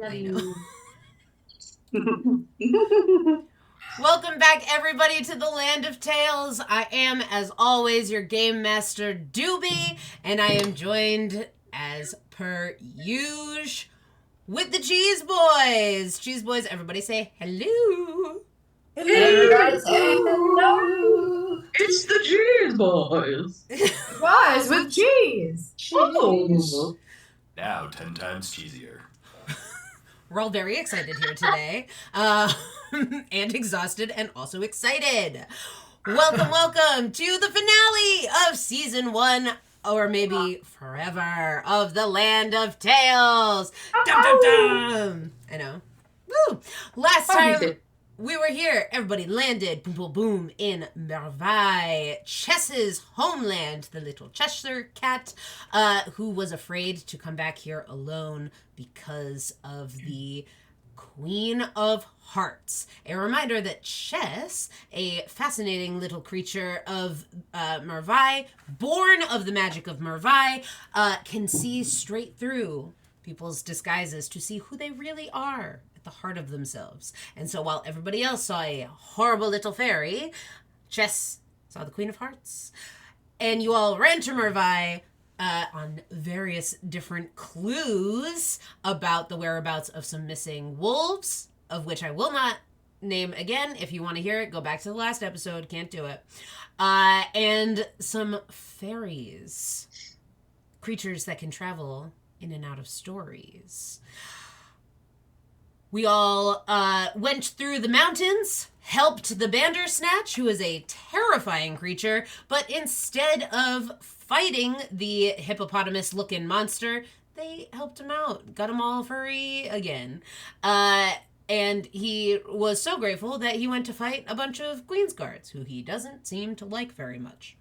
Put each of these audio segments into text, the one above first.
I know. Hello. Welcome back, everybody, to the Land of Tales. I am, as always, your Game Master, Doobie, and I am joined, as per usual, with the Cheese Boys. Cheese Boys, everybody say hello. Everybody say hello. It's the Cheese Boys. Boys with cheese. Oh. Now 10 times cheesier. We're all very excited here today, and exhausted, and also excited. Welcome to the finale of season 1, or maybe forever, of the Land of Tales. Dum dum dum. I know. Woo! Last time we were here, everybody landed, boom boom boom, in Merveille, Chess's homeland, the little Cheshire cat, who was afraid to come back here alone because of the Queen of Hearts. A reminder that Chess, a fascinating little creature of Merveille, born of the magic of Merveille, can see straight through people's disguises to see who they really are at the heart of themselves. And so while everybody else saw a horrible little fairy, Chess saw the Queen of Hearts. And you all ran to Merveille on various different clues about the whereabouts of some missing wolves, of which I will not name again. If you want to hear it, go back to the last episode. Can't do it. And some fairies, creatures that can travel in and out of stories. We all went through the mountains, helped the Bandersnatch, who is a terrifying creature, but instead of fighting the hippopotamus-looking monster, they helped him out, got him all furry again. And he was so grateful that he went to fight a bunch of Queen's Guards, who he doesn't seem to like very much.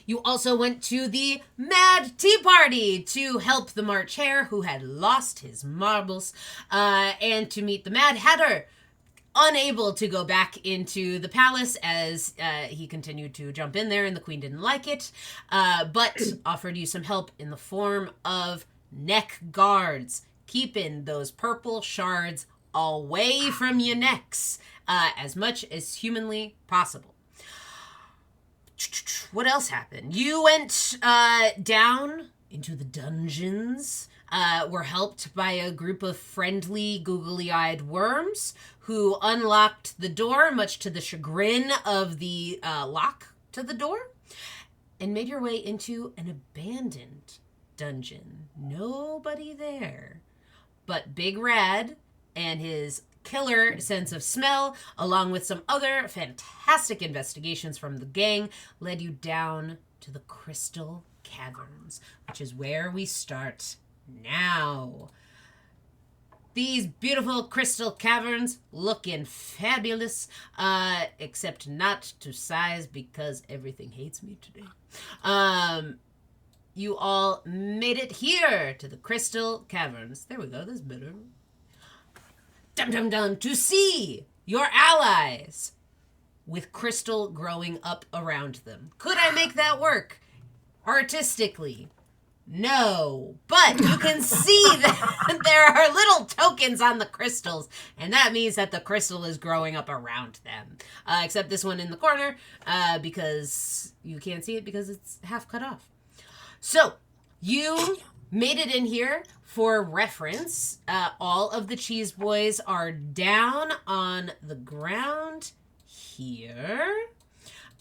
You also went to the Mad Tea Party to help the March Hare, who had lost his marbles, and to meet the Mad Hatter, unable to go back into the palace as he continued to jump in there and the queen didn't like it, but offered you some help in the form of neck guards, keeping those purple shards away from your necks as much as humanly possible. What else happened? You went down into the dungeons, were helped by a group of friendly, googly-eyed worms who unlocked the door, much to the chagrin of the lock to the door, and made your way into an abandoned dungeon. Nobody there. But Big Rad and his killer sense of smell, along with some other fantastic investigations from the gang, led you down to the Crystal Caverns, which is where we start now. These beautiful crystal caverns looking fabulous, except not to size because everything hates me today. You all made it here to the Crystal Caverns. There we go, that's better. Dum dum dum, to see your allies with crystal growing up around them. Could I make that work artistically? No, but you can see that there are little tokens on the crystals, and that means that the crystal is growing up around them. Except this one in the corner, because you can't see it because it's half cut off. So, you made it in here. For reference, all of the Cheese Boys are down on the ground here,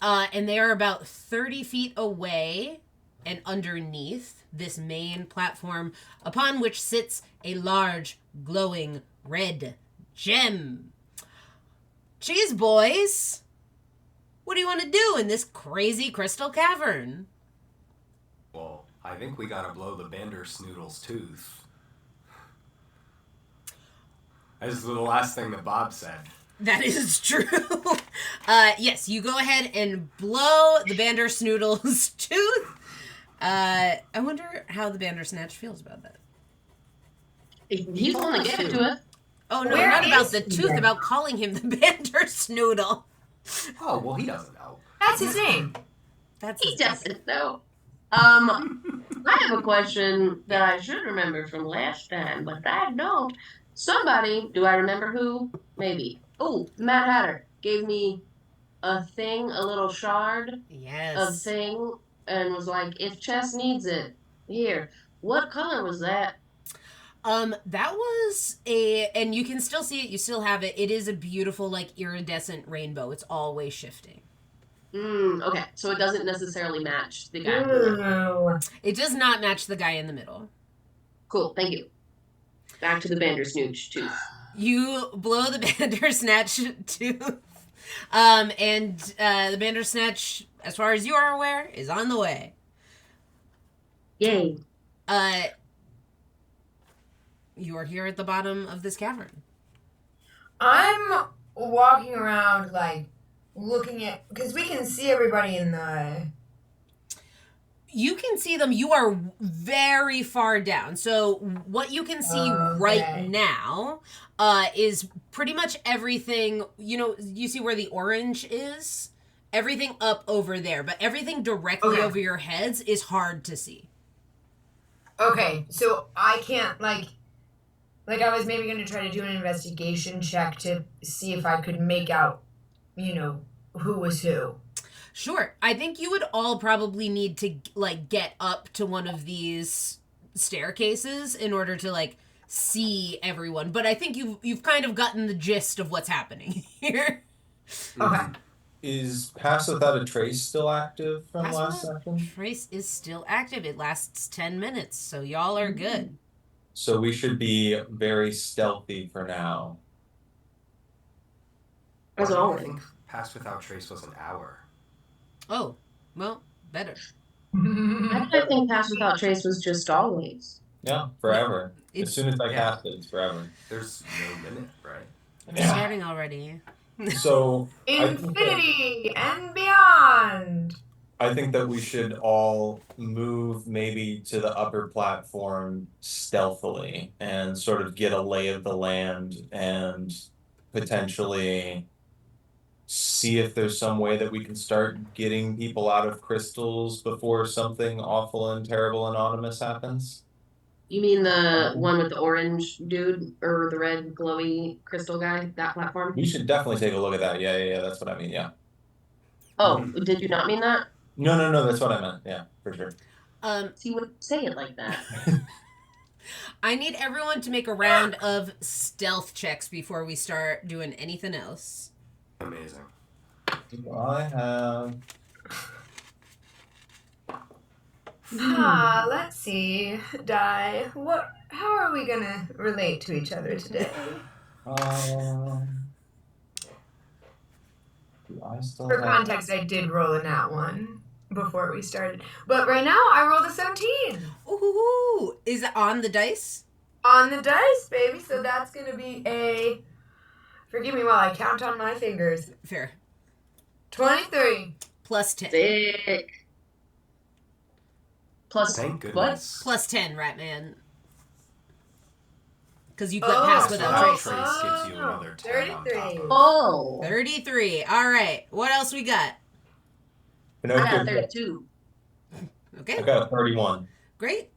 and they are about 30 feet away and underneath this main platform upon which sits a large, glowing red gem. Cheese Boys, what do you want to do in this crazy crystal cavern? Well, I think we gotta blow the Bandersnoodle's tooth. That's the last thing that Bob said. That is true. Yes, you go ahead and blow the Bandersnoodle's tooth. I wonder how the Bandersnatch feels about that. He's only getting to it. Oh, no, Where not about is the he tooth, then? about calling him the Bandersnoodle. Oh, well, he doesn't know. That's his name. That's He doesn't know. I have a question that I should remember from last time, but I don't. Somebody, do I remember who? Maybe. Oh, Mad Hatter gave me a thing, a little shard of Yes. thing, and was like, if Chess needs it, here. What color was that? That was and you can still see it, you still have it. It is a beautiful, like, iridescent rainbow. It's always shifting. Okay, so it doesn't necessarily match the guy. in the middle. Ooh. It does not match the guy in the middle. Cool, thank you. Back to the Bandersnooch tooth. You blow the Bandersnatch tooth. And the Bandersnatch, as far as you are aware, is on the way. Yay. You are here at the bottom of this cavern. I'm walking around, like, looking at, because we can see everybody in the. You can see them. You are very far down. So what you can see right now is pretty much everything. You know, you see where the orange is? Everything up over there. But everything directly over your heads is hard to see. Okay, so I can't, like I was maybe going to try to do an investigation check to see if I could make out, who was who. Sure. I think you would all probably need to, like, get up to one of these staircases in order to, like, see everyone. But I think you've kind of gotten the gist of what's happening here. Okay. Is Pass Without a Trace still active from Pass last Without session? Trace is still active. It lasts 10 minutes, so y'all are good. So we should be very stealthy for now. As I always. think Pass Without Trace was an hour. Oh, well, better. I think Pass Without Trace was just always. Yeah, forever. It's- As soon as I Yeah. cast it, it's forever. There's no limit, right? We're starting already. So I think that- Infinity and beyond. I think that we should all move maybe to the upper platform stealthily and sort of get a lay of the land and potentially see if there's some way that we can start getting people out of crystals before something awful and terrible anonymous happens. You mean the one with the orange dude or the red glowy crystal guy? That platform? We should definitely take a look at that. Yeah, that's what I mean, yeah. Oh, did you not mean that? No, that's what I meant. Yeah, for sure. See, you wouldn't say it like that. I need everyone to make a round of stealth checks before we start doing anything else. Amazing. I have Let's see, Di. How are we gonna relate to each other today? do I still For have context, I did roll a nat one before we started. But right now, I rolled a 17 Ooh, is it on the dice? on the dice, baby. So that's gonna be a. Forgive me while I count on my fingers. Fair. 23. Plus 10. Sick. Plus Thank what? goodness. Plus 10, Ratman. Because you got Pass Pass Without Without Trace. Trace gives you another 10 on top 33. of. Oh, 33. All right. What else we got? I got Pinocchio? 32. Okay. I got a 31. Great.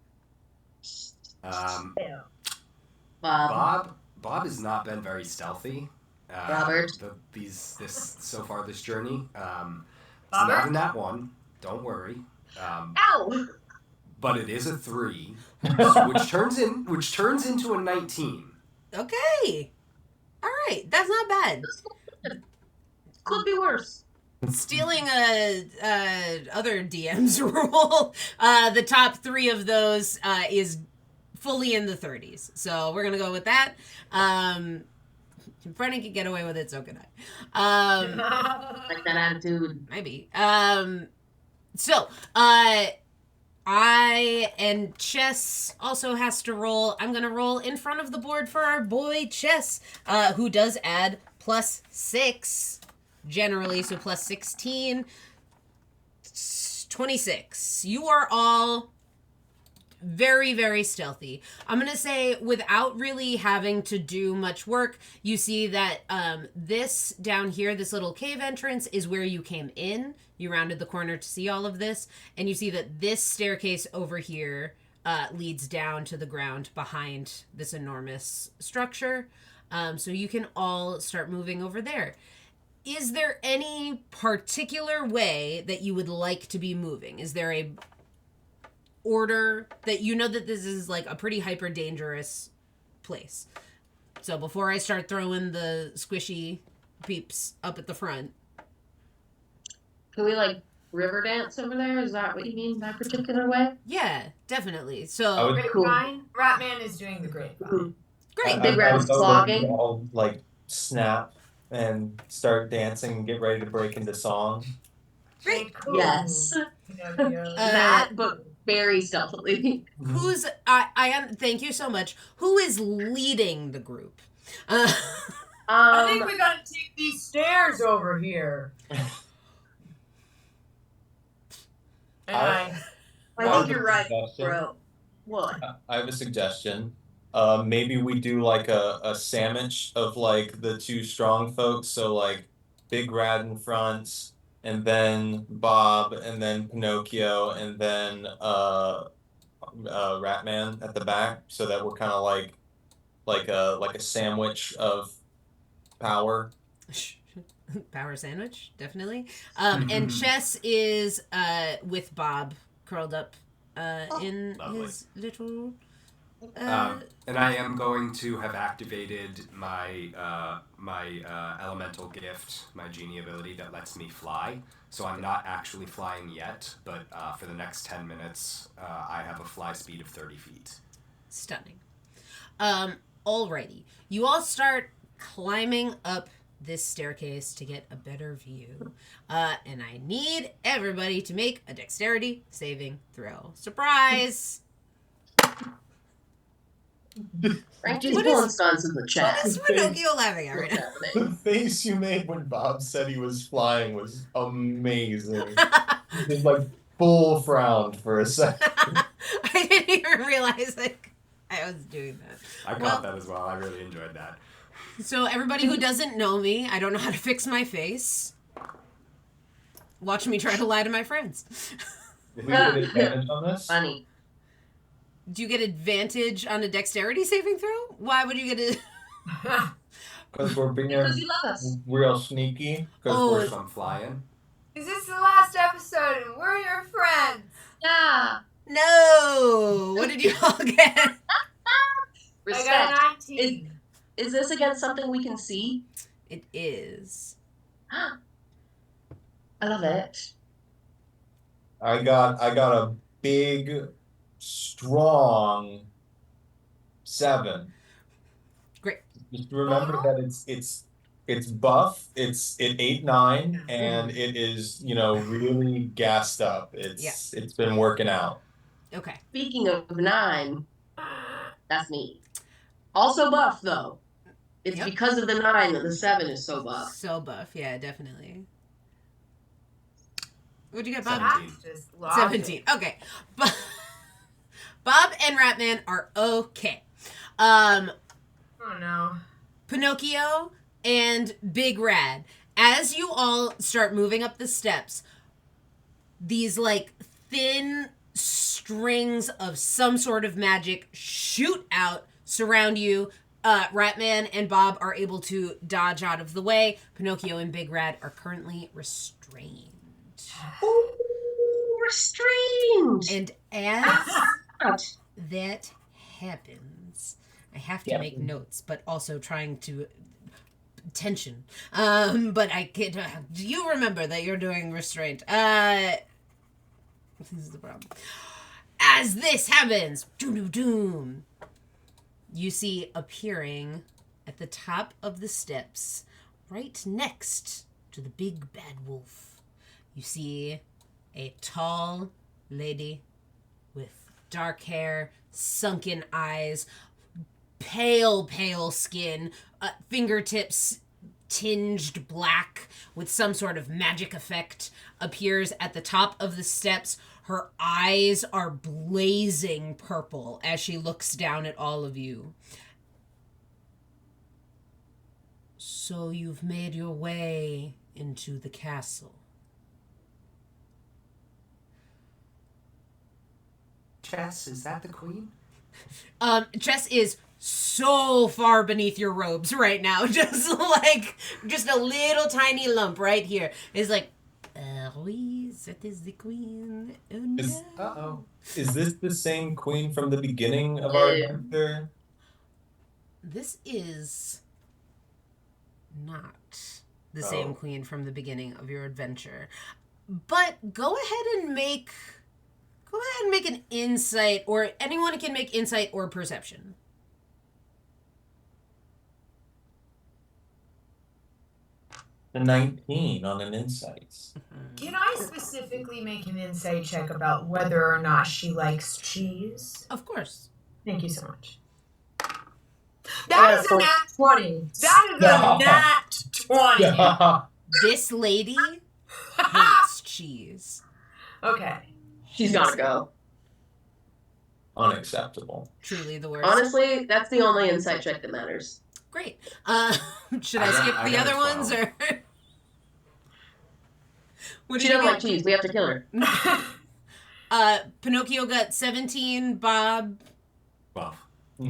Bob. Bob has not been very stealthy. Robert. This journey. It's Robert? not in that one. Don't worry. Ow! But it is a 3, which turns into a 19. Okay. All right. That's not bad. Could be worse. Stealing a other DM's rule, the top 3 of those is fully in the 30s. So we're going to go with that. Brennan can get away with it, so can I. Like that attitude. Maybe. So, and Chess also has to roll. I'm going to roll in front of the board for our boy Chess, who does add plus 6 generally, so plus 16. 26. You are all very, very stealthy. I'm going to say without really having to do much work, you see that this down here, this little cave entrance is where you came in. You rounded the corner to see all of this. And you see that this staircase over here leads down to the ground behind this enormous structure. So you can all start moving over there. Is there any particular way that you would like to be moving? Is there a order that you know that this is like a pretty hyper dangerous place? So before I start throwing the squishy peeps up at the front. Can we like river dance over there? Is that what you mean by particular way? Yeah, definitely. I So would- Grapevine. Ratman is doing the grapevine. great. Big Red's I would clogging. all like snap and start dancing and get ready to break into song. Great. Cool. Yes. Pinocchio. That, but very stealthily. Who's I am thank you so much. Who is leading the group? I think we gotta take these stairs over here. And I- I think you're right, bro. What? I have a suggestion. Maybe we do like a sandwich of like the two strong folks. So like Big Rad in front, and then Bob, and then Pinocchio, and then Ratman at the back, so that we're kind of like a sandwich of power. Power sandwich, definitely. And Chess is with Bob curled up in lovely. his little. And I am going to have activated my elemental gift, my genie ability that lets me fly. So I'm not actually flying yet, but for the next 10 minutes, I have a fly speed of 30 feet. Stunning. Alrighty. You all start climbing up this staircase to get a better view. And I need everybody to make a dexterity saving throw. Surprise! Frankie's What pulling is- stunts in the What chat. is Pinocchio laughing at right What's now? happening? The face you made when Bob said he was flying was amazing. Just like full frowned for a second. I didn't even realize like I was doing that. I Well- caught that as well. I really enjoyed that. So everybody who doesn't know me, I don't know how to fix my face. Watch me try to lie to my friends. Did we get advantage on this? Funny. Do you get advantage on a dexterity saving throw? Why would you get a... Because we're being Because you love us. real sneaky. Because Oh, we're So I'm flying. Is this the last episode and we're your friends? Yeah. No! What did you all get? I Respect. got 19. Is this against something we can see? It is. I love it. I got a big, strong 7. Great. Just remember that it's buff. It ate 9, and it is really gassed up. It's been working out. Okay. Speaking of 9, that's me. Also buff though. It's Yep. because of the 9 that the 7 is so buff. So buff. Yeah, definitely. What'd you get, Bob? 17. That's just logic. 17. Okay. Bob and Ratman are okay. Um... Oh no. Pinocchio and Big Rad, as you all start moving up the steps, these like thin strings of some sort of magic shoot out, surround you. Ratman and Bob are able to dodge out of the way. Pinocchio and Big Rad are currently restrained. Ooh, restrained. And as that happens, I have to make notes, but also trying to tension. But I can't. Do you remember that you're doing restraint? This is the problem. As this happens, doom, you see appearing at the top of the steps, right next to the big bad wolf. You see a tall lady with dark hair, sunken eyes, pale skin, fingertips tinged black with some sort of magic effect, appears at the top of the steps. Her eyes are blazing purple as she looks down at all of you. So you've made your way into the castle. Chess, is that the queen? Chess is so far beneath your robes right now. Just a little tiny lump right here. It's like, oui, that is the queen. Oh, no. Uh-oh. Is this the same queen from the beginning of our adventure? This is not the same queen from the beginning of your adventure. But go ahead and make an insight, or anyone can make insight or perception. The 19 on an insights. Can I specifically make an insight check about whether or not she likes cheese? Of course. Thank you so much. That is a nat 20. That is a nat 20. This lady hates cheese. Okay. She's gotta go. Unacceptable. Truly the worst. Honestly, that's the only insight check that matters. Great. Should I skip the other ones, or? What She did you doesn't like get? cheese. We have to kill her. Pinocchio got 17. Bob. 12.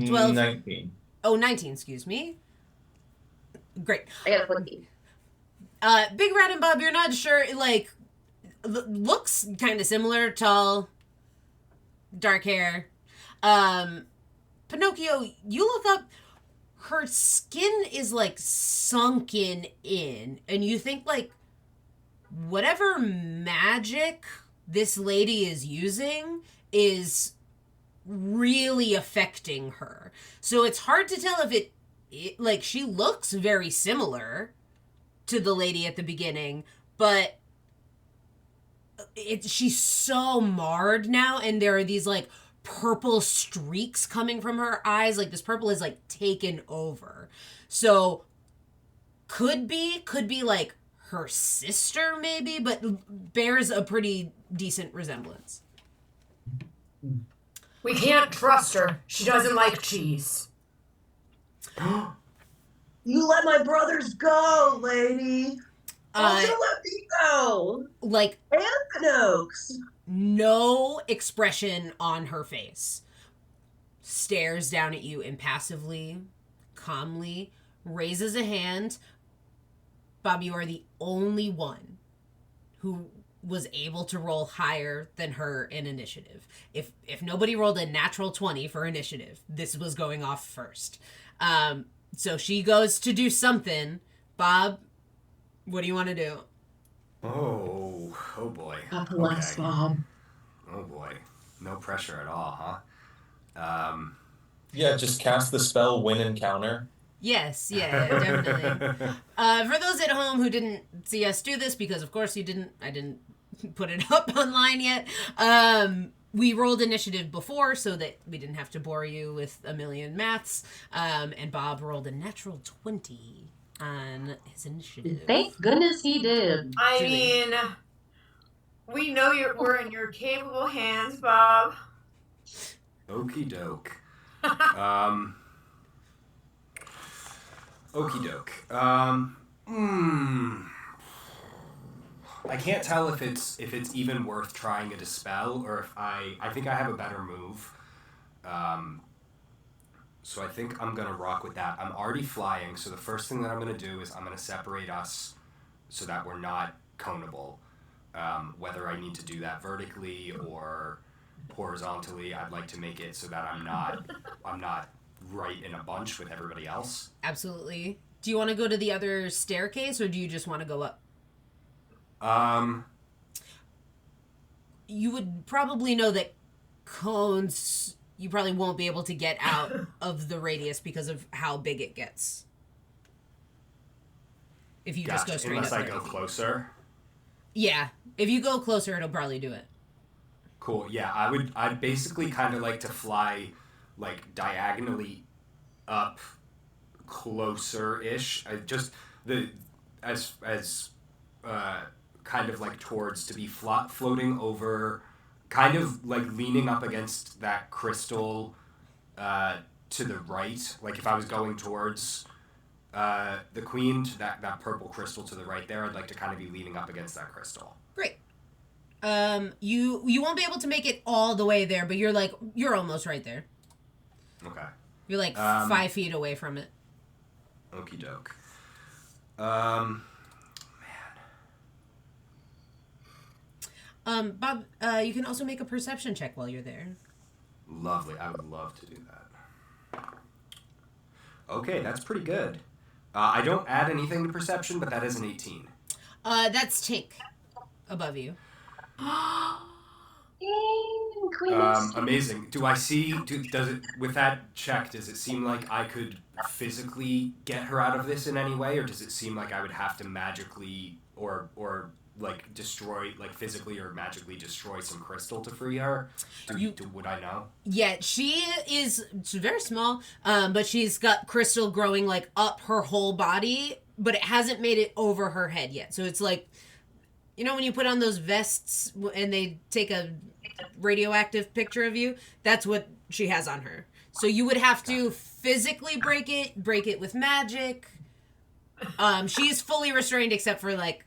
12. 19. Oh, 19, excuse me. Great. I got a 20. Big Rat and Bob, you're not sure, like, looks kind of similar, tall, dark hair. Pinocchio, you look up, her skin is, like, sunken in, and you think, like, whatever magic this lady is using is really affecting her. So it's hard to tell if it like, she looks very similar to the lady at the beginning, but she's so marred now, and there are these, like, purple streaks coming from her eyes. Like, this purple is, like, taken over. So could be like her sister maybe, but bears a pretty decent resemblance. We can't trust her. She doesn't like cheese. You let my brothers go, lady. Also let me go. Like, And Pinocchio. no expression on her face. Stares down at you impassively, calmly, raises a hand. Bob, you are the only one who was able to roll higher than her in initiative. If nobody rolled a natural 20 for initiative, this was going off first. So she goes to do something. Bob, what do you want to do? Oh boy. God bless Okay. Bob. Oh boy. No pressure at all, huh? Yeah, just cast the spell win encounter. Yes, yeah, definitely. For those at home who didn't see us do this, because of course I didn't put it up online yet, we rolled initiative before so that we didn't have to bore you with a million maths, and Bob rolled a natural 20 on his initiative. Thank goodness he did. I Truly. mean, we know we're in your capable hands, Bob. Okie doke. Okie doke. I can't tell if it's even worth trying a dispel, or if I think I have a better move. So I think I'm gonna rock with that. I'm already flying, so the first thing that I'm gonna do is I'm gonna separate us so that we're not coneable. Whether I need to do that vertically or horizontally, I'd like to make it so that I'm not right in a bunch with everybody else. Absolutely. Do you want to go to the other staircase, or do you just want to go up? You would probably know that cones, you probably won't be able to get out of the radius because of how big it gets. If you just go straight unless up. I go 30 feet. closer. Yeah. If you go closer, it'll probably do it. Cool. Yeah, I'd basically kind of like to fly like diagonally up closer-ish. As kind of like towards to be floating over kind of like leaning up against that crystal to the right. Like if I was going towards the queen, to that purple crystal to the right there, I'd like to kind of be leaning up against that crystal. Great. You won't be able to make it all the way there, but you're almost right there. Okay. You're like 5 feet away from it. Okie doke. Bob, you can also make a perception check while you're there. Lovely. I would love to do that. Okay, that's pretty good. I don't add anything to perception, but that is an 18. That's Tink above you. Amazing. Do I see? Does it with that check? Does it seem like I could physically get her out of this in any way, or does it seem like I would have to magically or like destroy, like physically or magically destroy some crystal to free her? Would I know? Yeah, she's very small, but she's got crystal growing like up her whole body, but it hasn't made it over her head yet. So it's like, you know when you put on those vests and they take a radioactive picture of you? That's what she has on her. So you would have to physically break it with magic. She's fully restrained except for like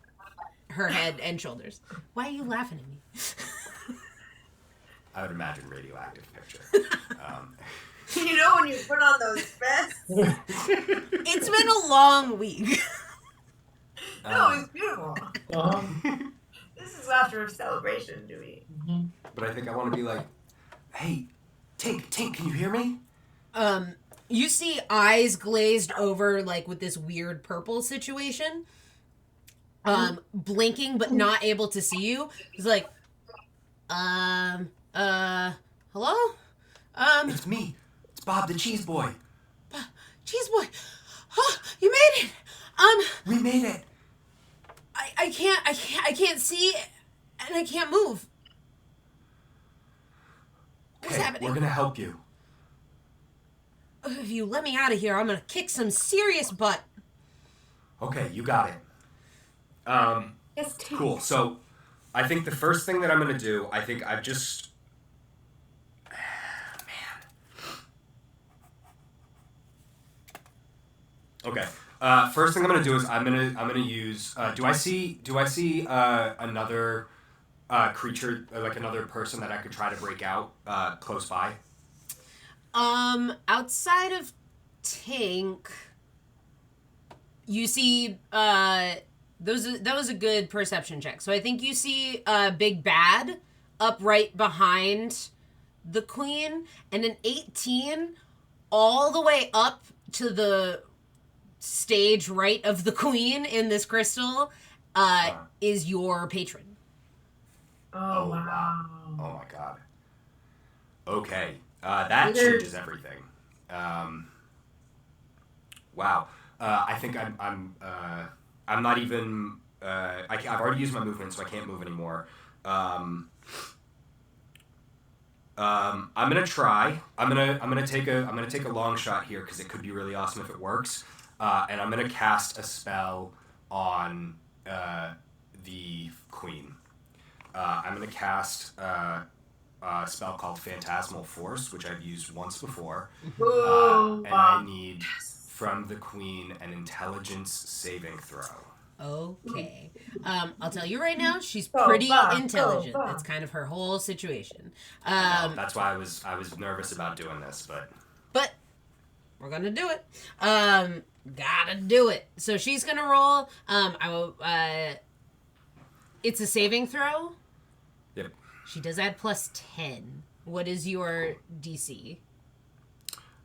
her head and shoulders. Why are you laughing at me? I would imagine radioactive picture. You know when you put on those vests? It's been a long week. No, it's beautiful. This is after a celebration, do we? But I think I want to be like, hey, Tink, can you hear me? You see eyes glazed over like with this weird purple situation. Blinking but not able to see you. He's like, hello? It's me. It's Bob the Cheese Boy. Cheese Boy. Oh, you made it. We made it. I can't see and I can't move. What's happening? We're gonna help you. If you let me out of here, I'm gonna kick some serious butt. Okay, you got it. Yes, Cool. So, I think the first thing that I'm gonna do, I think I've just, Okay. First thing I'm gonna do is I'm gonna use. Do I see another creature, like another person that I could try to break out close by? Outside of Tink, you see that was a good perception check. So I think you see Big Bad up right behind the Queen, and an 18 all the way up to the stage right of the Queen in this crystal is your patron. Oh, wow. Oh my god. Okay. That changes everything. Wow. I think I'm not even. I've already used my movement, so I can't move anymore. I'm gonna try. I'm gonna take a long shot here because it could be really awesome if it works. And I'm gonna cast a spell on the Queen. I'm gonna cast a spell called Phantasmal Force, which I've used once before. And I need from the Queen an intelligence saving throw. Okay. I'll tell you right now, she's pretty intelligent. That's kind of her whole situation. That's why I was nervous about doing this, but we're gonna do it. Gotta do it. So she's gonna roll. It's a saving throw. Yep. She does add plus 10. What is your DC?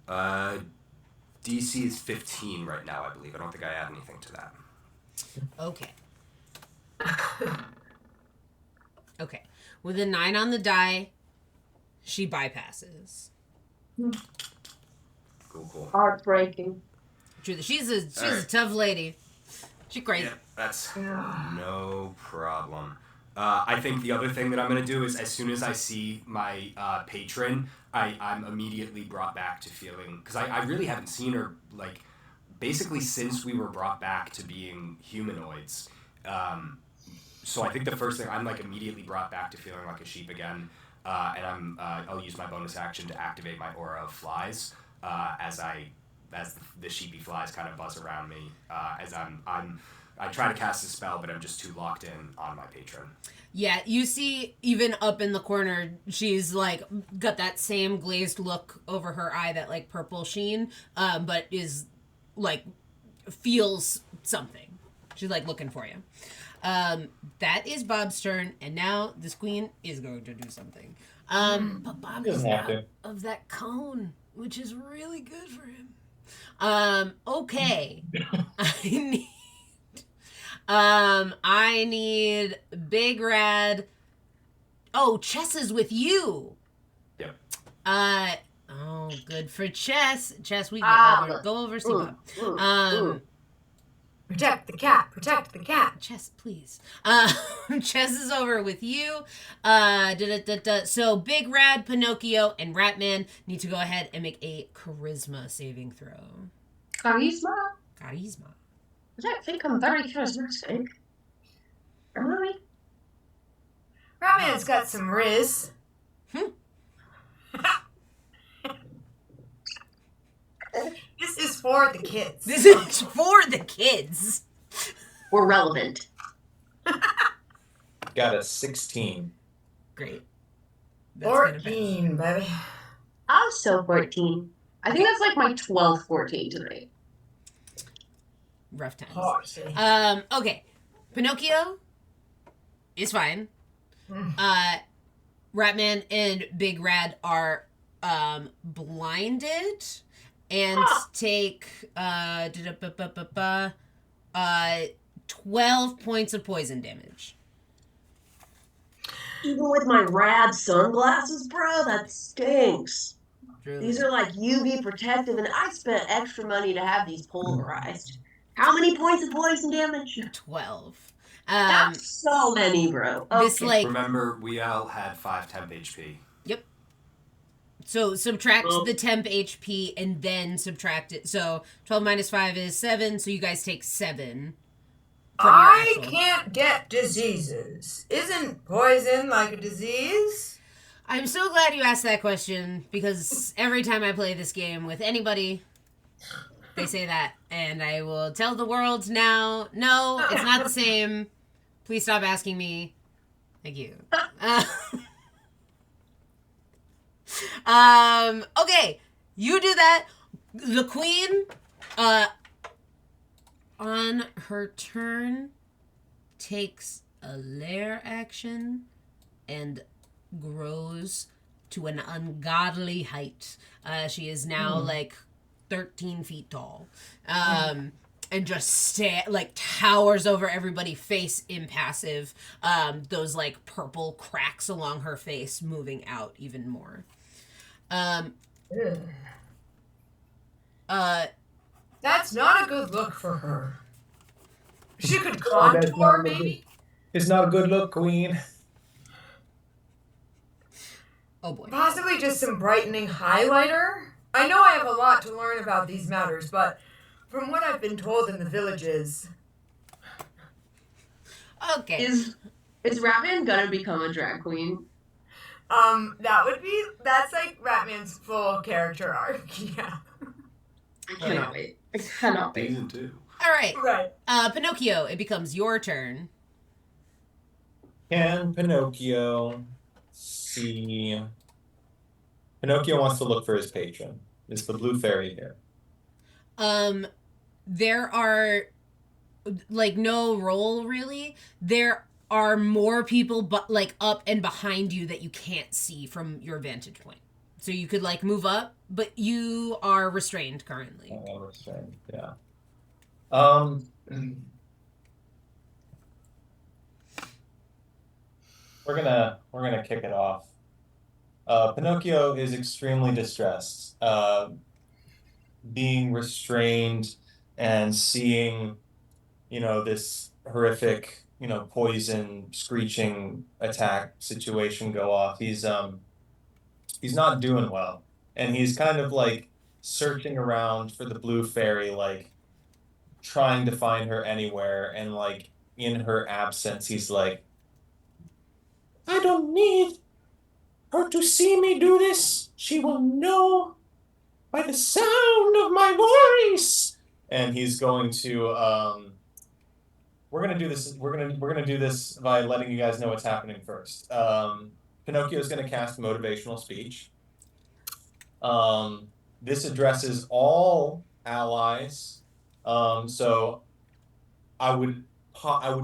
DC is 15 right now, I believe. I don't think I add anything to that. Okay. Okay. With a 9 on the die, she bypasses. Cool. Heartbreaking. She's a tough lady. She's crazy. Yeah, that's no problem. I think the other thing that I'm going to do is as soon as I see my patron, I'm immediately brought back to feeling... Because I really haven't seen her, like, basically since we were brought back to being humanoids. So I think the first thing, I'm, like, immediately brought back to feeling like a sheep again. and I'll use my bonus action to activate my aura of flies as the sheepy flies kind of buzz around me as I try to cast a spell, but I'm just too locked in on my patron. Yeah, you see, even up in the corner, she's like got that same glazed look over her eye, that like purple sheen, but is like feels something. She's like looking for you. That is Bob's turn, and now this queen is going to do something. But Bob is out of that cone, which is really good for him. Okay. I need Big Rad. Oh, Chess is with you. Yep. Oh, good for Chess. Chess, we go over see Bob. Protect the cat. Protect the cat. Chess, please. Chess is over with you. So Big Rad, Pinocchio, and Ratman need to go ahead and make a charisma saving throw. Charisma? Charisma. I don't think I'm very charismatic. Am I? Ratman's got some riz. This is for the kids. This is for the kids. We're relevant. Got a 16. Great. 14, baby. Also 14. I think that's like my 12th 14 tonight. Rough times. Horsey. Okay. Pinocchio is fine. Ratman and Big Rad are blinded and take 12 points of poison damage. Even with my rad sunglasses, bro, that stinks. Really? These are like UV protective, and I spent extra money to have these polarized. How many points of poison damage? 12. That's so many, bro. Okay. This like Remember, we all had 5 temp HP. Yep. So subtract the temp HP and then subtract it. So 12 minus 5 is 7. So you guys take 7. I can't get diseases. Isn't poison like a disease? I'm so glad you asked that question, because every time I play this game with anybody, they say that. And I will tell the world now, no, it's not the same. Please stop asking me. Thank you. Okay, you do that. The queen, on her turn, takes a lair action and grows to an ungodly height. She is now like 13 feet tall. And just towers over everybody, face impassive. Those like purple cracks along her face moving out even more. That's not a good look for her. She could contour, maybe? It's not a good look, queen. Oh boy. Possibly just some brightening highlighter? I know I have a lot to learn about these matters, but from what I've been told in the villages... Okay. Is Ratman gonna become a drag queen? That's like Ratman's full character arc, yeah. I cannot wait. I cannot wait. Season 2. All right. Right. Pinocchio, it becomes your turn. Can Pinocchio see... Pinocchio wants to look for his patron. Is the blue fairy here? There are like no roll really. There are more people but like up and behind you that you can't see from your vantage point. So you could like move up, but you are restrained currently. I am restrained, yeah. We're gonna kick it off. Pinocchio is extremely distressed. Being restrained and seeing, this horrific, poison screeching attack situation go off. He's not doing well. And he's kind of like searching around for the blue fairy, like trying to find her anywhere, and like in her absence he's like, I don't need her to see me do this, she will know by the sound of my voice. And he's going to we're gonna do this. We're gonna do this by letting you guys know what's happening first. Pinocchio's gonna cast motivational speech. This addresses all allies. So I would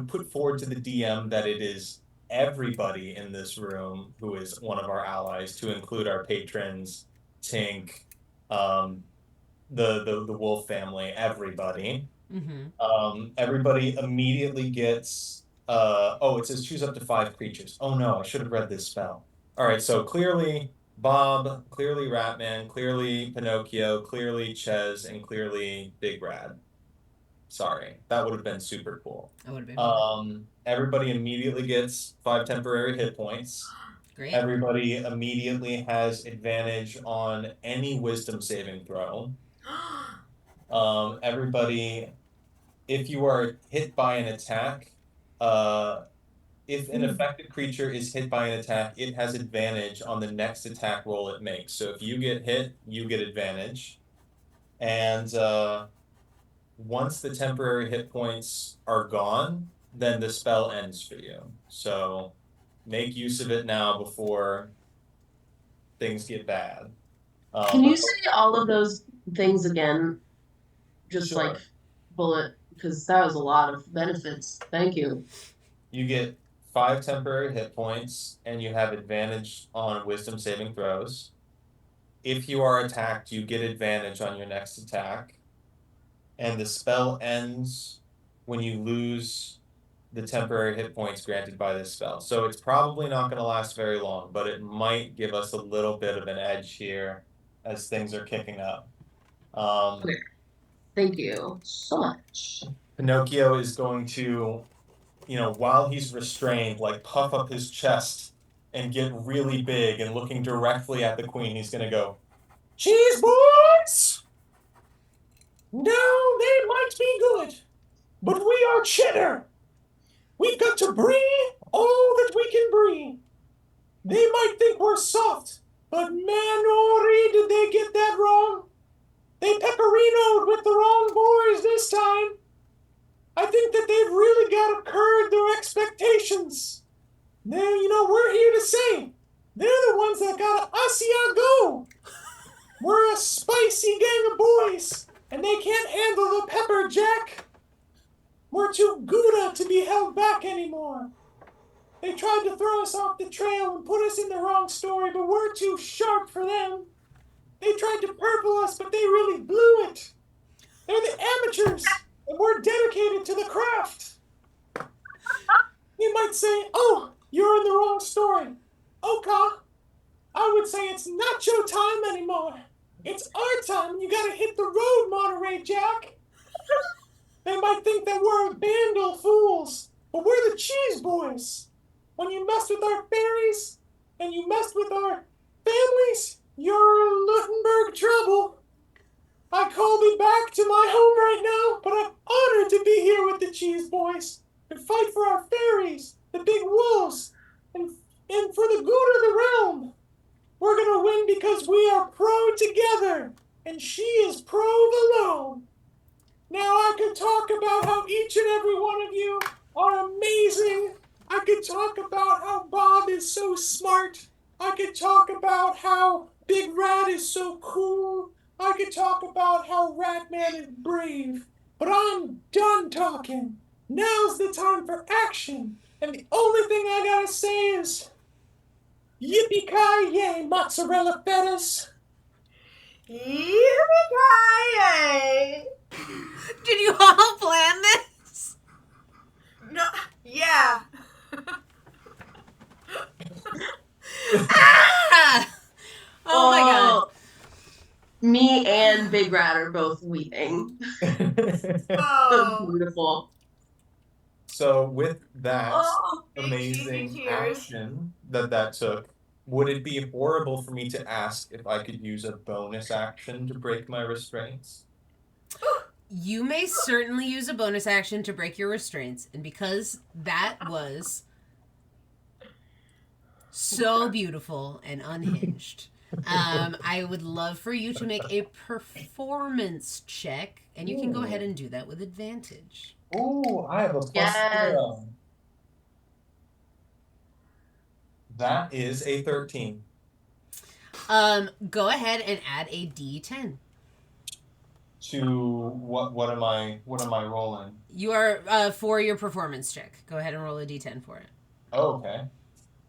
put forward to the DM that it is everybody in this room who is one of our allies, to include our patrons, Tink, the wolf family, everybody. Everybody immediately gets it says choose up to 5 creatures. Oh no, I should have read this spell. All right, so clearly Bob, clearly Ratman, clearly Pinocchio, clearly Ches, and clearly Big Rad. Sorry, that would have been super cool. That would have been Everybody immediately gets 5 temporary hit points. great. Everybody immediately has advantage on any wisdom saving throw. Everybody, if you are hit by an attack, if an affected creature is hit by an attack, it has advantage on the next attack roll it makes. So if you get hit, you get advantage. And once the temporary hit points are gone, then the spell ends for you. So make use of it now before things get bad. Can you say all of those things again? Just Sure. like bullet, because that was a lot of benefits. Thank you. You get 5 temporary hit points, and you have advantage on wisdom saving throws. If you are attacked, you get advantage on your next attack. And the spell ends when you lose the temporary hit points granted by this spell. So it's probably not going to last very long, but it might give us a little bit of an edge here as things are kicking up. Okay. Thank you so much. Pinocchio is going to, while he's restrained, like puff up his chest and get really big, and looking directly at the queen, he's going to go, "Cheese boys! Now they might be good, but we are cheddar. We've got to brie all that we can brie. They might think we're soft, but Manori, did they get that wrong? They pepperinoed with the wrong boys this time. I think that they've really got to curb their expectations. We're here to say, they're the ones that got Asiago. We're a spicy gang of boys, and they can't handle the pepper jack. We're too Gouda to be held back anymore. They tried to throw us off the trail and put us in the wrong story, but we're too sharp for them. They tried to purple us, but they really blew it. They're the amateurs, and we're dedicated to the craft. You might say, oh, you're in the wrong story. Okay. I would say it's not your time anymore. It's our time. You gotta hit the road, Monterey Jack. They might think that we're a band of fools, but we're the cheese boys. When you mess with our fairies, and you mess with our families, you're in Luttenberg trouble. I call me back to my home right now, but I'm honored to be here with the cheese boys and fight for our fairies, the big wolves, and for the good of the realm. We're gonna win because we are pro together, and she is pro alone. Now I could talk about how each and every one of you are amazing. I could talk about how Bob is so smart. I could talk about how Big Rat is so cool. I could talk about how Ratman is brave. But I'm done talking. Now's the time for action. And the only thing I gotta say is, yippee-ki-yay, mozzarella fetas. Yippee-ki-yay! Did you all plan this? No, yeah. Ah! Oh my god. Me and Big Rat are both weeping. Oh. Beautiful. So with that Big amazing cheesy tears. action that took, would it be horrible for me to ask if I could use a bonus action to break my restraints? You may certainly use a bonus action to break your restraints, and because that was so beautiful and unhinged. I would love for you to make a performance check, and you can go ahead and do that with advantage. Ooh, I have a plus Yes. 0. That is a 13. Go ahead and add a D10. To what am I rolling? You are for your performance check. Go ahead and roll a D10 for it. Oh, okay.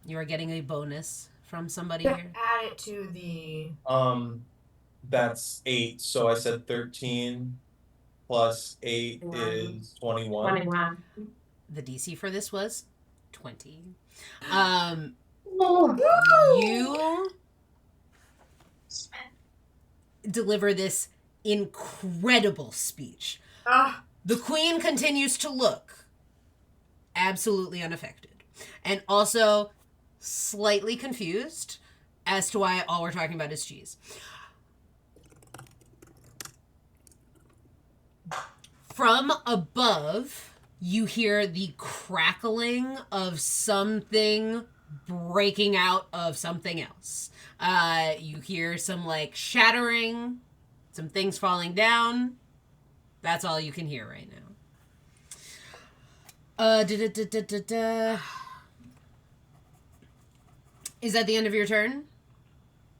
You are getting a bonus from somebody To here. add it to the. That's 8. So I said 13 plus 8 is 21. 21. The DC for this was 20. Oh. You deliver this incredible speech. The queen continues to look absolutely unaffected and also slightly confused as to why all we're talking about is cheese. From above, you hear the crackling of something breaking out of something else. You hear some like shattering, some things falling down. That's all you can hear right now. Is that the end of your turn?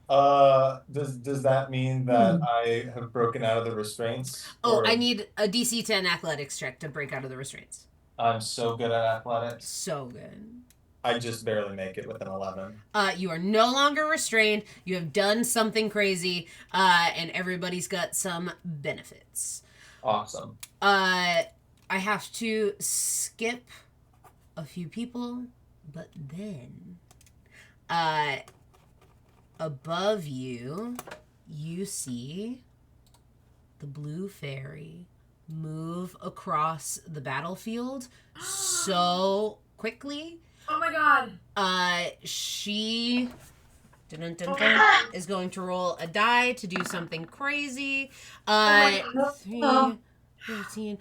Does that mean that I have broken out of the restraints? Oh, Or I need a DC 10 athletics check to break out of the restraints. I'm so good at athletics. So good. I just barely make it with an 11. You are no longer restrained. You have done something crazy, and everybody's got some benefits. Awesome. I have to skip a few people, but then, above you, you see the blue fairy move across the battlefield so quickly. Oh my god. She is going to roll a die to do something crazy. 3, 15.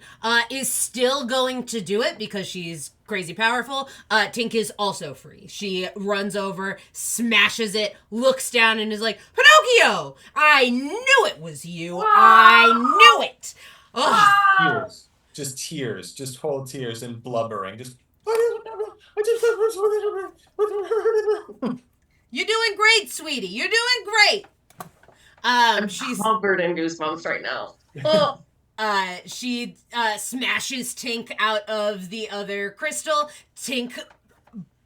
Is still going to do it because she's crazy powerful. Tink is also free. She runs over, smashes it, looks down, and is like, Pinocchio! I knew it was you. I knew it. Ugh. Tears. Just tears. Just whole tears and blubbering. Just. You're doing great, sweetie. You're doing great. She's Covered in goosebumps right now. Oh. She smashes Tink out of the other crystal. Tink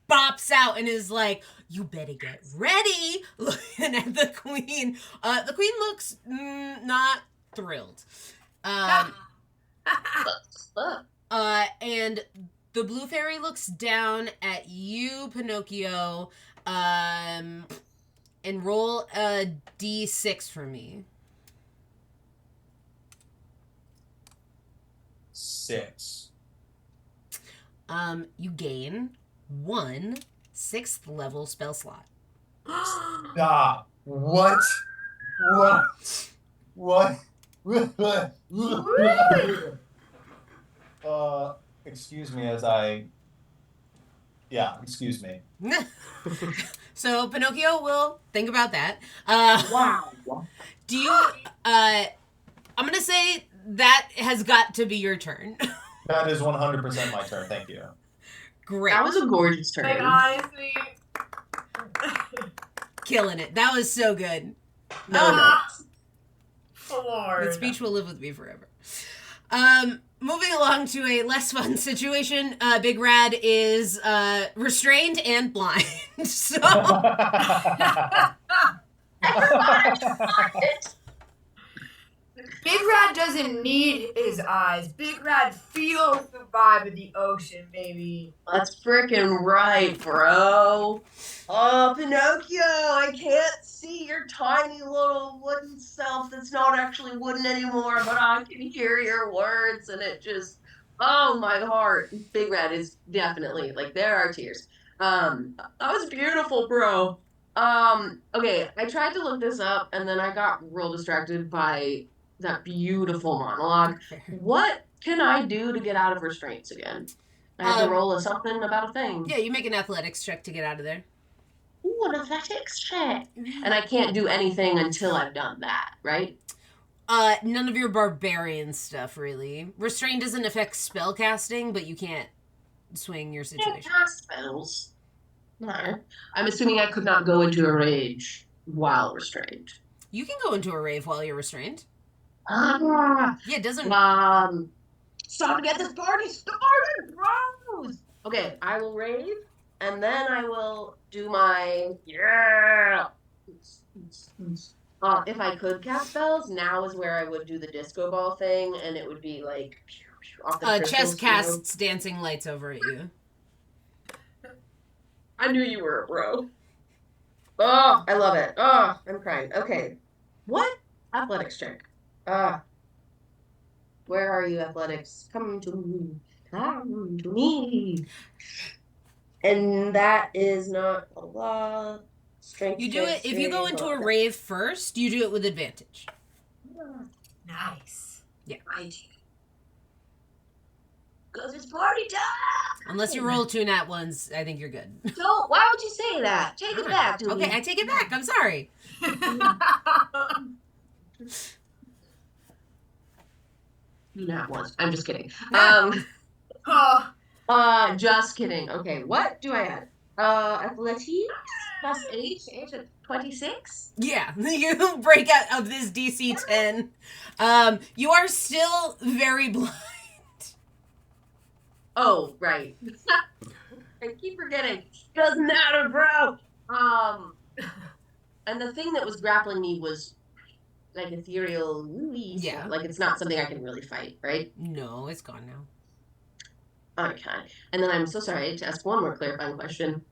bops out and is like, you better get ready. Looking at the queen. The queen looks not thrilled. And the blue fairy looks down at you, Pinocchio, and roll a d6 for me. 6. You gain 1 6th level spell slot. Stop. What? Excuse me as I. Yeah, excuse me. So Pinocchio will think about that. Wow. Do you? I'm gonna say that has got to be your turn. That is 100% my turn. Thank you. Great, That was a gorgeous turn. Like, honestly. killing it. That was so good. No. Lord. That speech will live with me forever. Moving along to a less fun situation. Big Rad is restrained and blind. So Big Rad doesn't need his eyes. Big Rad feels the vibe of the ocean, baby. That's freaking right, bro. Oh, Pinocchio, I can't see your tiny little wooden self that's not actually wooden anymore, but I can hear your words, and it just, oh, my heart. Big Red is definitely, like, there are tears. That was beautiful, bro. Okay, I tried to look this up, and then I got real distracted by that beautiful monologue. What can I do to get out of restraints again? I have to roll a something about a thing. yeah, you make an athletics check to get out of there. an athletics check. And I can't do anything until I've done that, right? None of your barbarian stuff, really. Restraint doesn't affect spell casting, but you can't swing your Can't situation. cast spells. No. I'm assuming I could not go into a rage while restrained. You can go into a rave while you're restrained. Ah, Yeah, it doesn't. stop to get this party started, bros. Okay, I will rave, and then I will do my yeah. If I could cast spells, now is where I would do the disco ball thing, and it would be like off the crystals. Chest casts dancing lights over at you. I knew you were a bro. Oh, I love it. Oh, I'm crying. Okay, what athletics check? Where are you, athletics? Come to me. Come to me. And that is not a lot. Strength. You do it if you go into a rave first. You do it with advantage. Nice. Yeah. I do. Because it's party time. Unless you roll 2 nat ones, I think you're good. Don't. Why would you say that? Take it back to me. Okay, I take it back. I'm sorry. Not once. I'm just kidding. Oh, Just kidding. Okay, what do I add? Athletics plus 8 is 26. Yeah, you break out of this DC 10. You are still very blind. Oh, right. I keep forgetting. Doesn't matter, bro. And the thing that was grappling me was like ethereal. Yeah. Like it's not something I can really fight, right? No, it's gone now. Okay. And then I'm so sorry to ask one more clarifying question.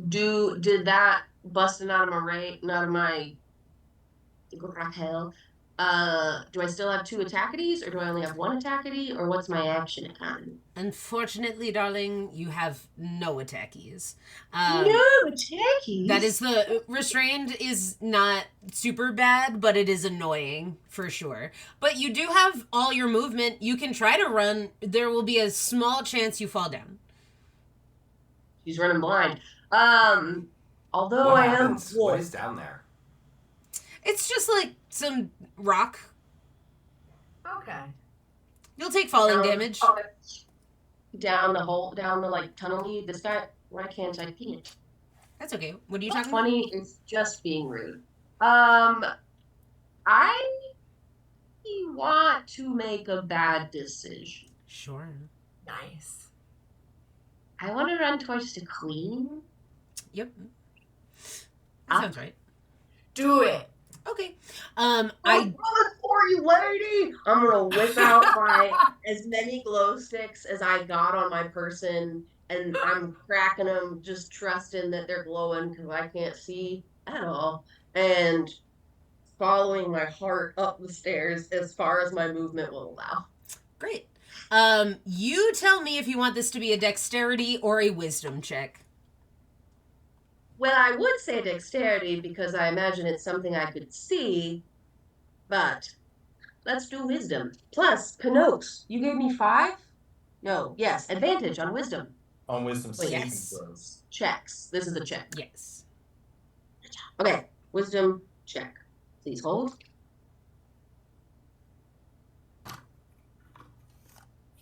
Did that busting out of my grapple, do I still have 2 attackities, or do I only have 1 attackity, or what's my action economy? Unfortunately, darling, you have no attackies. No attackies? That is restrained is not super bad, but it is annoying for sure. But you do have all your movement. You can try to run. There will be a small chance you fall down. She's running blind. Although What I happens? am. What is down there? It's just like some rock. okay. You'll take falling damage. Down the hole, down the like tunnel. This guy. Why can't I pee it? That's okay. What are you talking about? 20 is just being rude. I want to make a bad decision. Sure. Nice. I want to run towards the queen. Yep. That sounds right. Do it. Okay. I'm coming for you, lady. I'm gonna whip out as many glow sticks as I got on my person, and I'm cracking them, just trusting that they're glowing because I can't see at all, and following my heart up the stairs as far as my movement will allow. Great. You tell me if you want this to be a dexterity or a wisdom check. Well, I would say dexterity because I imagine it's something I could see, but let's do wisdom. Plus, Pinocchio, you gave me 5? No, yes, advantage on wisdom. On wisdom saving yes. throws. Checks. This is a check. Yes. Okay, wisdom check. Please hold.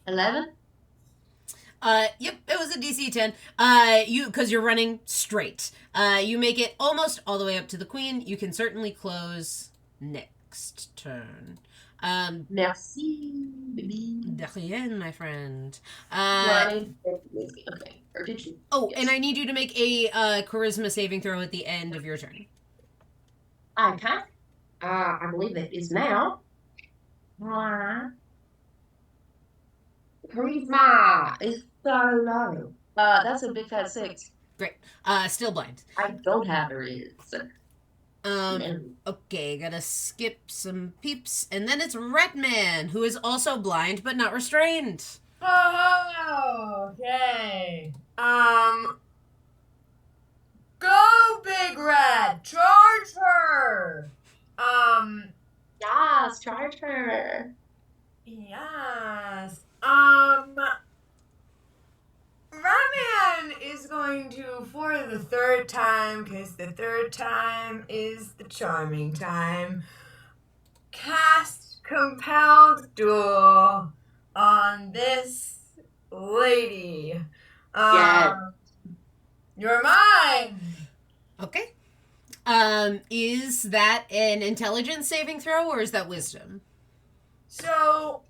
11? Yep, it was a DC 10. Because you're running straight. You make it almost all the way up to the queen. You can certainly close next turn. Merci, baby. De rien, my friend. Okay, or did you? Oh, Yes. and I need you to make a charisma saving throw at the end of your turn. Okay. I believe it is now. Charisma is so low. That's a big fat 6. Great. Still blind. I don't have her is. Okay, gotta skip some peeps. And then it's Redman, who is also blind but not restrained. Oh, okay. Go, Big Red! Charge her! Yes, charge her. Yes. Ratman is going to, for the third third time, because the third time is the charming time. Cast Compelled Duel on this lady. Yes. You're mine. Okay. Is that an intelligence saving throw or is that wisdom? So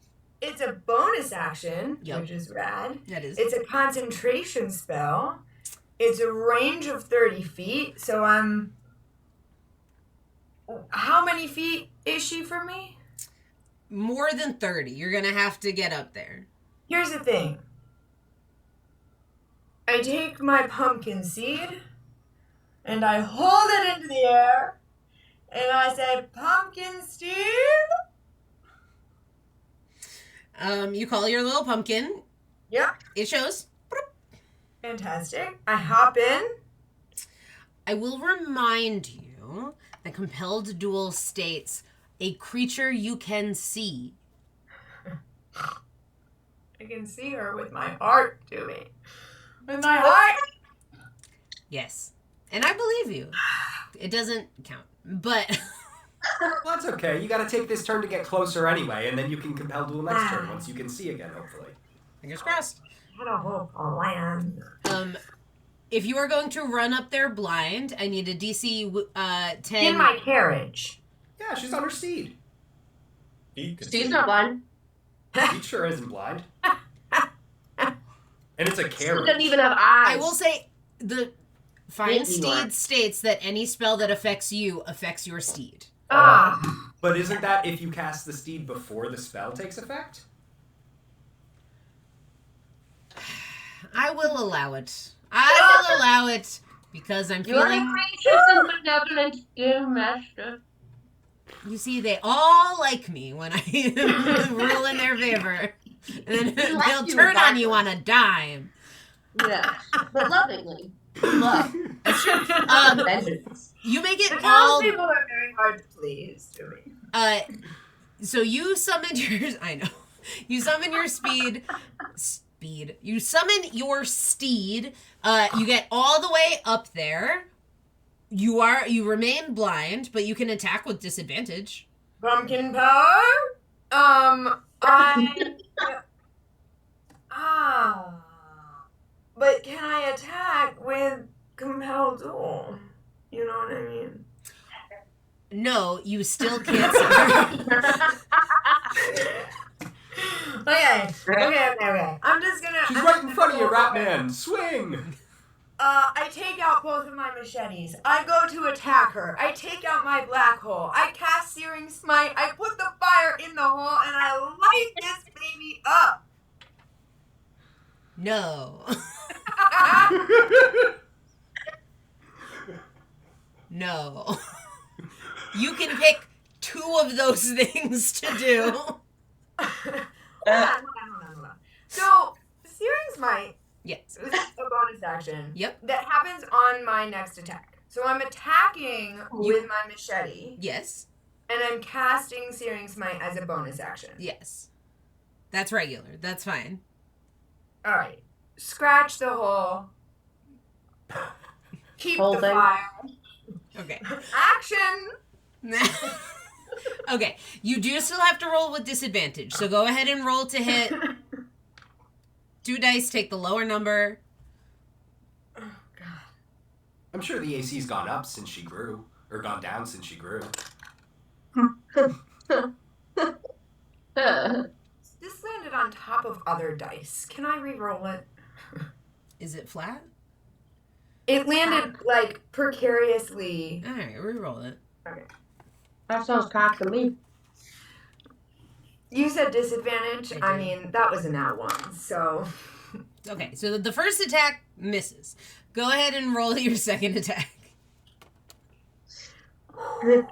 it's a bonus action, Yep. which is rad. That is. It's a concentration spell. It's a range of 30 feet. So I'm. How many feet is she from me? More than 30. You're going to have to get up there. Here's the thing. I take my pumpkin seed and I hold it into the air and I say, pumpkin seed. You call your little pumpkin. Yep. It shows. Fantastic. I hop in. I will remind you that Compelled Duel states a creature you can see. I can see her with my heart, Dewey. With my heart. Yes. And I believe you. It doesn't count. But Well, that's okay. You gotta take this turn to get closer anyway, and then you can compel duel next turn once you can see again, hopefully. fingers crossed. I don't hope I'll land. If you are going to run up there blind, I need a DC 10. In my carriage. Yeah, she's on her steed. Steve's not blind. She sure isn't blind. And it's a Steve carriage. doesn't even have eyes. I will say the Fine Maybe Steed not. states that any spell that affects you affects your steed. Ah. But isn't that if you cast the steed before the spell takes effect? I will allow it. I will allow it because I'm You're a feeling. gracious and benevolent game master. You see, they all like me when I rule in their favor. And then like they'll you turn on you on regardless. a dime. Yeah, but lovingly. Love. Vengeance. You make it The all. townspeople are very hard to please to me. So you summoned your. I know. You summon your You summon your steed. You get all the way up there. You remain blind, but you can attack with disadvantage. Pumpkin power? But can I attack with compelled duel? You know what I mean? No, you still can't summon. Okay. I'm just gonna. She's right in front of you, Ratman. Swing! I take out both of my machetes. I go to attack her. I take out my black hole. I cast Searing Smite. I put the fire in the hole, and I light this baby up. No. No. You can pick 2 of those things to do. Hold on. So, Searing Smite Yes. is a bonus action. Yep. That happens on my next attack. So I'm attacking with my machete, Yes. and I'm casting Searing Smite as a bonus action. Yes. That's regular. That's fine. All right. Scratch the hole. Keep Whole the thing. fire. Okay. Action. Okay. You do still have to roll with disadvantage. So go ahead and roll to hit. 2 dice, take the lower number. Oh, God. I'm sure the AC's gone up since she grew. Or gone down since she grew. This landed on top of other dice. Can I re-roll it? Is it flat? It landed, like, precariously. All right, re-roll it. That sounds cocked to me. You said disadvantage. I I did. mean, that was a nat 1, so... Okay, so the first attack misses. Go ahead and roll your second attack. You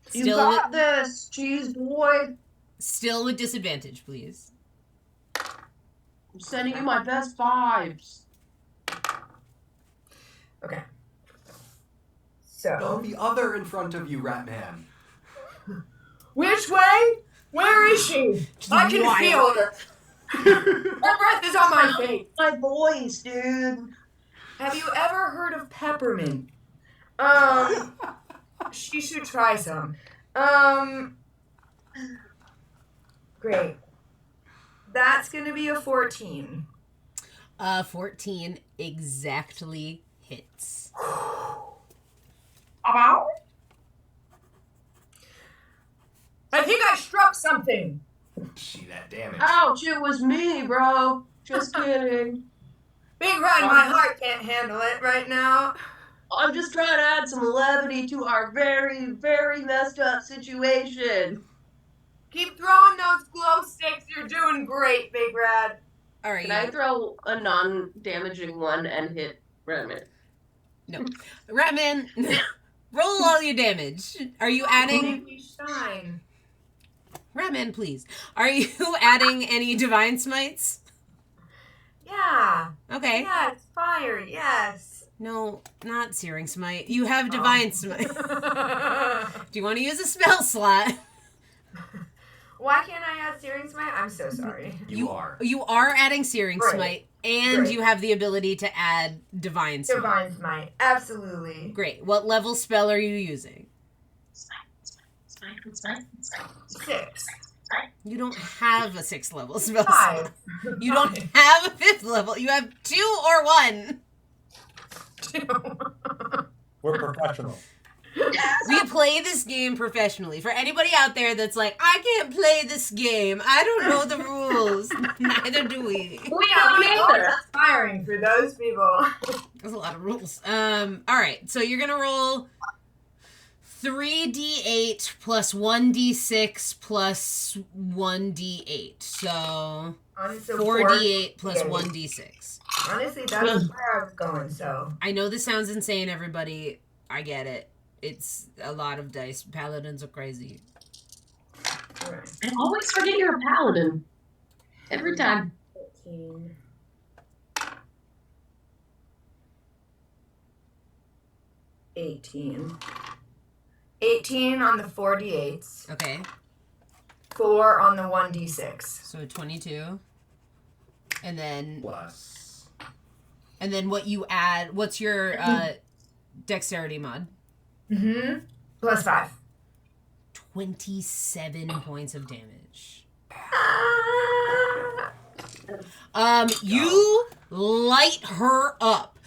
Still got this, cheese boy. Still with disadvantage, please. I'm sending you my best vibes. Okay. Go So... the other in front of you, Ratman. Which way? Where is she? I can Wild. feel her. Her breath is on my face. My voice, dude. Have you ever heard of peppermint? She should try some. Great. That's gonna be a 14. 14 exactly hits. I think I struck something. See that damage. Ouch, it was me, bro. Just kidding. Big Red, my heart can't handle it right now. I'm just trying to add some levity to our very, very messed up situation. Keep throwing those glow sticks. You're doing great, Big Red. All right. Can I throw a non-damaging one and hit Redman? No. Ratman, roll all your damage. Are you adding... Make me shine. Ratman, please. Are you adding any divine smites? Yeah. Okay. Yes, fire, yes. No, not searing smite. You have divine smite. Do you want to use a spell slot? Why can't I add searing smite? I'm so sorry. You are. You are adding searing Great. smite, and Great. you have the ability to add divine smite. Divine smite, absolutely. Great. What level spell are you using? Smite. 6. You don't have a 6th level spell 5. slot. You don't have a 5th level. You have 2 or 1. We're professional. We play this game professionally. For anybody out there that's like, I can't play this game. I don't know the rules. Neither do we. We Yeah, don't we either. are inspiring for those people. There's a lot of rules. All right. So you're gonna roll 3d8 plus 1d6 plus 1d8. So Honestly, 4d8 plus Yeah. 1d6. Honestly, that's where I was going, so. I know this sounds insane, everybody. I get it. It's a lot of dice. Paladins are crazy. Alright. I always forget you're a paladin. Every time. 15. 18. 18 on the 4d8s. Okay. 4 on the 1d6. So 22. And then Plus. what you add, what's your dexterity mod? Mm-hmm. Plus 5. 27 points of damage. Ah. You light her up.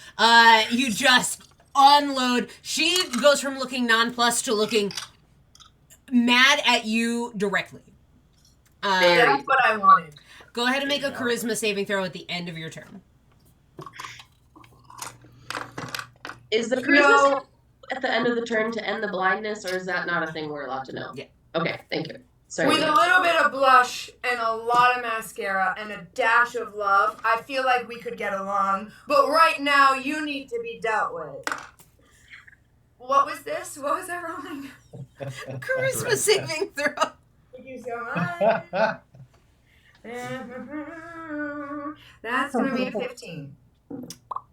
You just unload. She goes from looking nonplussed to looking mad at you directly. That's what I wanted. Go ahead and make a charisma saving throw at the end of your turn. Is the charisma at the end of the turn to end the blindness, or is that not a thing we're allowed to know? Yeah. Okay, thank you. Sorry. With a little bit of blush and a lot of mascara and a dash of love, I feel like we could get along. But right now, you need to be dealt with. What was this? What was I rolling? Charisma saving throw. Thank you so much. That's going to be a 15.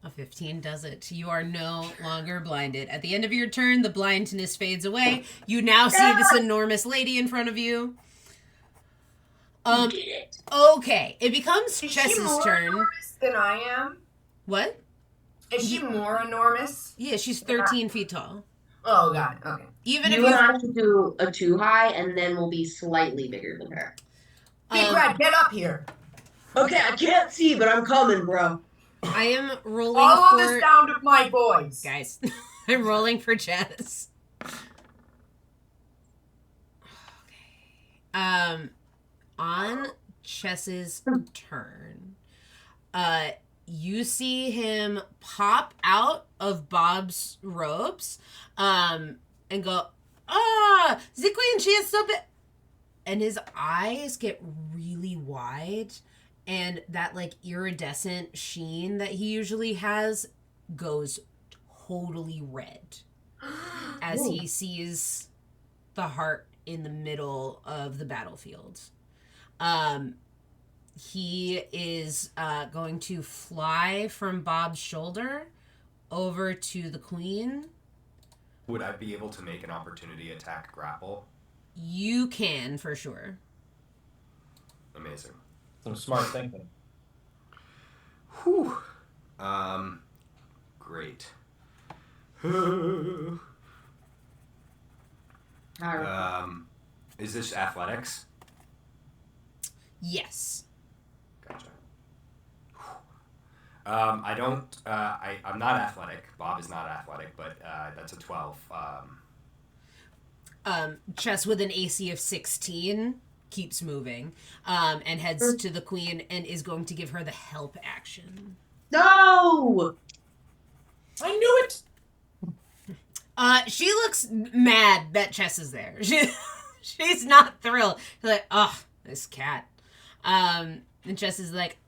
A 15 does it. You are no longer blinded. At the end of your turn, the blindness fades away. You now see this enormous lady in front of you. Okay. It becomes Is she Chess's more turn. enormous than I am? What? Is she more enormous? Yeah, she's 13 feet tall. Oh, God. Okay. Even if You and you... I should do a 2 high, and then we'll be slightly bigger than her. Big Red, get up here. Okay, I can't see, but I'm coming, bro. I am rolling Follow for... the sound of my voice. Guys, I'm rolling for Chess. Okay. On Chess's turn, you see him pop out of Bob's robes, and go, the queen, she is so big. And his eyes get really wide, and that, like, iridescent sheen that he usually has goes totally red as he sees the heart in the middle of the battlefield. He is going to fly from Bob's shoulder over to the queen. Would I be able to make an opportunity attack grapple? You can, for sure. Amazing. Some smart thinking. Whew. Great. Is this athletics? Yes. Gotcha. I don't. I'm not athletic. Bob is not athletic, but that's a 12. Chess with an AC of 16 keeps moving, and heads to the queen and is going to give her the help action. No! I knew it. She looks mad that Chess is there. She's not thrilled. She's like, oh, this cat. And Chess is like,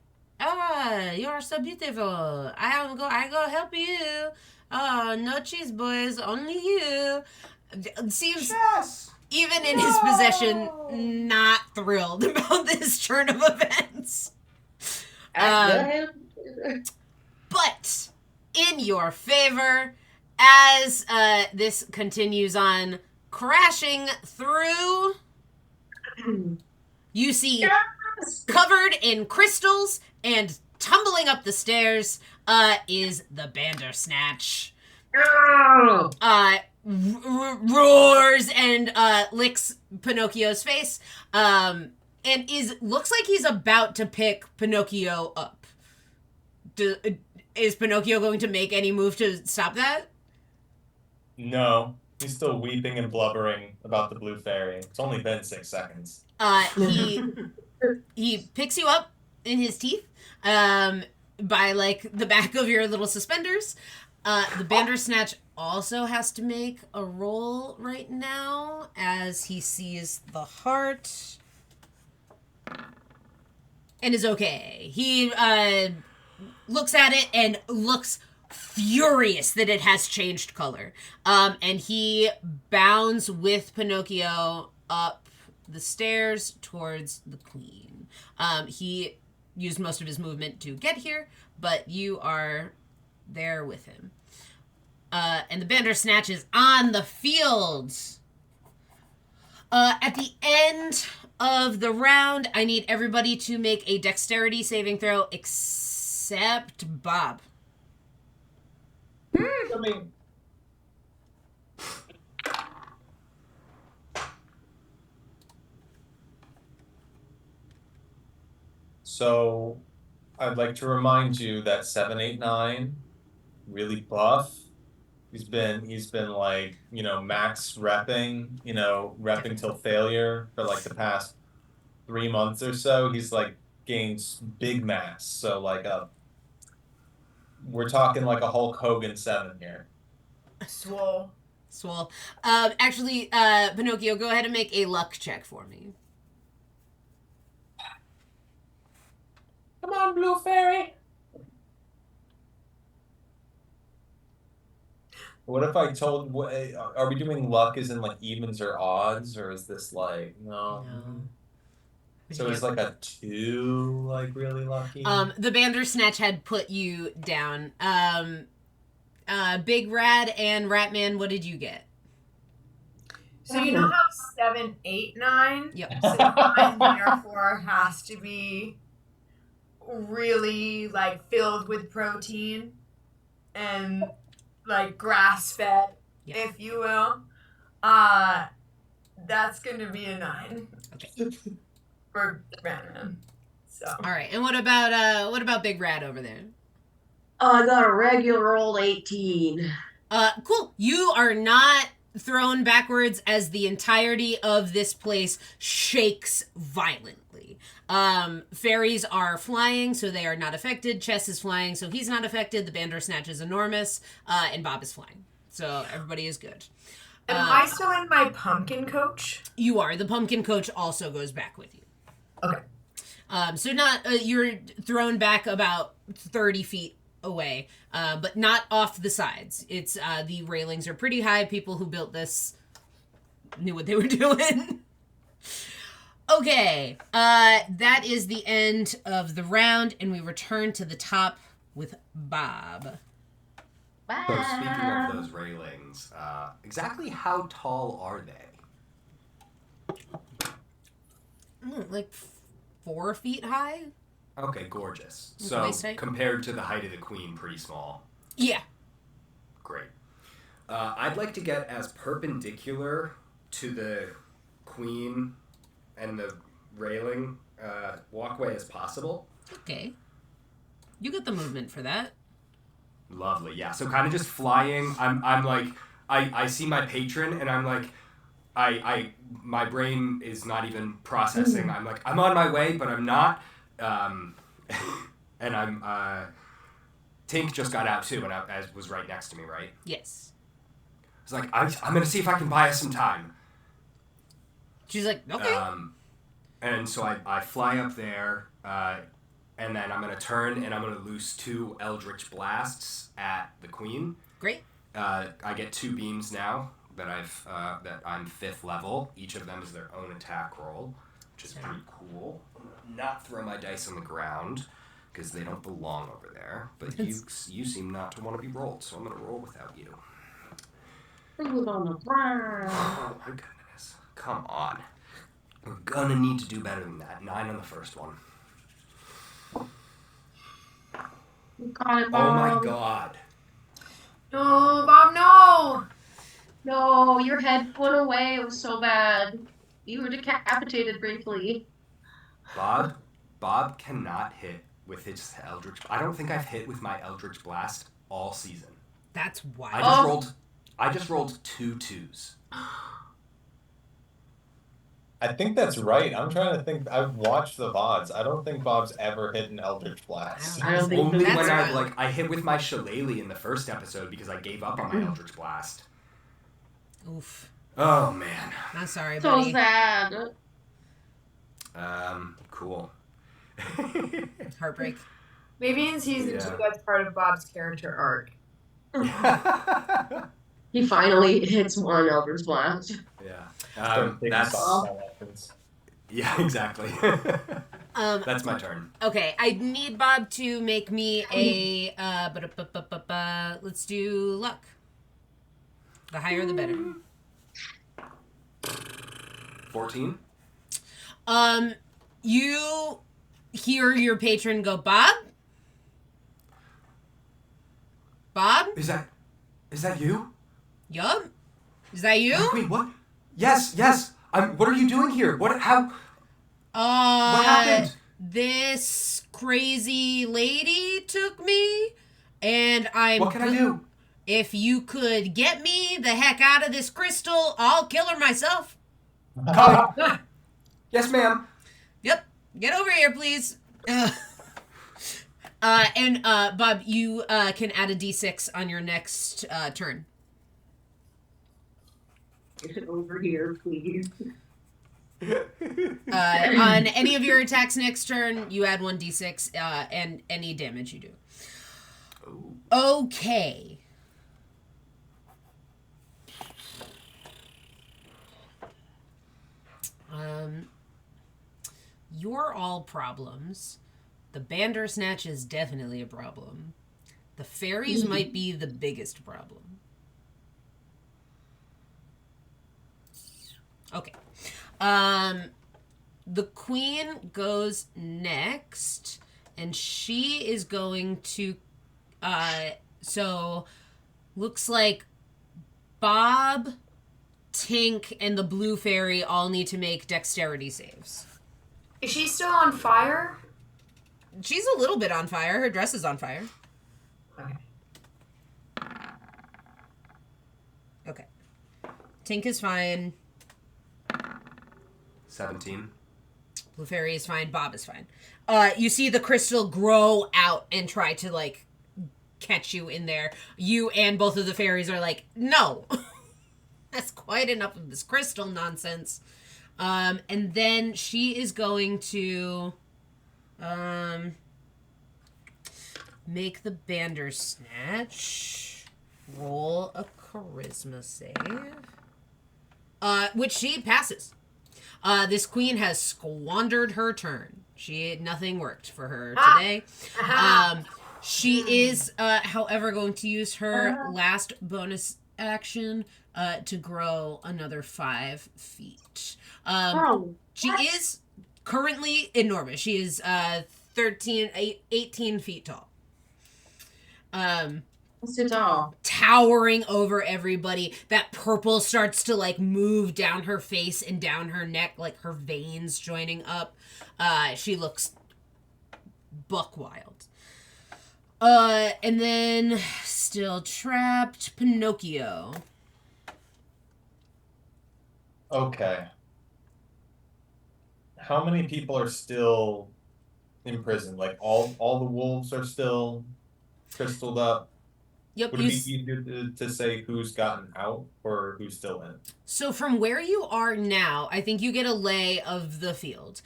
you are so beautiful. I go help you. Oh, no cheese, boys, only you. Seems, Chess! even in his possession, not thrilled about this turn of events. But in your favor, as this continues on crashing through, you see covered in crystals and tumbling up the stairs is the Bandersnatch. Roars and licks Pinocchio's face, and looks like he's about to pick Pinocchio up. Is Pinocchio going to make any move to stop that? No, he's still weeping and blubbering about the blue fairy. It's only been 6 seconds. He picks you up in his teeth, by like the back of your little suspenders. The Bandersnatch also has to make a roll right now as he sees the heart and is okay. He looks at it and looks furious that it has changed color. And he bounds with Pinocchio up the stairs towards the queen. He used most of his movement to get here, but you are there with him. And the Bandersnatch is on the field. At the end of the round, I need everybody to make a dexterity saving throw except Bob. I mean, so I'd like to remind you that 789 really buff. He's been like, max repping, repping till failure for like the past 3 months or so. He's like gained big mass. So like we're talking like a Hulk Hogan 7 here. Swole. Actually, Pinocchio, go ahead and make a luck check for me. Come on, Blue Fairy. What if I told? Are we doing luck as in like evens or odds, or is this like no? So it's like a 2, like really lucky. The Bandersnatch had put you down. Big Rad and Ratman, what did you get? So you know how 7, 8, 9? Yep. So 9 therefore has to be really like filled with protein and like grass fed, if you will. That's gonna be a 9. Okay. For Ratman. So. All right, and what about Big Rad over there? I got a regular old 18. Cool. You are not thrown backwards as the entirety of this place shakes violently. Fairies are flying, so they are not affected. Chess is flying, so he's not affected. The Bandersnatch is enormous, and Bob is flying. So everybody is good. Am I still in my pumpkin coach? You are. The pumpkin coach also goes back with you. Okay. So not you're thrown back about 30 feet away, but not off the sides. It's the railings are pretty high. People who built this knew what they were doing. Okay, that is the end of the round, and we return to the top with Bob. Bye. So speaking of those railings, exactly how tall are they? Like 4 feet high? Okay, gorgeous. With So waist height? compared to the height of the queen, pretty small. Yeah. Great. I'd like to get as perpendicular to the queen and the railing walkway as possible. Okay. You got the movement for that. Lovely, yeah. So kind of just flying. I'm like, I see my patron, and I'm like, my brain is not even processing. I'm like, I'm on my way, but I'm not. And I'm, Tink just got out too, and was right next to me, right? Yes. It's like, I'm gonna see if I can buy us some time. She's like, okay. And so I fly up there, and then I'm gonna turn and I'm gonna loose 2 Eldritch Blasts at the Queen. Great. I get 2 beams now that I'm 5th level. Each of them is their own attack roll, which is pretty cool. Not throw my dice on the ground because they don't belong over there. But you seem not to want to be rolled, so I'm gonna roll without you. On the ground. Oh my goodness! Come on, we're gonna need to do better than that. 9 on the first one. You got it, Oh Bob. my god! No, Bob, no. No, your head went away. It was so bad. You were decapitated briefly. Bob cannot hit with his Eldritch. I don't think I've hit with my Eldritch Blast all season. That's wild. I just rolled 2 2s. I think that's right. I'm trying to think. I've watched the VODs. I don't think Bob's ever hit an Eldritch Blast. I don't think Only That's when wild. I hit with my Shillelagh in the first episode because I gave up on my Eldritch Blast. Oof. Oh man. I'm sorry, So buddy. sad. Cool. Heartbreak. Maybe in season Yeah. 2, that's part of Bob's character arc. He finally hits one Eldritch Blast. Yeah. Start taking That's shots at weapons. yeah, exactly. That's my turn. Okay, I need Bob to make me a let's do luck. The higher the better. 14. You hear your patron go, Bob? Bob? Is that you? Yup. Is that you? Wait, what? Yes. What are you doing here? What happened? This crazy lady took me, and I'm. What can I do? If you could get me the heck out of this crystal, I'll kill her myself. Yes, ma'am. Yep. Get over here, please. Bob, you can add a d6 on your next turn. Get over here, please. On any of your attacks next turn, you add 1d6 and any damage you do. Ooh. Okay. You're all problems. The Bandersnatch is definitely a problem. The fairies might be the biggest problem. Okay. The queen goes next, and she is going to, so looks like Bob, Tink, and the blue fairy all need to make dexterity saves. Is she still on fire? She's a little bit on fire. Her dress is on fire. Okay. Okay. Tink is fine. 17. Blue fairy is fine. Bob is fine. You see the crystal grow out and try to, like, catch you in there. You and both of the fairies are like, no. That's quite enough of this crystal nonsense. And then she is going to make the Bandersnatch roll a charisma save. Which she passes. This queen has squandered her turn. Nothing worked for her today. She is, however, going to use her last bonus action to grow another 5 feet. She is currently enormous. She is 18 feet tall. It's too tall. towering over everybody. That purple starts to like move down her face and down her neck, like her veins joining up. She looks buck wild. And then still trapped, Pinocchio. Okay. How many people are still in prison? Like all the wolves are still crystalled up? Yep, Would it be easier to say who's gotten out or who's still in? So from where you are now, I think you get a lay of the field.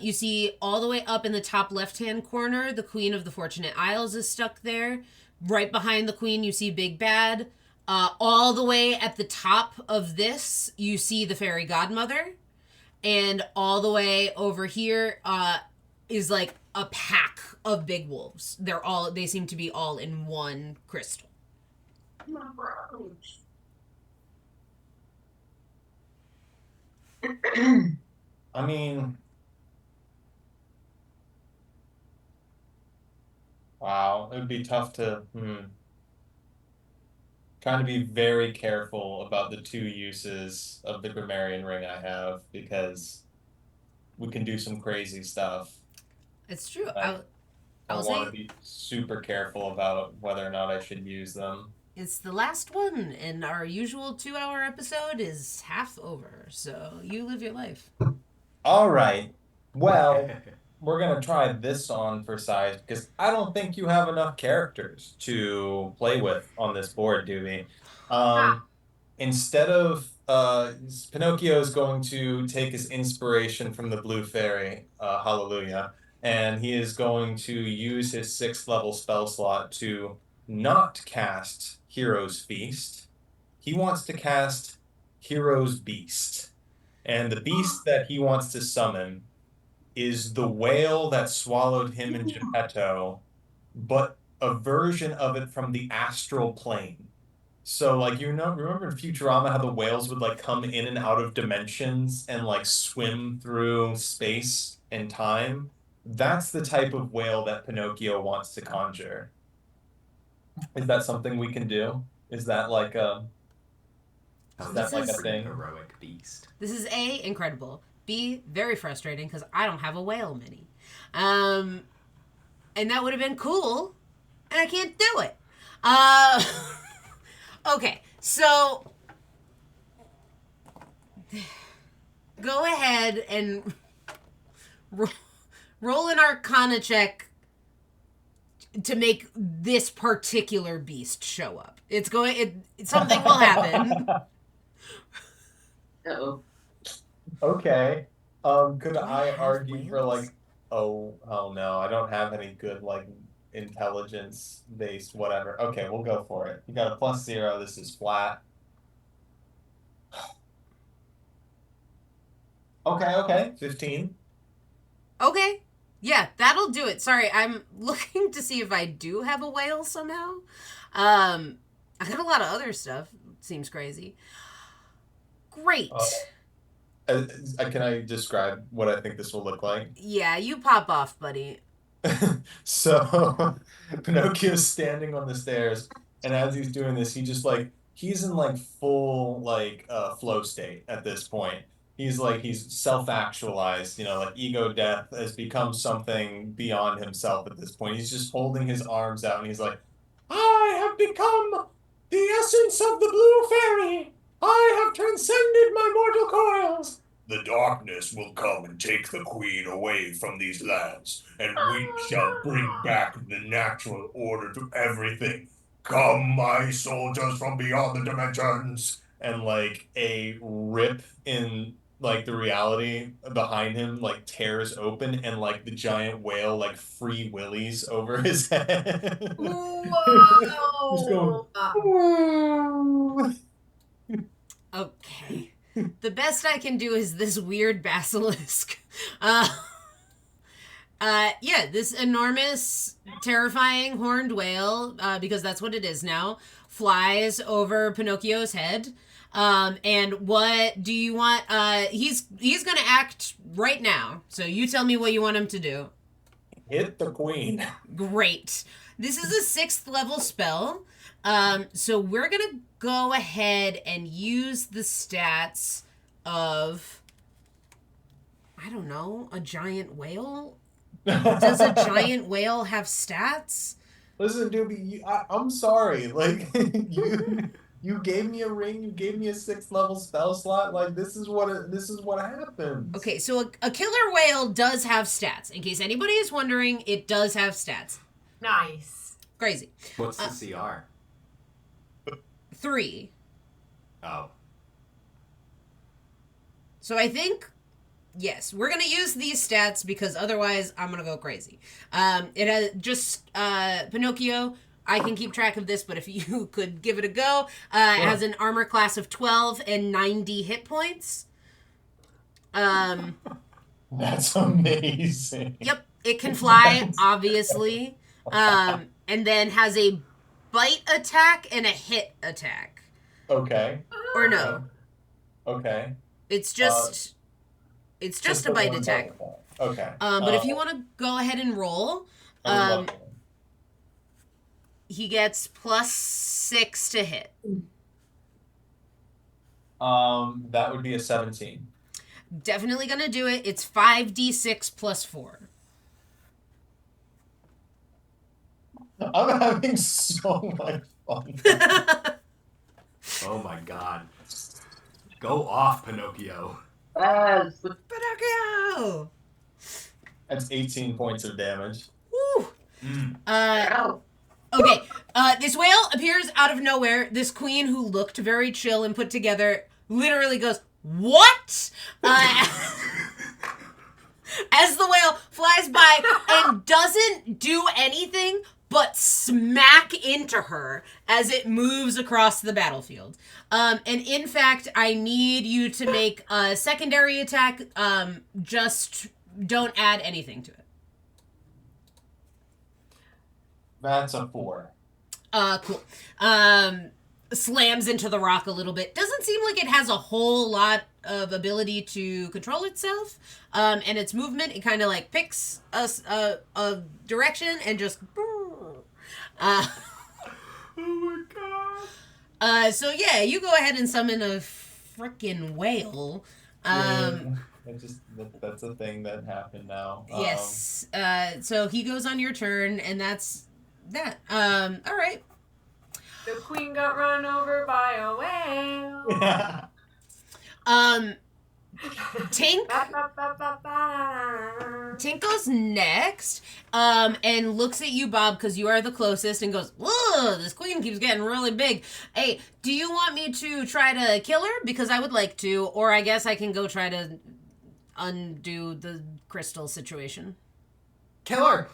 You see all the way up in the top left-hand corner, the Queen of the Fortunate Isles is stuck there. Right behind the Queen, you see Big Bad. All the way at the top of this, you see the Fairy Godmother. And all the way over here is like a pack of big wolves. They seem to be all in one crystal. I mean, wow, it would be tough to trying to be very careful about the 2 uses of the grammarian ring I have because we can do some crazy stuff. It's true. I I'll want say to be super careful about whether or not I should use them. it's the last one, and our usual 2-hour episode is half over. So you live your life. All right. Well, we're going to try this on for size because I don't think you have enough characters to play with on this board, do we? Instead of Pinocchio is going to take his inspiration from the Blue Fairy, Hallelujah, and he is going to use his 6th level spell slot to not cast Hero's Feast. He wants to cast Hero's Beast. And the beast that he wants to summon is the whale that swallowed him in Geppetto, but a version of it from the astral plane. So, like, remember in Futurama how the whales would, like, come in and out of dimensions and, like, swim through space and time? That's the type of whale that Pinocchio wants to conjure. Is that something we can do? Is that like a thing? Heroic beast. This is A, incredible. B, very frustrating because I don't have a whale mini. And that would have been cool, and I can't do it. Okay, so go ahead and roll an Arcana check to make this particular beast show up. Something will happen. Uh-oh. Okay. Could I argue for like, oh no, I don't have any good like intelligence based whatever. Okay, we'll go for it. You got a +0. This is flat. Okay. 15. Okay. Yeah, that'll do it. Sorry, I'm looking to see if I do have a whale somehow. I got a lot of other stuff. Seems crazy. Great. Can I describe what I think this will look like? Yeah, you pop off, buddy. So Pinocchio's standing on the stairs, and as he's doing this, he's in like full like flow state at this point. He's self-actualized, like ego death has become something beyond himself at this point. He's just holding his arms out and he's like, I have become the essence of the Blue Fairy. I have transcended my mortal coils. The darkness will come and take the queen away from these lands, and we shall bring back the natural order to everything. Come, my soldiers from beyond the dimensions. And like a rip in like the reality behind him like tears open and like the giant whale like free willies over his head. Whoa! Just going, whoa. Okay. The best I can do is this weird basilisk. This enormous, terrifying horned whale, because that's what it is now, flies over Pinocchio's head. And what do you want? He's gonna act right now. So you tell me what you want him to do. hit the queen. Great. This is a 6th level spell. So we're gonna go ahead and use the stats of, I don't know, a giant whale? Does a giant whale have stats? Listen, Doobie, I'm sorry. Like, you gave me a ring, you gave me a 6th level spell slot. Like, this is what happens. Okay, so a killer whale does have stats. In case anybody is wondering, it does have stats. Nice. Crazy. What's the CR? 3. Oh. So I think, yes, we're going to use these stats because otherwise I'm going to go crazy. It has just, Pinocchio, I can keep track of this, but if you could give it a go, it has an armor class of 12 and 90 hit points. That's amazing. Yep, it can fly, obviously. And then has a bite attack and a hit attack. Okay. Or no. Okay. It's just a bite attack. Okay. But if you want to go ahead and roll, he gets +6 to hit. That would be a 17. Definitely gonna do it. It's 5d6 + 4. I'm having so much fun. Oh my god. Go off, Pinocchio. Pinocchio! That's 18 points of damage. Woo! Ow. Okay, this whale appears out of nowhere. This queen who looked very chill and put together literally goes, "What?" As the whale flies by and doesn't do anything but smack into her as it moves across the battlefield. And in fact, I need you to make a secondary attack. Just don't add anything to it. That's a 4. Cool. Slams into the rock a little bit. Doesn't seem like it has a whole lot of ability to control itself. And its movement, it kind of like picks a direction and just... Oh my god. So yeah, you go ahead and summon a frickin' whale. That's a thing that happened now. Yes. So he goes on your turn, and that's that. All right. The queen got run over by a whale. Tink goes next, and looks at you, Bob, because you are the closest, and goes, "Whoa, this queen keeps getting really big. Hey, do you want me to try to kill her? Because I would like to, or I guess I can go try to undo the crystal situation." Kill her.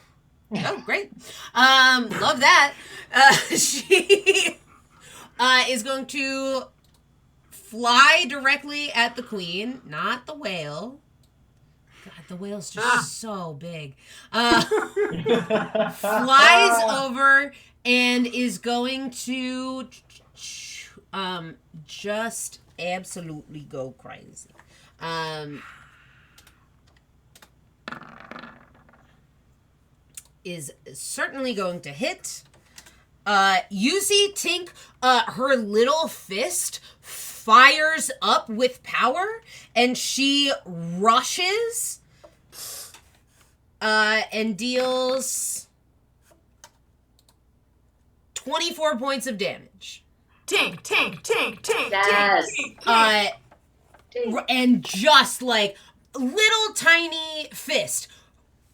Oh, great. Love that. She is going to fly directly at the queen, not the whale. God, the whale's just so big. Flies over and is going to just absolutely go crazy. Is certainly going to hit. You see Tink, her little fist fires up with power, and she rushes and deals 24 points of damage. Tink, tink, tink, tink, Yes. tink, tink, tink. And just like little tiny fist,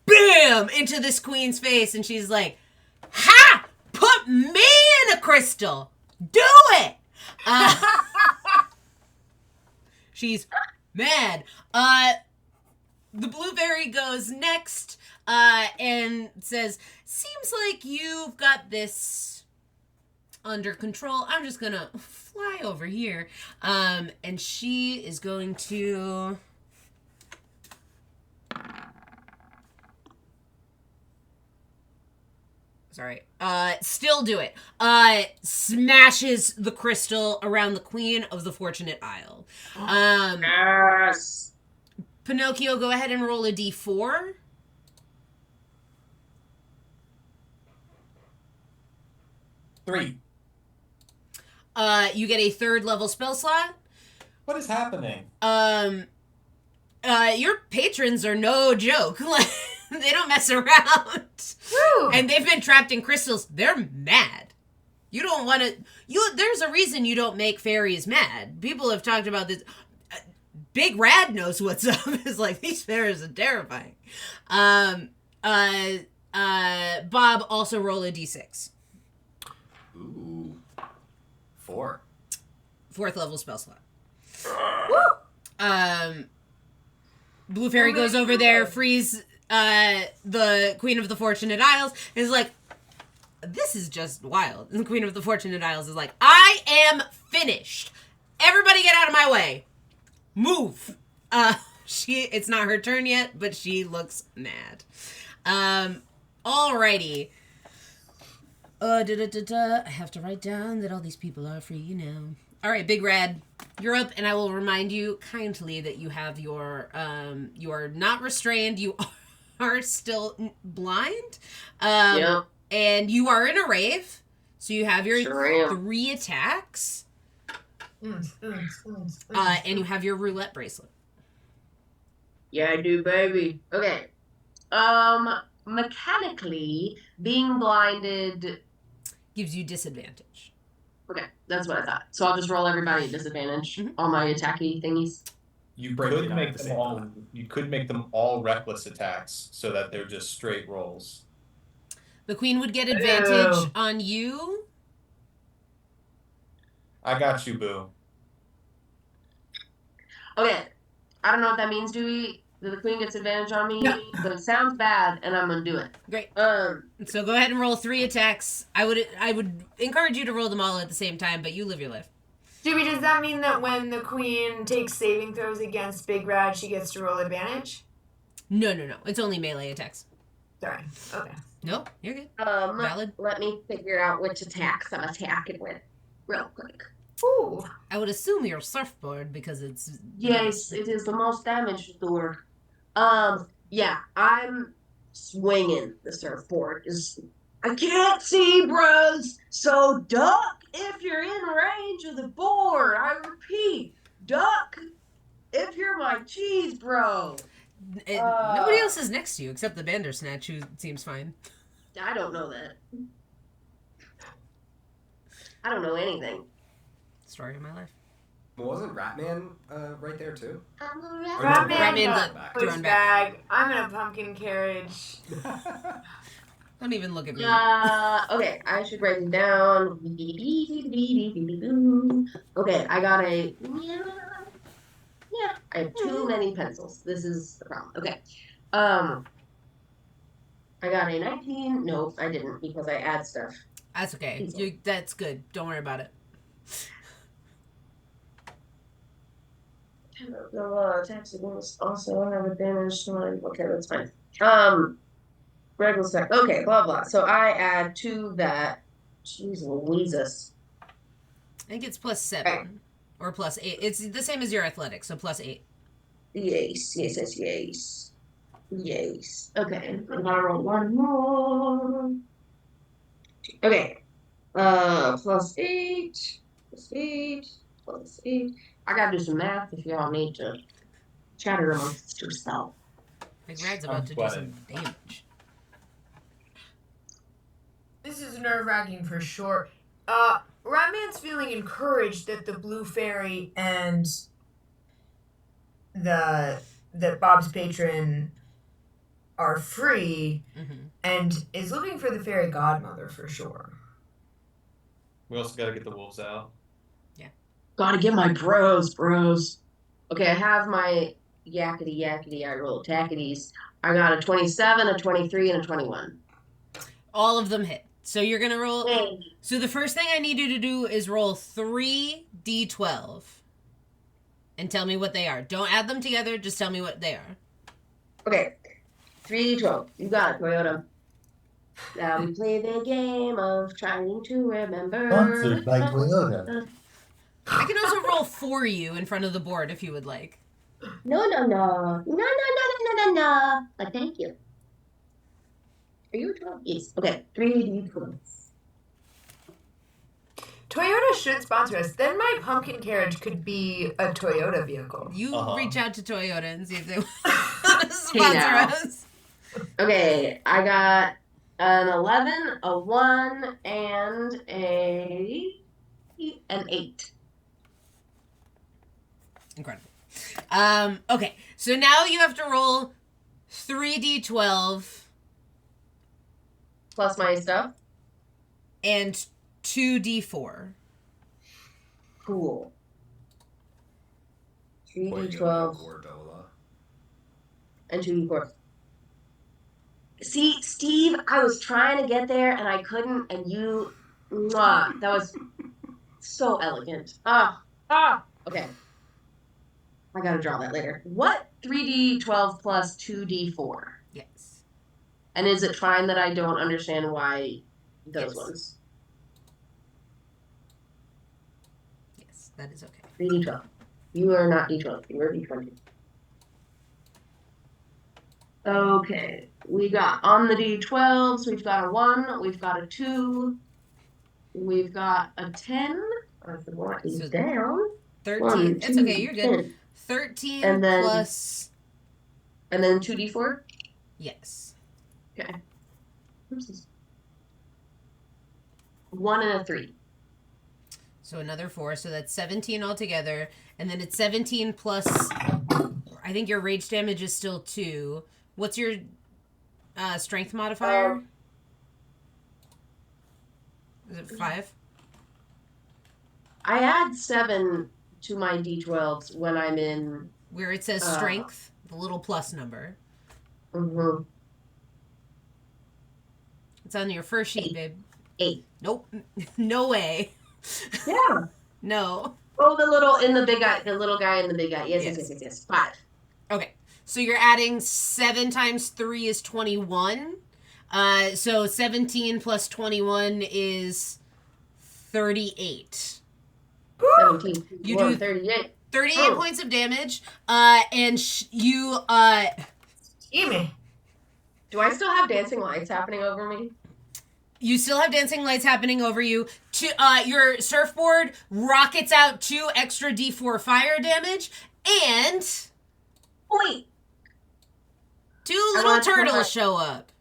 bam, into this queen's face, and she's like, "Ha! Put me in a crystal! Do it!" She's mad. The blueberry goes next, and says, "Seems like you've got this under control. I'm just gonna fly over here." And she is going to... Sorry. Still do it. Smashes the crystal around the Queen of the Fortunate Isle. Yes. Pinocchio, go ahead and roll a d4. 3. You get a 3rd level spell slot. What is happening? Your patrons are no joke. They don't mess around. Woo! And they've been trapped in crystals. They're mad. You don't want to... There's a reason you don't make fairies mad. People have talked about this. Big Rad knows what's up. It's like, these fairies are terrifying. Bob, also roll a d6. Ooh. 4. 4th level spell slot. Woo! Blue Fairy goes over there, frees the Queen of the Fortunate Isles, and is like, this is just wild. And the Queen of the Fortunate Isles is like, I am finished. Everybody get out of my way. Move. It's not her turn yet, but she looks mad. Alrighty. I have to write down that all these people are free now. Alright, Big Red, you're up, and I will remind you kindly that you have your, you are not restrained, you are still blind. Yep. And you are in a rave, so you have your Sure am. 3 attacks, and you have your roulette bracelet. Yeah, I do, baby. Okay. Mechanically, being blinded. Gives you disadvantage. Okay, that's what I thought. So I'll just roll everybody at disadvantage Mhm. on my attacky thingies. You Break it could up make at the them same all. time. You could make them all reckless attacks, so that they're just straight rolls. The queen would get advantage Ew. on you. I got you, Boo. Okay, I don't know what that means, Dewey. That the queen gets advantage on me, No. but it sounds bad, and I'm gonna do it. Great. So go ahead and roll 3 attacks. I would encourage you to roll them all at the same time, but you live your life. Jimmy, does that mean that when the queen takes saving throws against Big Rad, she gets to roll advantage? No. It's only melee attacks. Sorry. Okay. No, you're good. Valid. Let me figure out which attacks I'm attacking with, real quick. Ooh. I would assume your surfboard because it's... Yes, it is the most damaged door. Yeah, I'm swinging the surfboard. I can't see, bros, so duck if you're in range of the board. I repeat, duck if you're my cheese bro. Nobody else is next to you except the Bandersnatch, who seems fine. I don't know that. I don't know anything. Story of my life. Well, wasn't Ratman right there too? I'm a Or rat. no, Ratman Ratman got got push thrown back. bag. I'm in a pumpkin carriage. Don't even look at me. Okay, I should write it down. Okay, I got a. Yeah, I have too many pencils. This is the problem. Okay. I got a 19. Nope, I didn't because I add stuff. That's okay. That's good. Don't worry about it. The attacks against also have advantage. Okay, that's fine. Regular stuff. Okay, blah blah. So I add to that. Jeez Louises. I think it's +7 Right. or +8. It's the same as your athletics, so +8. Yes. Yes. Okay, I gotta roll one more. Okay. +8. +8. I gotta do some math if y'all need to chatter amongst yourself. Big Rad's about to do some damage. This is nerve-wracking for sure. Ratman's feeling encouraged that the Blue Fairy and that Bob's patron are free, Mm-hmm. and is looking for the fairy godmother for sure. We also got to get the wolves out. Gotta get my bros. Okay, I have my yakety. I roll tackities. I got a 27, a 23, and a 21. All of them hit. So you're gonna roll. Hey. So the first thing I need you to do is roll 3 d12 and tell me what they are. Don't add them together. Just tell me what they are. Okay, 3d12. You got it, Toyota. Now we play the game of trying to remember. Sponsored by Toyota. I can also roll for you in front of the board if you would like. No. But thank you. Are you 12? Yes. Okay, 3d12. Toyota should sponsor us. Then my pumpkin carriage could be a Toyota vehicle. You reach out to Toyota and see if they want to Hey, now. sponsor us. Okay, I got an 11, a 1, and an 8. Incredible. Okay, so now you have to roll 3d12 Plus my stuff. and 2d4. Cool. Or 3d12 Gordola. and 2d4. See, Steve, I was trying to get there and I couldn't, and you, mwah, that was so elegant. Okay. I gotta draw that later. What 3d12 plus 2d4? Yes. And is it fine that I don't understand why those Yes. ones? Yes, that is okay. 3d12. You are not d12. You are d20. Okay. We got on the d12s, we've got a 1, we've got a 2, we've got a 10. I have to write these So- down. 13. 1, It's 2, okay, you're good. 10. 13 And then- plus. And then 2d4? Yes. Okay. Where's this? 1 and a 3. So another 4, so that's 17 altogether. And then it's 17 plus. I think your rage damage is still 2. What's your strength modifier? Is it 5? I add 7 to my d12s when I'm in. Where it says strength, the little plus number. Mhm. It's on your first sheet, babe. 8. Nope. No way. Yeah. No. Oh, the little in the big guy, the little guy in the big guy. Yes. 5. Okay. So you're adding 7 times 3 is 21. So 17 plus 21 is 38. 17. You Whoa, do- 38. 38 Oh. points of damage. And you Amy. Do I still have dancing lights happening over me? You still have dancing lights happening over you. Your surfboard rockets out 2 extra D4 fire damage, and Wait. 2 little want to try turtles that. show up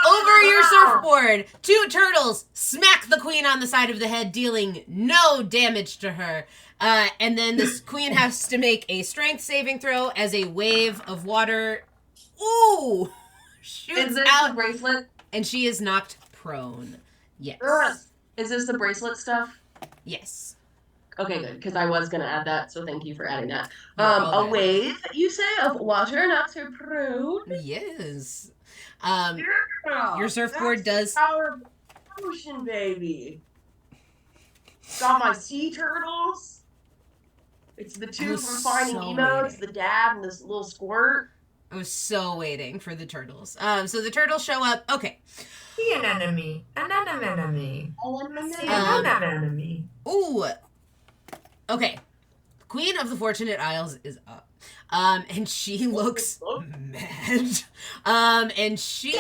over your surfboard. 2 turtles smack the queen on the side of the head, dealing no damage to her. And then this queen has to make a strength saving throw as a wave of water. Ooh! Shoots Is this out, the bracelet? and she is knocked prone. Yes. Ugh. Is this the bracelet stuff? Yes. Okay, good, because I was gonna add that, so thank you for adding that. You're all A good. wave, you say, of water knocks her prone. Yes. Yeah, Your surfboard that's does- our ocean baby. Got my sea turtles. It's the 2 was from Finding so Nemo. It's waiting. the dad and this little squirt. I was so waiting for the turtles. So the turtles show up. Okay. Be an enemy. An enemy. See Um, an enemy. Ooh. Okay. Queen of the Fortunate Isles is up. And she looks mad. And she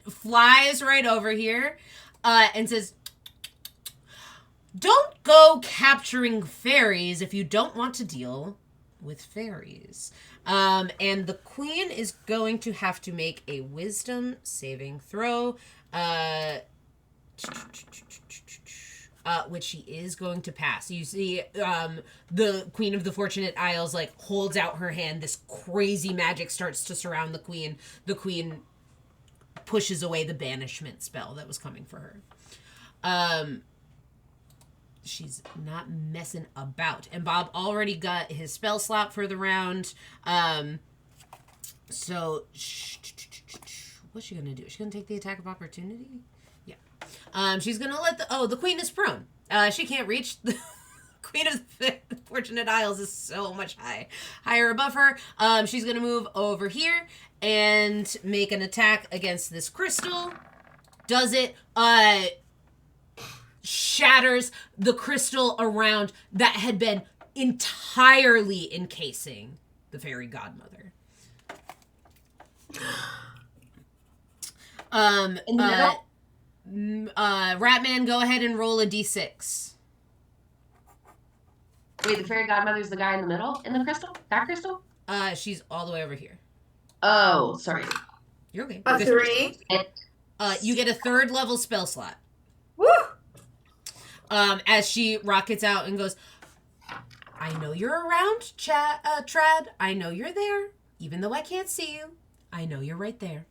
flies right over here, and says, "Don't go capturing fairies if you don't want to deal with fairies." And the queen is going to have to make a wisdom saving throw, which she is going to pass. You see, the Queen of the Fortunate Isles like holds out her hand. This crazy magic starts to surround the queen. The queen pushes away the banishment spell that was coming for her. She's not messing about. And Bob already got his spell slot for the round. So, what's she gonna do? Is she gonna take the attack of opportunity? Yeah. She's gonna let the queen is prone. She can't reach. The Queen of the Fortunate Isles is so much higher above her. She's gonna move over here and make an attack against this crystal. Does it. Shatters the crystal around that had been entirely encasing the fairy godmother. In the middle? Ratman, go ahead and roll a d6. Wait, the fairy godmother's the guy in the middle? In the crystal? That crystal? She's all the way over here. Oh, sorry. You're okay. A 3. You get a 3rd level spell slot. Woo! As she rockets out and goes, I know you're around, Trad. I know you're there. Even though I can't see you, I know you're right there.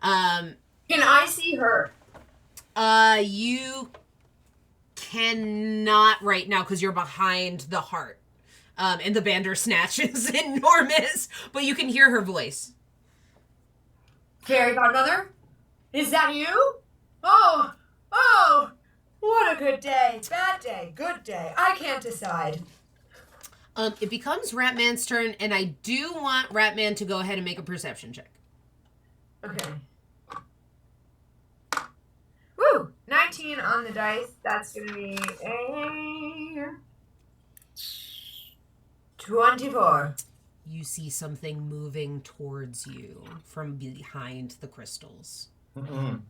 Can I see her? You cannot right now because you're behind the heart. And the Bandersnatch is enormous, but you can hear her voice. Fairy godmother? Is that you? Oh, what a good day. Bad day, good day. I can't decide. It becomes Ratman's turn, and I do want Ratman to go ahead and make a perception check. Okay. Woo! 19 on the dice. That's going to be a 24. You see something moving towards you from behind the crystals. Mm-mm.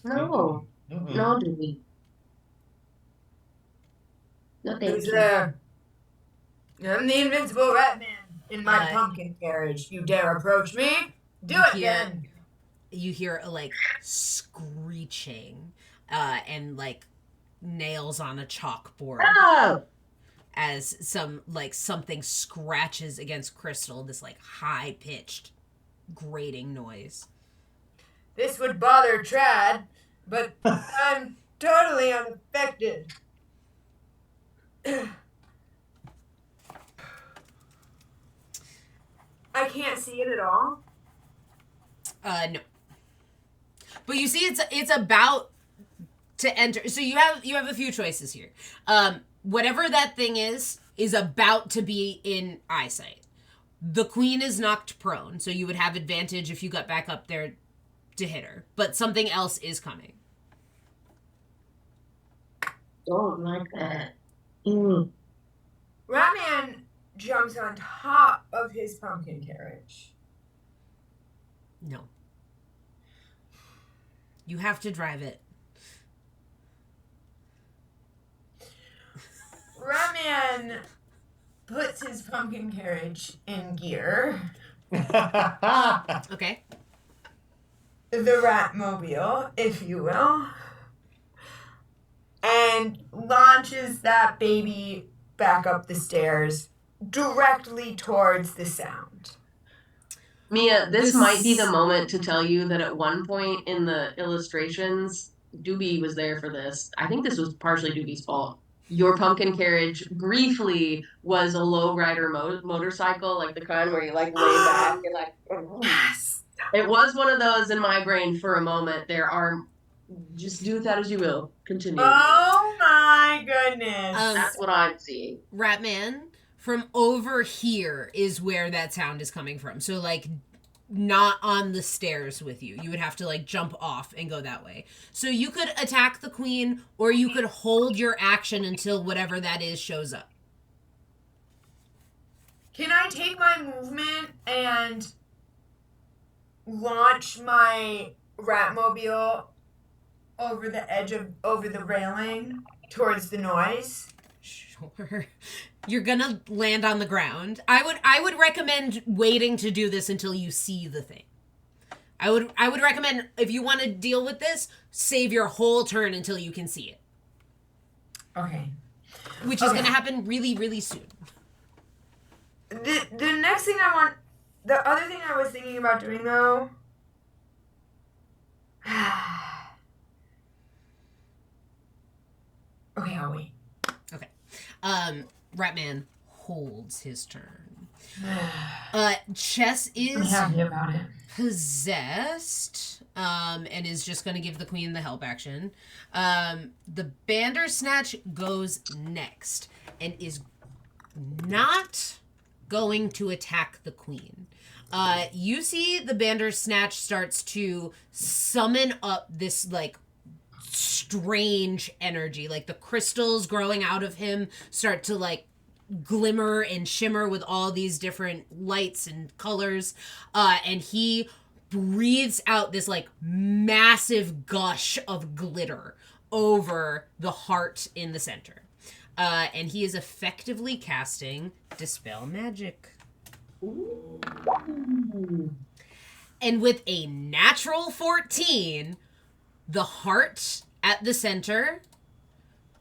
No. Mm-mm. No, Dewey. No, thank Who's you. there? I'm the invincible rat man in my Uh, pumpkin carriage. You dare approach me? Do You it hear- then. You hear like screeching and like nails on a chalkboard Oh! as something scratches against crystal, this like high pitched grating noise. This would bother Trad, but I'm totally unaffected. I can't see it at all. No. But you see it's about to enter. So you have a few choices here. Whatever that thing is about to be in eyesight. The queen is knocked prone, so you would have advantage if you got back up there to hit her. But something else is coming. Don't like that. Mm. Ratman jumps on top of his pumpkin carriage. No. You have to drive it. Ratman puts his pumpkin carriage in gear. Okay. The Ratmobile, if you will, and launches that baby back up the stairs directly towards the sound. Mia, this This- might be the moment to tell you that at one point in the illustrations, Doobie was there for this. I think this was partially Doobie's fault. Your pumpkin carriage briefly was a lowrider motorcycle, like the kind where you like lay back and like. Yes. It was one of those in my brain for a moment. There are, just do with that as you will. Continue. Oh my goodness. That's what I'm seeing. Ratman, from over here is where that sound is coming from. So, like, not on the stairs with you. You would have to, like, jump off and go that way. So you could attack the queen, or you could hold your action until whatever that is shows up. Can I take my movement and launch my Ratmobile over the railing towards the noise? Sure. You're gonna land on the ground. I would recommend waiting to do this until you see the thing. I would recommend, if you want to deal with this, save your whole turn until you can see it. Okay. Which is Okay. gonna happen really, really soon. The next thing the other thing I was thinking about doing though. Okay, I'll wait. Ratman holds his turn. Chess I'm is happy about it. possessed, and is just going to give the queen the help action. The Bandersnatch goes next and is not going to attack the queen. You see the Bandersnatch starts to summon up this, like, strange energy. Like, the crystals growing out of him start to, like, glimmer and shimmer with all these different lights and colors. And he breathes out this like massive gush of glitter over the heart in the center. And he is effectively casting Dispel Magic. Ooh. And with a natural 14, the heart at the center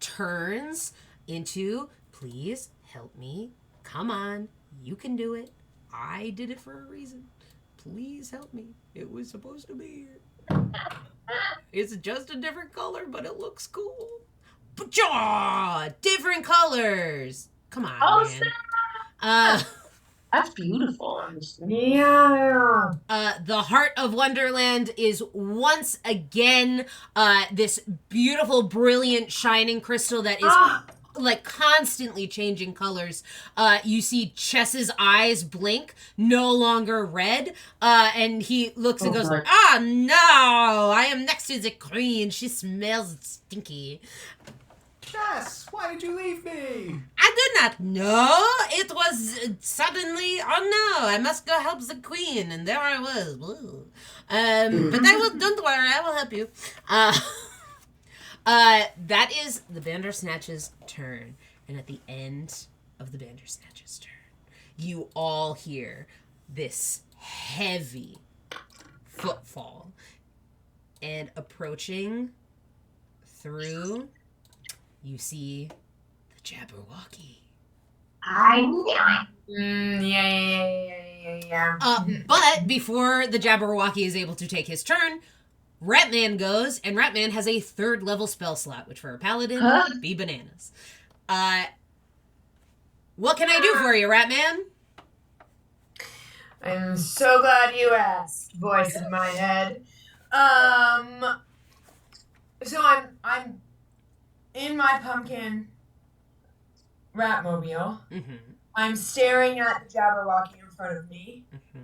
turns into, please help me. Come on. You can do it. I did it for a reason. Please help me. It was supposed to be here. It's just a different color, but it looks cool. Pachaw! Different colors. Come on, Oh, man. That's beautiful. Yeah. The Heart of Wonderland is once again this beautiful, brilliant, shining crystal that is like constantly changing colors. You see Chess's eyes blink, no longer red, and he looks and goes, "Ah, no! I am next to the queen. She smells stinky." Jess, why did you leave me? I did not know. It was suddenly, oh no, I must go help the queen, and there I was. Woo. But I will, don't worry, I will help you. That is the Bandersnatch's turn. And at the end of the Bandersnatch's turn, you all hear this heavy footfall. And approaching through, you see the Jabberwocky. I knew it. Yeah. But before the Jabberwocky is able to take his turn, Ratman goes, and Ratman has a 3rd level spell slot, which for a paladin would be bananas. What can I do for you, Ratman? I'm so glad you asked, voice in my head. So I'm in my pumpkin Ratmobile. Mm-hmm. I'm staring at the Jabberwocky in front of me. Mm-hmm.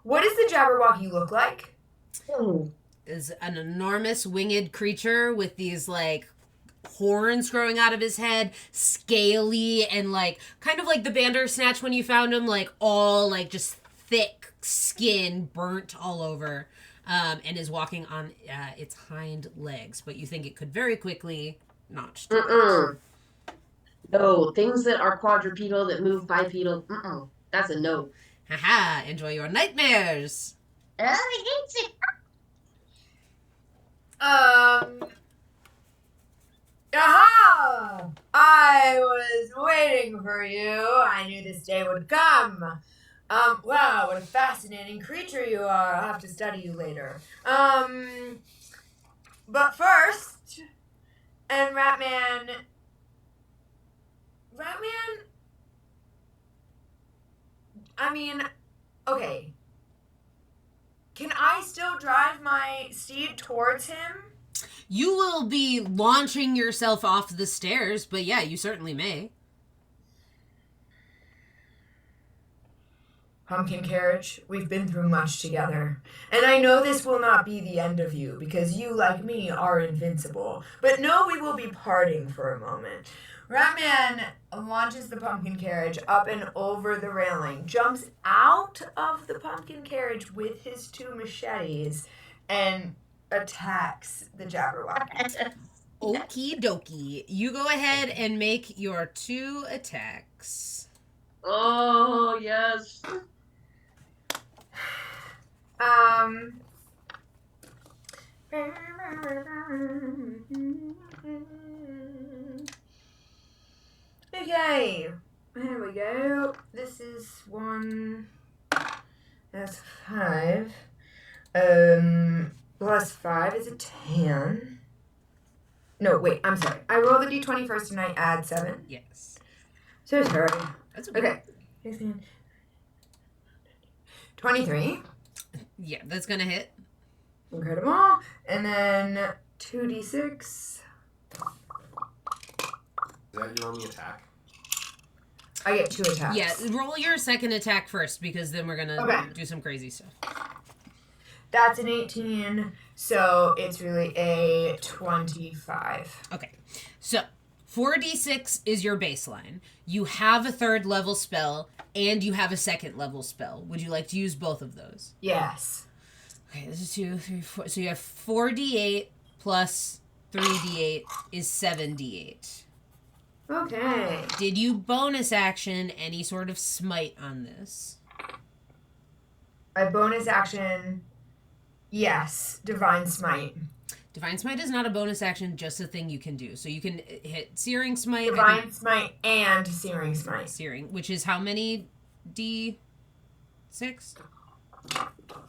What does the Jabberwocky look like? Is an enormous winged creature with these like horns growing out of his head, scaly and like kind of like the Bandersnatch when you found him, like all like just thick skin burnt all over, and is walking on its hind legs. But you think it could very quickly not do it. No, things that are quadrupedal that move bipedal. That's a no. Haha! Enjoy your nightmares. I hate it. Aha! I was waiting for you. I knew this day would come. Wow, what a fascinating creature you are. I'll have to study you later. But first, and Ratman, I mean, okay. Can I still drive my steed towards him? You will be launching yourself off the stairs, but yeah, you certainly may. Pumpkin Carriage, we've been through much together. And I know this will not be the end of you, because you, like me, are invincible. But no, we will be parting for a moment. Ratman launches the pumpkin carriage up and over the railing, jumps out of the pumpkin carriage with his 2 machetes, and attacks the Jabberwocky. Okie dokie. You go ahead and make your 2 attacks. Oh, yes. Okay, here we go. This is 1. That's 5. Plus 5 is a 10. No, wait, I'm sorry. I roll the d20 first and I add 7. Yes. So sorry. That's Okay. 23. Yeah, that's gonna hit. Incredible. And then 2d6. Is that your only attack? I get 2 attacks. Yeah, roll your second attack first, because then we're gonna do some crazy stuff. That's an 18, so it's really a 25. Okay, so 4d6 is your baseline. You have a 3rd level spell, and you have a 2nd level spell. Would you like to use both of those? Yes. Okay, this is 2, 3, 4. So you have 4d8 plus 3d8 is 7d8. Okay. Did you bonus action any sort of smite on this? A bonus action. Yes. Divine Smite. Divine Smite is not a bonus action, just a thing you can do. So you can hit Searing Smite. Divine Smite and Searing Smite. Searing, which is how many D6?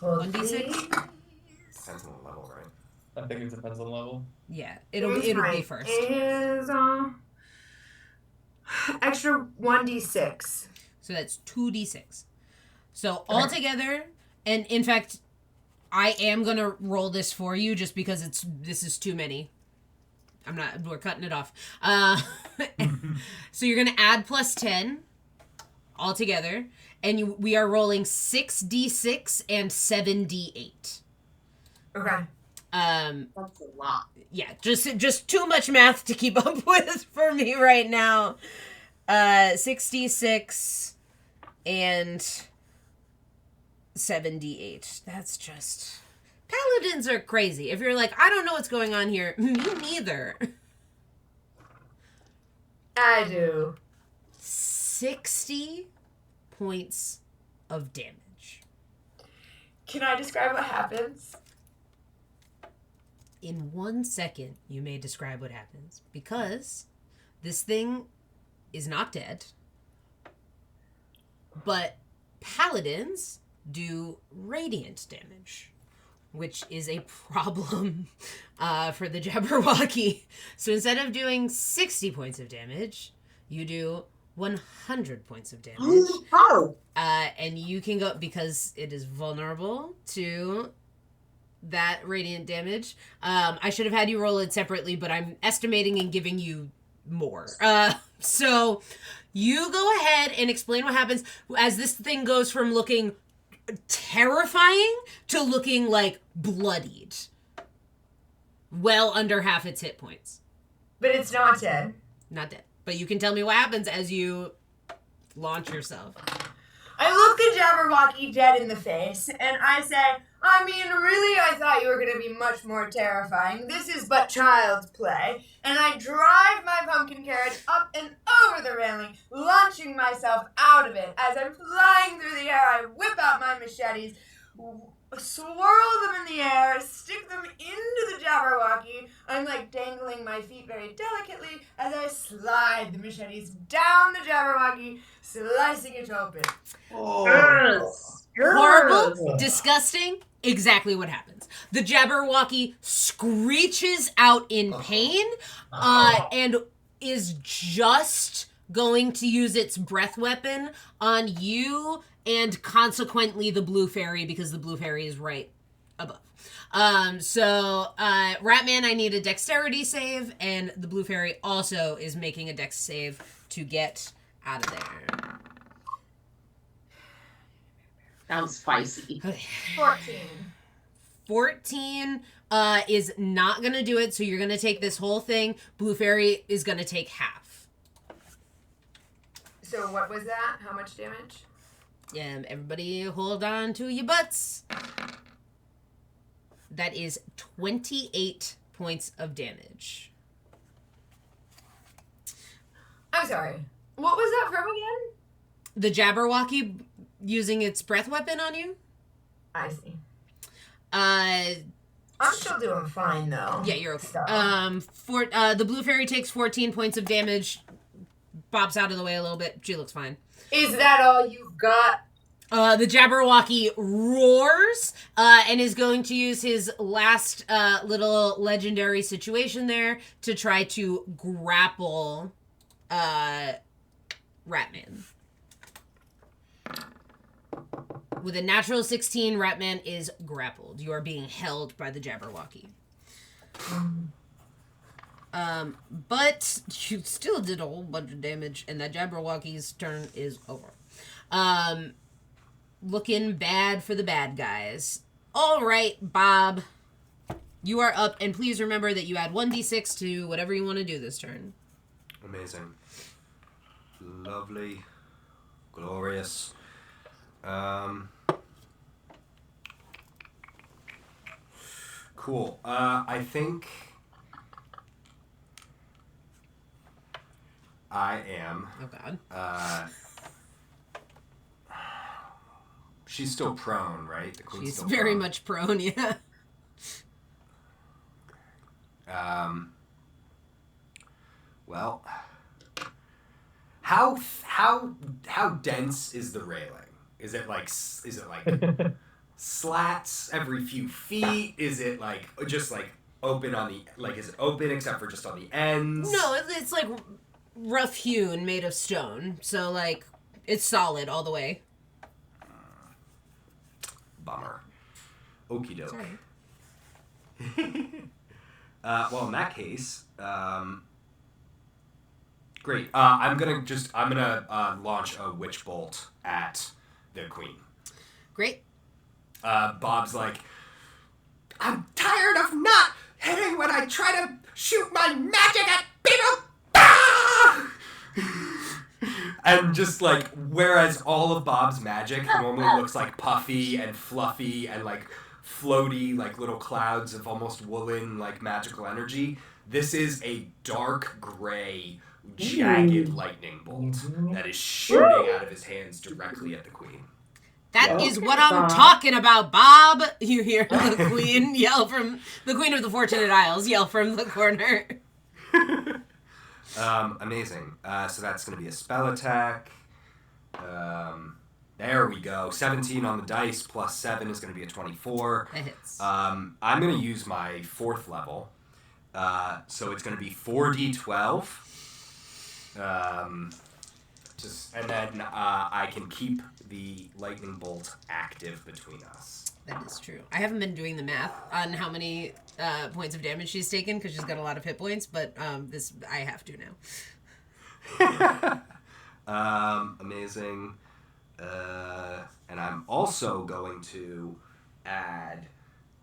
Well, 1d6? Depends on the level, right? I think it depends on the level. Yeah, it'll be first. Is extra 1d6. So that's 2d6. So altogether, and in fact, I am gonna roll this for you just because this is too many. We're cutting it off. So you're gonna add plus 10 altogether, and we are rolling 6d6 and 7d8. Okay. That's a lot. Yeah, just too much math to keep up with for me right now. 66 and 78. That's just... Paladins are crazy. If you're like, I don't know what's going on here, me neither. I do. 60 points of damage. Can I describe what happens? In 1 second, you may describe what happens. Because this thing is not dead. But paladins do radiant damage, which is a problem for the Jabberwocky. So instead of doing 60 points of damage, you do 100 points of damage. Oh! And you can go, because it is vulnerable to that radiant damage. I should have had you roll it separately, but I'm estimating and giving you more. So you go ahead and explain what happens as this thing goes from looking terrifying to looking like bloodied. Well under half its hit points. But it's not dead. Not dead. But you can tell me what happens as you launch yourself. I look the Jabberwocky dead in the face, and I say, I mean, really, I thought you were going to be much more terrifying. This is but child's play. And I drive my pumpkin carriage up and over the railing, launching myself out of it. As I'm flying through the air, I whip out my machetes, swirl them in the air, stick them into the Jabberwocky. I'm like dangling my feet very delicately as I slide the machetes down the Jabberwocky, slicing it open. Horrible, disgusting, exactly what happens. The Jabberwocky screeches out in pain and is just going to use its breath weapon on you and consequently the blue fairy, because the blue fairy is right above. So Ratman, I need a dexterity save, and the blue fairy also is making a dex save to get out of there. Sounds spicy. 14. 14 is not going to do it, so you're going to take this whole thing. Blue fairy is going to take half. So what was that? How much damage? Everybody hold on to your butts. That is 28 points of damage. I'm sorry. What was that from again? The Jabberwocky using its breath weapon on you? I see. Uh, I'm still doing fine, though. yeah, you're okay. So. The blue fairy takes 14 points of damage, bops out of the way a little bit. She looks fine. Is that all you've got? The Jabberwocky roars and is going to use his last little legendary situation there to try to grapple Ratman. With a natural 16, Ratman is grappled. You are being held by the Jabberwocky. But you still did a whole bunch of damage, and that Jabberwocky's turn is over. Looking bad for the bad guys. All right, Bob. You are up, and please remember that you add 1d6 to whatever you want to do this turn. Amazing. Lovely. Glorious. Cool. I think I am. Oh God. She's still prone, right? The queen's She's still very prone. much prone. Yeah. Well, how dense is the railing? Is it like slats every few feet? Is it like just like open on the is it open except for just on the ends? No, it's like rough hewn, made of stone. So like it's solid all the way. Bummer. Okie doke. Sorry. Well, in that case, great. I'm gonna launch a witch bolt at the queen. Great. Bob's like, I'm tired of not hitting when I try to shoot my magic at people. Ah! And just like, whereas all of Bob's magic normally looks like puffy and fluffy and like floaty, like little clouds of almost woolen, like magical energy, this is a dark gray, jagged lightning bolt that is shooting out of his hands directly at the queen. That is what I'm talking about, Bob. You hear the queen yell from the Queen of the Fortunate Isles yell from the corner. Amazing. So that's going to be a spell attack. There we go. 17 on the dice plus 7 is going to be a 24. That hits. I'm going to use my 4th level. So it's going to be 4d12. And then I can keep the lightning bolt active between us. That is true. I haven't been doing the math on how many points of damage she's taken because she's got a lot of hit points, but this I have to now. Amazing. And I'm also going to add,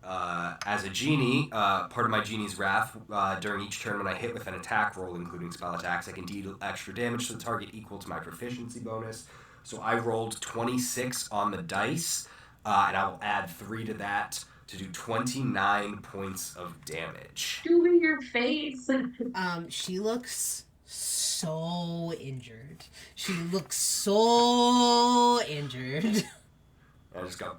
as a genie, part of my genie's wrath, during each turn when I hit with an attack roll, including spell attacks, I can deal extra damage to the target equal to my proficiency bonus. So I rolled 26 on the dice, and I will add 3 to that to do 29 points of damage. Do in your face. She looks so injured. She looks so injured. I just go,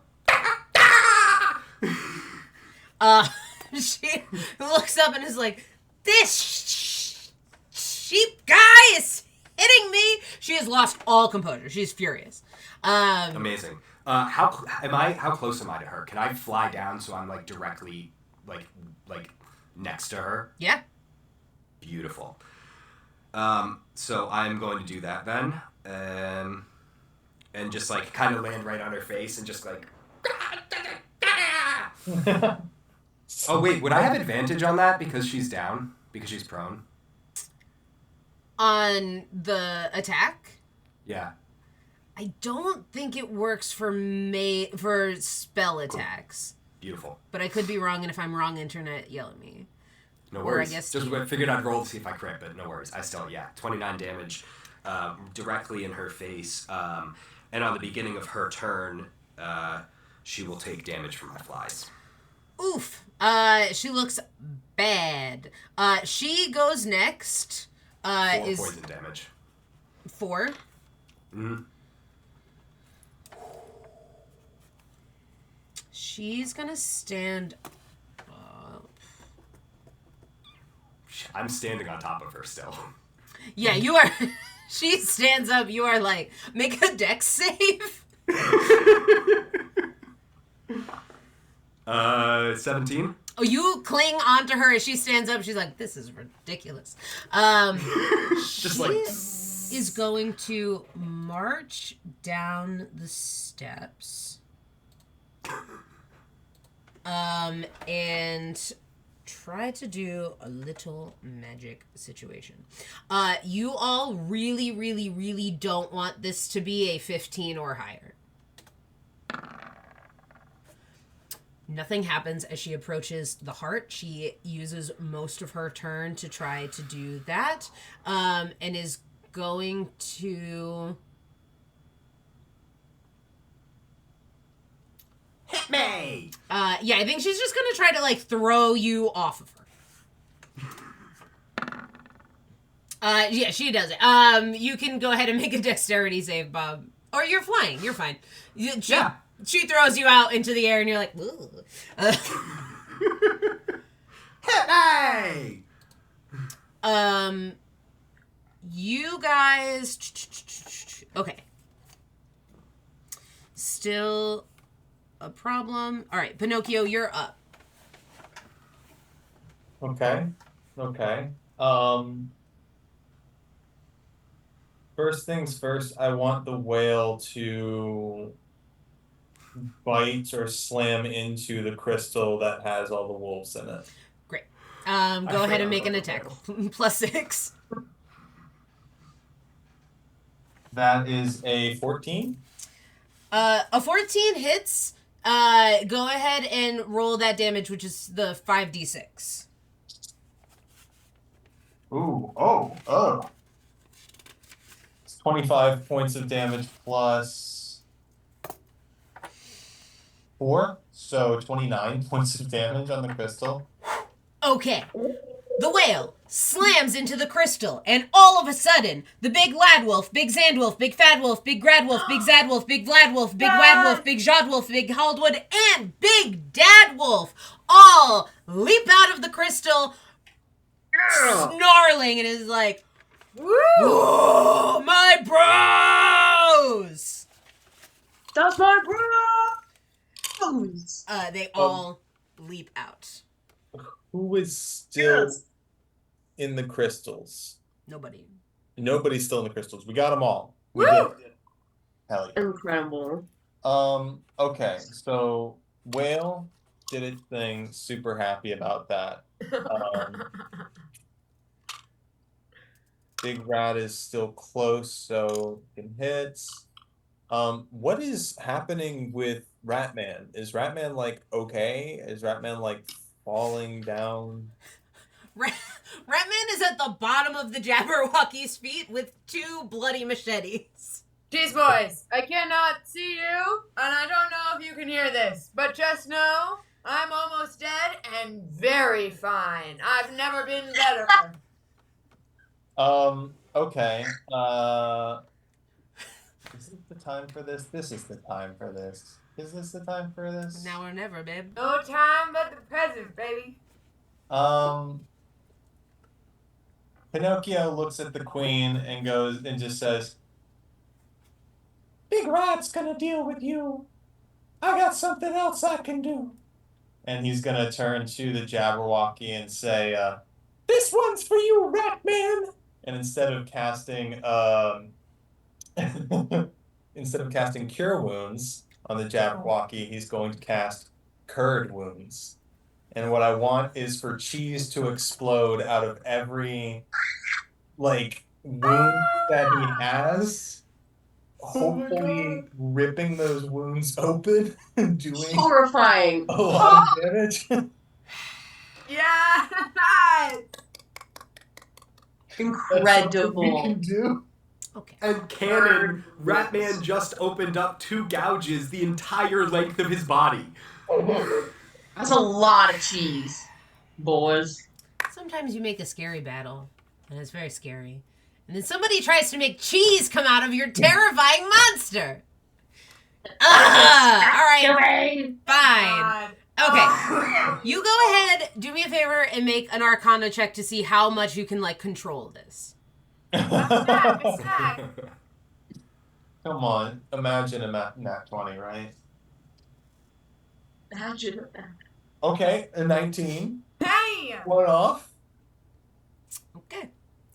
She looks up and is like, this sheep guy is hitting me. She has lost all composure. She's furious. amazing. How close am I to her? Can I fly down so I'm like directly like next to her? Yeah. Beautiful. So I'm going to do that then, and just like kind of land right on her face and just like. Oh wait, would I have advantage on that because she's down? Because she's prone? On the attack? Yeah. I don't think it works for spell attacks. Beautiful. But I could be wrong, and if I'm wrong, internet, yell at me. No Or I worries. guess Just you- figured I'd roll to see if I crit, but no worries. I still, 29 damage directly in her face. And on the beginning of her turn, she will take damage from my flies. Oof. She looks bad. She goes next. 4 Is poison damage. 4. Mm-hmm. She's gonna stand up. I'm standing on top of her still. Yeah, you are. She stands up. You are like, make a dex save. 17? Oh, you cling onto her as she stands up. She's like, this is ridiculous. Just she like. is going to march down the steps. And try to do a little magic situation. You all really, really, really don't want this to be a 15 or higher. Nothing happens as she approaches the heart. She uses most of her turn to try to do that, and is going to... Hit me! Yeah, I think she's just gonna try to, like, throw you off of her. Yeah, she does it. You can go ahead and make a dexterity save, Bob. Or you're flying. You're fine. She throws you out into the air, and you're like, ooh. Hit me! You guys... Okay. Still a problem. All right, Pinocchio, you're up. Okay. First things first, I want the whale to bite or slam into the crystal that has all the wolves in it. Great. Go ahead and make an attack. +6. That is a 14. A 14 hits. Go ahead and roll that damage, which is the 5d6. Ooh, oh. It's 25 points of damage plus 4, so 29 points of damage on the crystal. Okay. The whale slams into the crystal, and all of a sudden, the big lad wolf, big Zand wolf, big fat wolf, big grad wolf, big Zad wolf, big Vlad wolf, big Wad wolf, big Jod wolf, big Haldwood, and big Dad wolf all leap out of the crystal, snarling, and is like, woo, my bros! That's my bros! They all leap out. Who is still in the crystals? Nobody. Nobody's still in the crystals. We got them all. We Woo! did. Hell yeah. Incredible. Okay, so whale did its thing. Super happy about that. Big rat is still close, so it can hit. What is happening with Ratman? Is Ratman like okay? Is Ratman like falling down? Ratman is at the bottom of the Jabberwocky's feet with 2 bloody machetes. Jeez, boys, I cannot see you, and I don't know if you can hear this, but just know I'm almost dead and very fine. I've never been better. Okay. Is it the time for this? This is the time for this. Is this the time for this? Now or never, babe. No time but the present, baby. Pinocchio looks at the queen and goes and just says, Big Rat's gonna deal with you. I got something else I can do. And he's gonna turn to the Jabberwocky and say, this one's for you, Ratman. And instead of casting Cure Wounds on the Jabberwocky, he's going to cast Curd Wounds. And what I want is for cheese to explode out of every, like, wound that he has, hopefully ripping those wounds open and doing Horrifying. a lot of damage. Yeah. Incredible. That's what we can do. Okay. And canon, Ratman just opened up 2 gouges the entire length of his body. That's a lot of cheese, boys. Sometimes you make a scary battle, and it's very scary. And then somebody tries to make cheese come out of your terrifying monster. All right. Fine. Okay. You go ahead, do me a favor, and make an Arcana check to see how much you can, like, control this. Snack. Come on, imagine a nat 20, right? Imagine. Okay, a 19. Damn. One off. Okay.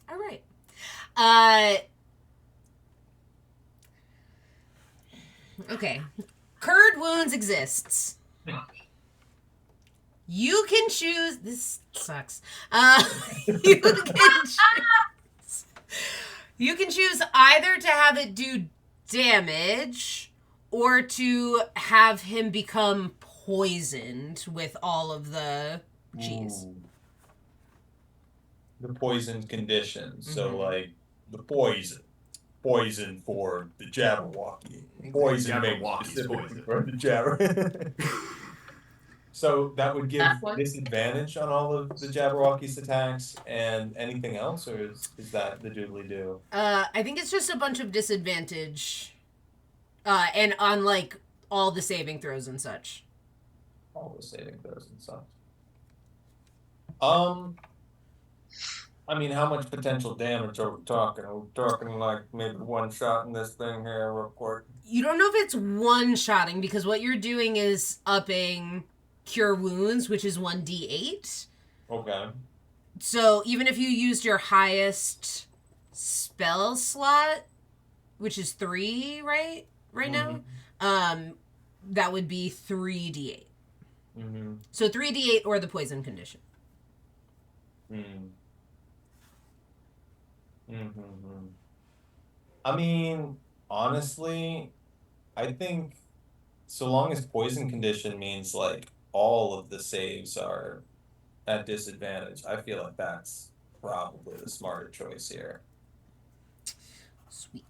All right. Okay. Curd wounds exists. You can choose. This sucks. You can choose either to have it do damage or to have him become poisoned with all of the cheese. Ooh. The poison condition. So Mhm. like the poison for the Jabberwocky. Poison made Jabberwocky's specifically poison. for the Jabber. So that would give That one? disadvantage on all of the Jabberwocky's attacks and anything else, or is that the doodly do? I think it's just a bunch of disadvantage. And on like all the saving throws and such. All the saving throws and such. I mean, how much potential damage are we talking? Are we talking like maybe one shot in this thing here, real quick? You don't know if it's one-shotting because what you're doing is upping Cure Wounds, which is 1d8. Okay. So even if you used your highest spell slot, which is 3, right? Right now? That would be 3d8. Mm-hmm. So 3d8 or the poison condition. Mm-hmm. I mean, honestly, I think so long as poison condition means like all of the saves are at disadvantage, I feel like that's probably the smarter choice here. Sweet.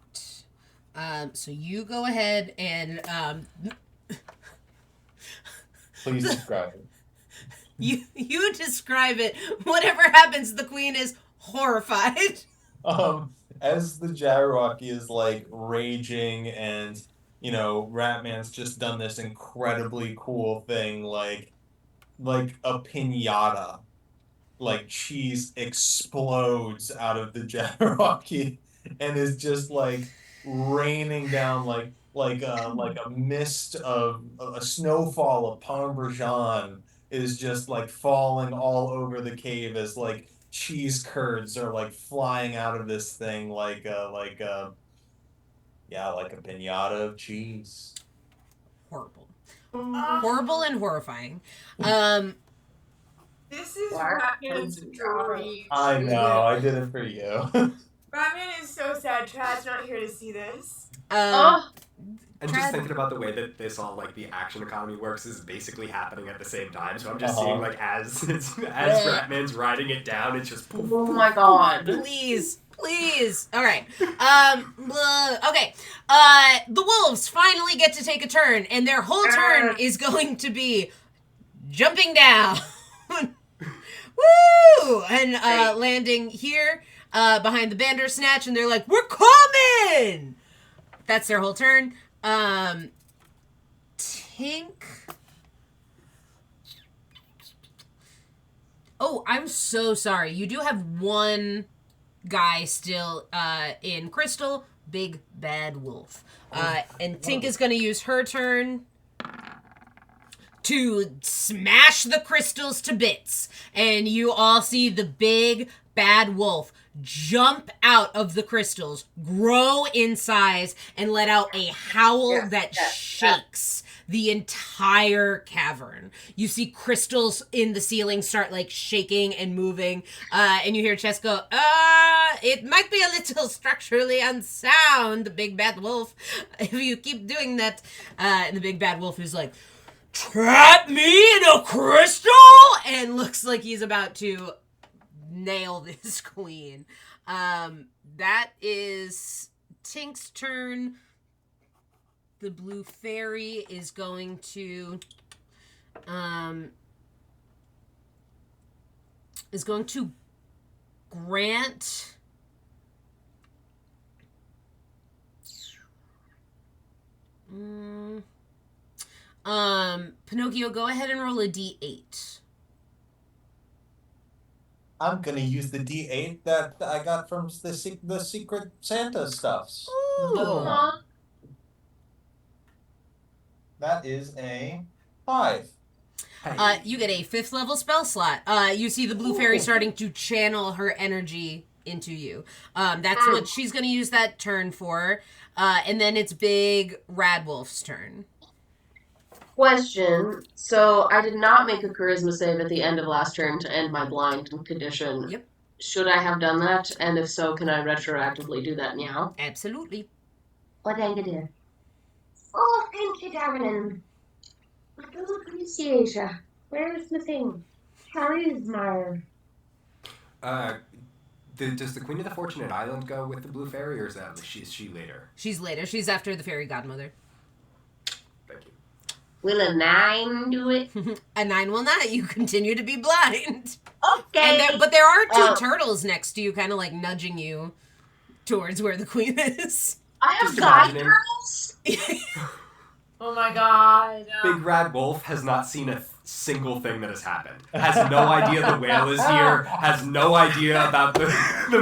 So you go ahead and Please describe it. you describe it. Whatever happens, the queen is horrified. As the Jabberwocky is like raging and Ratman's just done this incredibly cool thing like a pinata. Like cheese explodes out of the Jabberwocky and is just like raining down like a mist of a snowfall of Parmesan is just like falling all over the cave as like cheese curds are like flying out of this thing like a pinata of cheese. Horrible. Horrible and horrifying. This is What? Ratman's dream. I know, I did it for you. Ratman is so sad. Chad's not here to see this. Oh, And just thinking about the way that this all like the action economy works is basically happening at the same time. So I'm just seeing like as Ratman's riding it down, it's just poof, oh my god. Please. All right. Okay. The wolves finally get to take a turn, and their whole turn is going to be jumping down. Woo! And landing here behind the Bandersnatch, and they're like, "We're coming!" That's their whole turn. Tink. Oh, I'm so sorry. You do have one guy still in Crystal, Big Bad Wolf. And Tink is going to use her turn to smash the crystals to bits. And you all see the Big Bad Wolf jump out of the crystals, grow in size, and let out a howl that shakes the entire cavern. You see crystals in the ceiling start like shaking and moving, and you hear Chess go, it might be a little structurally unsound, the Big Bad Wolf, if you keep doing that. And the Big Bad Wolf is like, trap me in a crystal? And looks like he's about to nail this queen. That is Tink's turn. The blue fairy is going to grant Pinocchio, go ahead and roll a d8. I'm gonna use the D8 that I got from the Secret Santa stuffs. Ooh. That is a 5. You get a 5th level spell slot. You see the blue fairy starting to channel her energy into you. That's what she's going to use that turn for. And then it's Big Radwolf's turn. Question. So I did not make a charisma save at the end of last turn to end my blind condition. Yep. Should I have done that? And if so, can I retroactively do that now? Absolutely. What did I do? Oh, thank you, Darren. I don't appreciate ya. Where's the thing? Charisma. Does the Queen of the Fortunate Island go with the Blue Fairy, or is she later? She's later. She's after the fairy godmother. Thank you. Will a 9 do it? A 9 will not. You continue to be blind. Okay. But there are two Oh. turtles next to you, kind of like nudging you towards where the queen is. I have Just guide imagine him. turtles. Oh my god. Big Rad Wolf has not seen a single thing that has happened. Has no idea the whale is here. Has no idea about the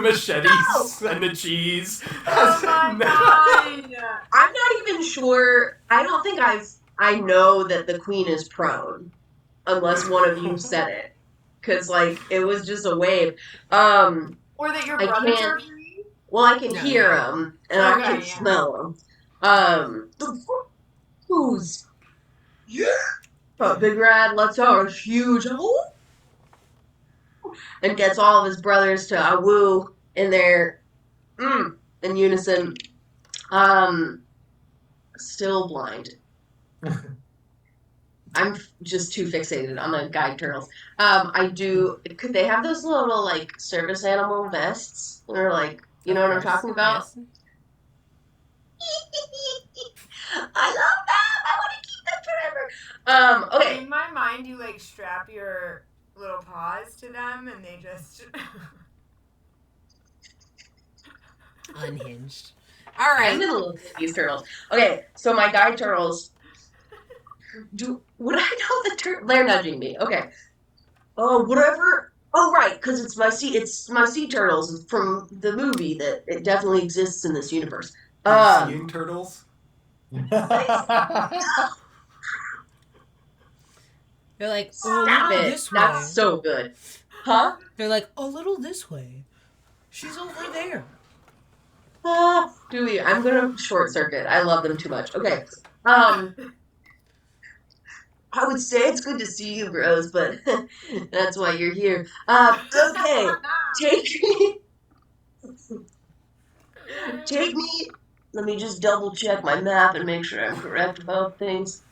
machetes and the cheese. Oh my god. I'm not even sure. I don't think I know that the queen is prone, unless one of you said it, because like it was just a wave. Or that your I brothers can't- are free? Well, I can Yeah, hear yeah. them and I Okay, can yeah. smell them. Who's? Yeah. But Big Rad lets out a huge and gets all of his brothers to woo in their in unison. Still blind. I'm just too fixated on the guide turtles. Could they have those little like service animal vests? Or like, you know what I'm talking about? Yes. I love them. I want to keep them forever. Okay. In my mind, you like strap your little paws to them and they just. Unhinged. All I'm right. in love with these turtles. Okay, so my guide turtles. Would I know the turtle? They're nudging me. Okay. Oh, whatever. Oh, right, because it's my sea turtles from the movie that it definitely exists in this universe. Seeing turtles? They're like, a Stop little it. this way. That's so good. Huh? They're like, a little this way. She's over there. Do we? I'm gonna short circuit. I love them too much. Okay. I would say it's good to see you, bros, but that's why you're here. Okay. Take me. Take me. Let me just double check my map and make sure I'm correct about things.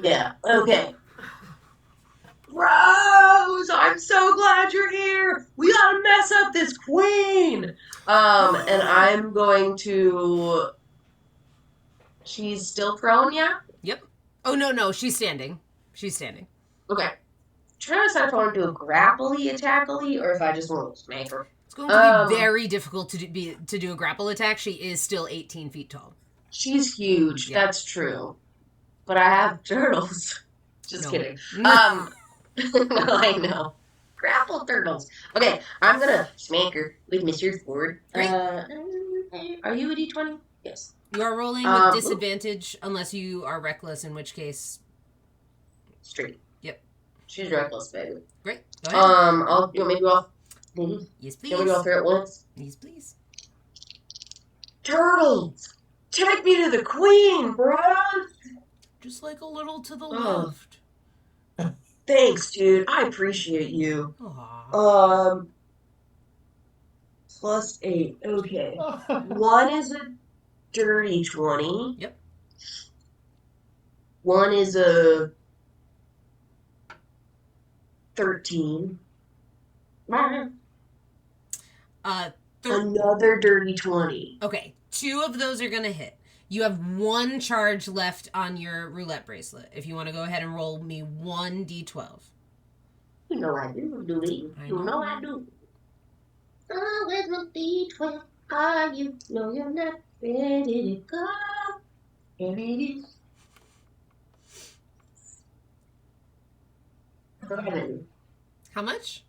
Yeah. Okay. Bros, I'm so glad you're here. We gotta mess up this queen. And I'm going to. She's still prone, yeah? Yep. Oh, no. She's standing. She's standing. Okay. Trying to decide if I want to do a grapple-y attack-y or if I just want to smack her. It's going to be very difficult to do a grapple attack. She is still 18 feet tall. She's huge. Yeah. That's true. But I have turtles. Just No. kidding. No, I know. Grapple turtles. Okay, I'm gonna smack her with Mr. Ford. Great. Are you a D20? Yes. You are rolling with disadvantage unless you are reckless, in which case... Straight. Yep. She's reckless, baby. Great. Go ahead. You want me to go off? Mm-hmm. Yes, please. You want me to go through it once? Yes, please. Turtles! Take me to the queen, bro! Just like a little to the Oh. left. Thanks, dude. I appreciate you. Aww. Plus 8. Okay. One is a dirty 20. Yep. One is a 13. Another dirty 20. Okay, 2 of those are going to hit. You have 1 charge left on your roulette bracelet. If you want to go ahead and roll me 1 d12. You know I do, do we? I You know I do. Oh, where's my D12? Are you? No, you're not ready to go. Here it is. 11. How much?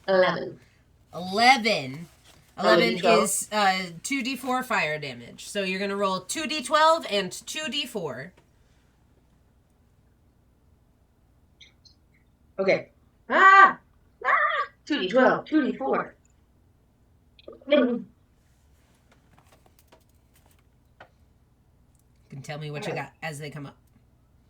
11. 11. Oh, 11 D12? is 2d4 fire damage. So you're going to roll 2d12 and 2d4. Okay. 2d12, 2d4. You can tell me what you got as they come up.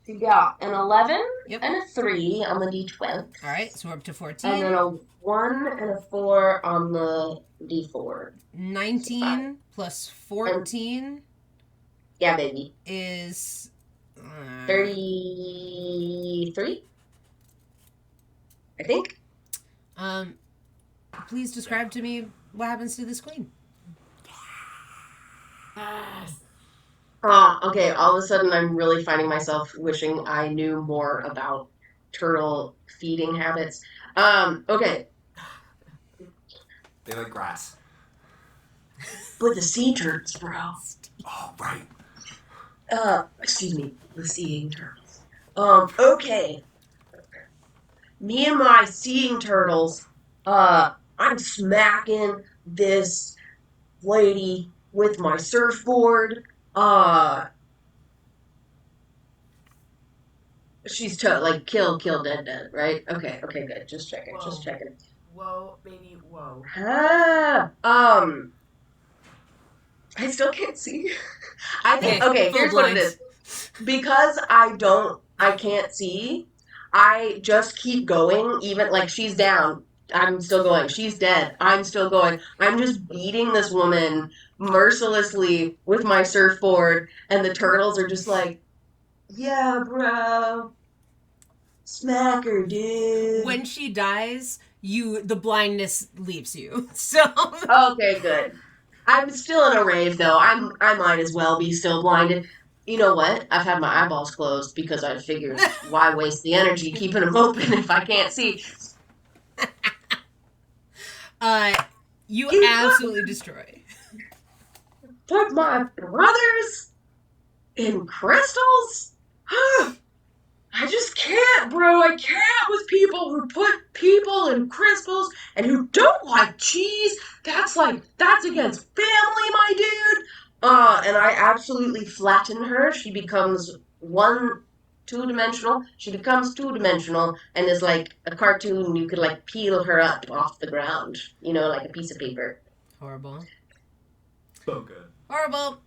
You got an 11 Yep. and a 3 on the d12. All right, so we're up to 14. And then a 1 and a 4 on the d4. 19 plus 14 Yeah, baby. is 33? I think. Please describe to me what happens to this queen. Okay, all of a sudden I'm really finding myself wishing I knew more about turtle feeding habits. Okay, They like grass. but the sea turtles, bro. Oh, right. Excuse me, the seeing turtles. Okay. Me and my seeing turtles, I'm smacking this lady with my surfboard. She's like kill, dead, right? Okay, good. Just checking, just checking. Whoa, baby, whoa. I still can't see. I think, Okay, okay, full here's what it blinds. is. Because I can't see, I just keep going, even like she's down. I'm still going. She's dead. I'm still going. I'm just beating this woman mercilessly with my surfboard, and the turtles are just like, yeah, bro. Smack her, dude. When she dies, the blindness leaves you. So Okay, good. I'm still in a rave though. I might as well be still blinded. You know what? I've had my eyeballs closed because I figured why waste the energy keeping them open if I can't see. you You absolutely destroy. put my brothers in crystals? I just can't, bro. I can't with people who put people in crystals and who don't like cheese. That's against family, my dude. And I absolutely flatten her. She becomes two-dimensional. She becomes two-dimensional and is like a cartoon. You could like peel her up off the ground, like a piece of paper. Horrible. So good. Horrible.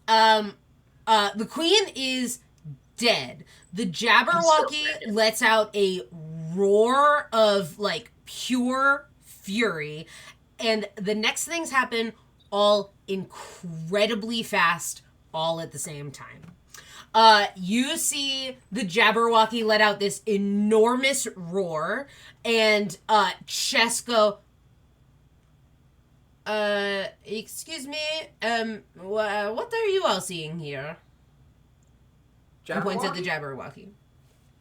The queen is dead. The Jabberwocky lets out a roar of like pure fury, and the next things happen all incredibly fast, all at the same time. You see the Jabberwocky let out this enormous roar, and Chess go, excuse me, what are you all seeing here? He points at the Jabberwocky.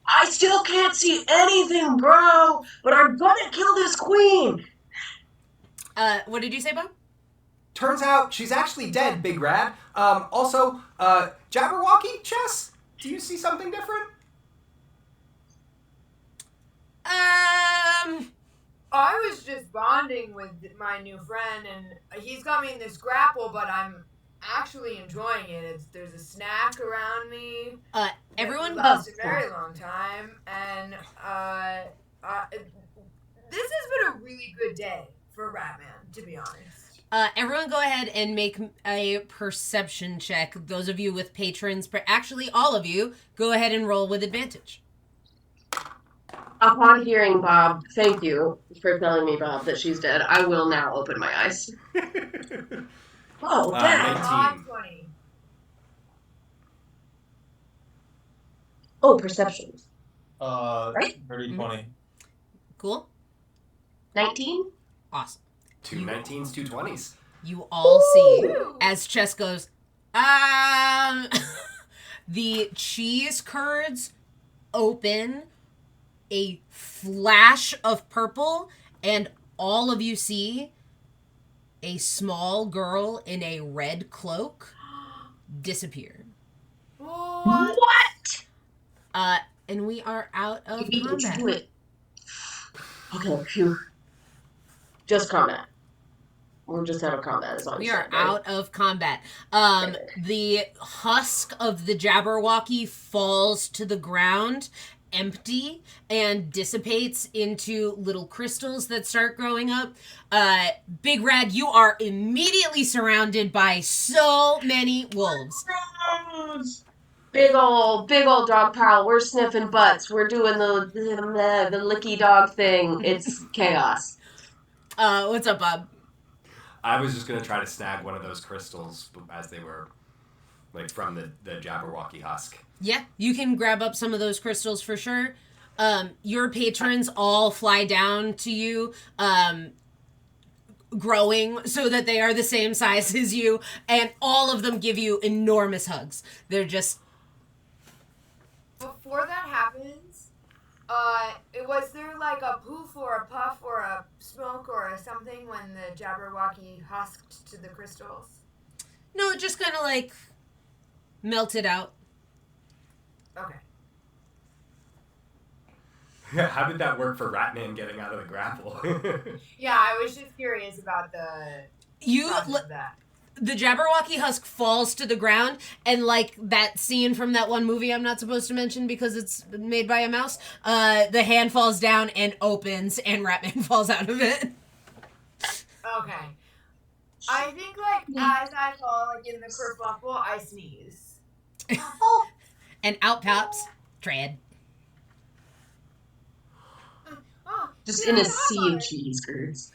I still can't see anything, bro, but I'm gonna kill this queen. What did you say, Bob? Turns out she's actually dead, Big Rad. Also, Jabberwocky, Chess, do you see something different? I was just bonding with my new friend, and he's got me in this grapple, but I'm actually enjoying it. There's a snack around me. Everyone lasts a very long time, and this has been a really good day for Ratman, to be honest. Everyone go ahead and make a perception check. Those of you with patrons, actually all of you, go ahead and roll with advantage. Upon hearing Bob, thank you for telling me, Bob, that she's dead. I will now open my eyes. Oh, damn. 19. 20. Oh, perception. Right? 30, 20. Cool. 19? Awesome. Two 19s, two 20s. You all see as Chess goes, the cheese curds open, a flash of purple, and all of you see a small girl in a red cloak disappear. What? And we are out of You beat me combat. to it. Okay, phew. Just combat. We'll just have a combat. As We are out of combat. The husk of the Jabberwocky falls to the ground, empty, and dissipates into little crystals that start growing up. Big Red, you are immediately surrounded by so many wolves. Big old dog pile. We're sniffing butts. We're doing the licky dog thing. It's chaos. What's up, Bob? I was just going to try to snag one of those crystals as they were like from the Jabberwocky husk. Yeah, you can grab up some of those crystals for sure. Your patrons all fly down to you, growing so that they are the same size as you, and all of them give you enormous hugs. They're just... Before that happens, was there like a poof or a puff or a smoke or a something when the Jabberwocky husked to the crystals? No, it just kind of like melted out. Okay. How did that work for Ratman getting out of the grapple? Yeah, I was just curious about the process of that. The Jabberwocky husk falls to the ground, and like that scene from that one movie I'm not supposed to mention because it's made by a mouse, the hand falls down and opens, and Ratman falls out of it. Okay. I think, like, as I fall, like, in the kerfuffle, I sneeze. And out pops Tread. Oh, Just yeah, in a I sea love of it. cheese curds.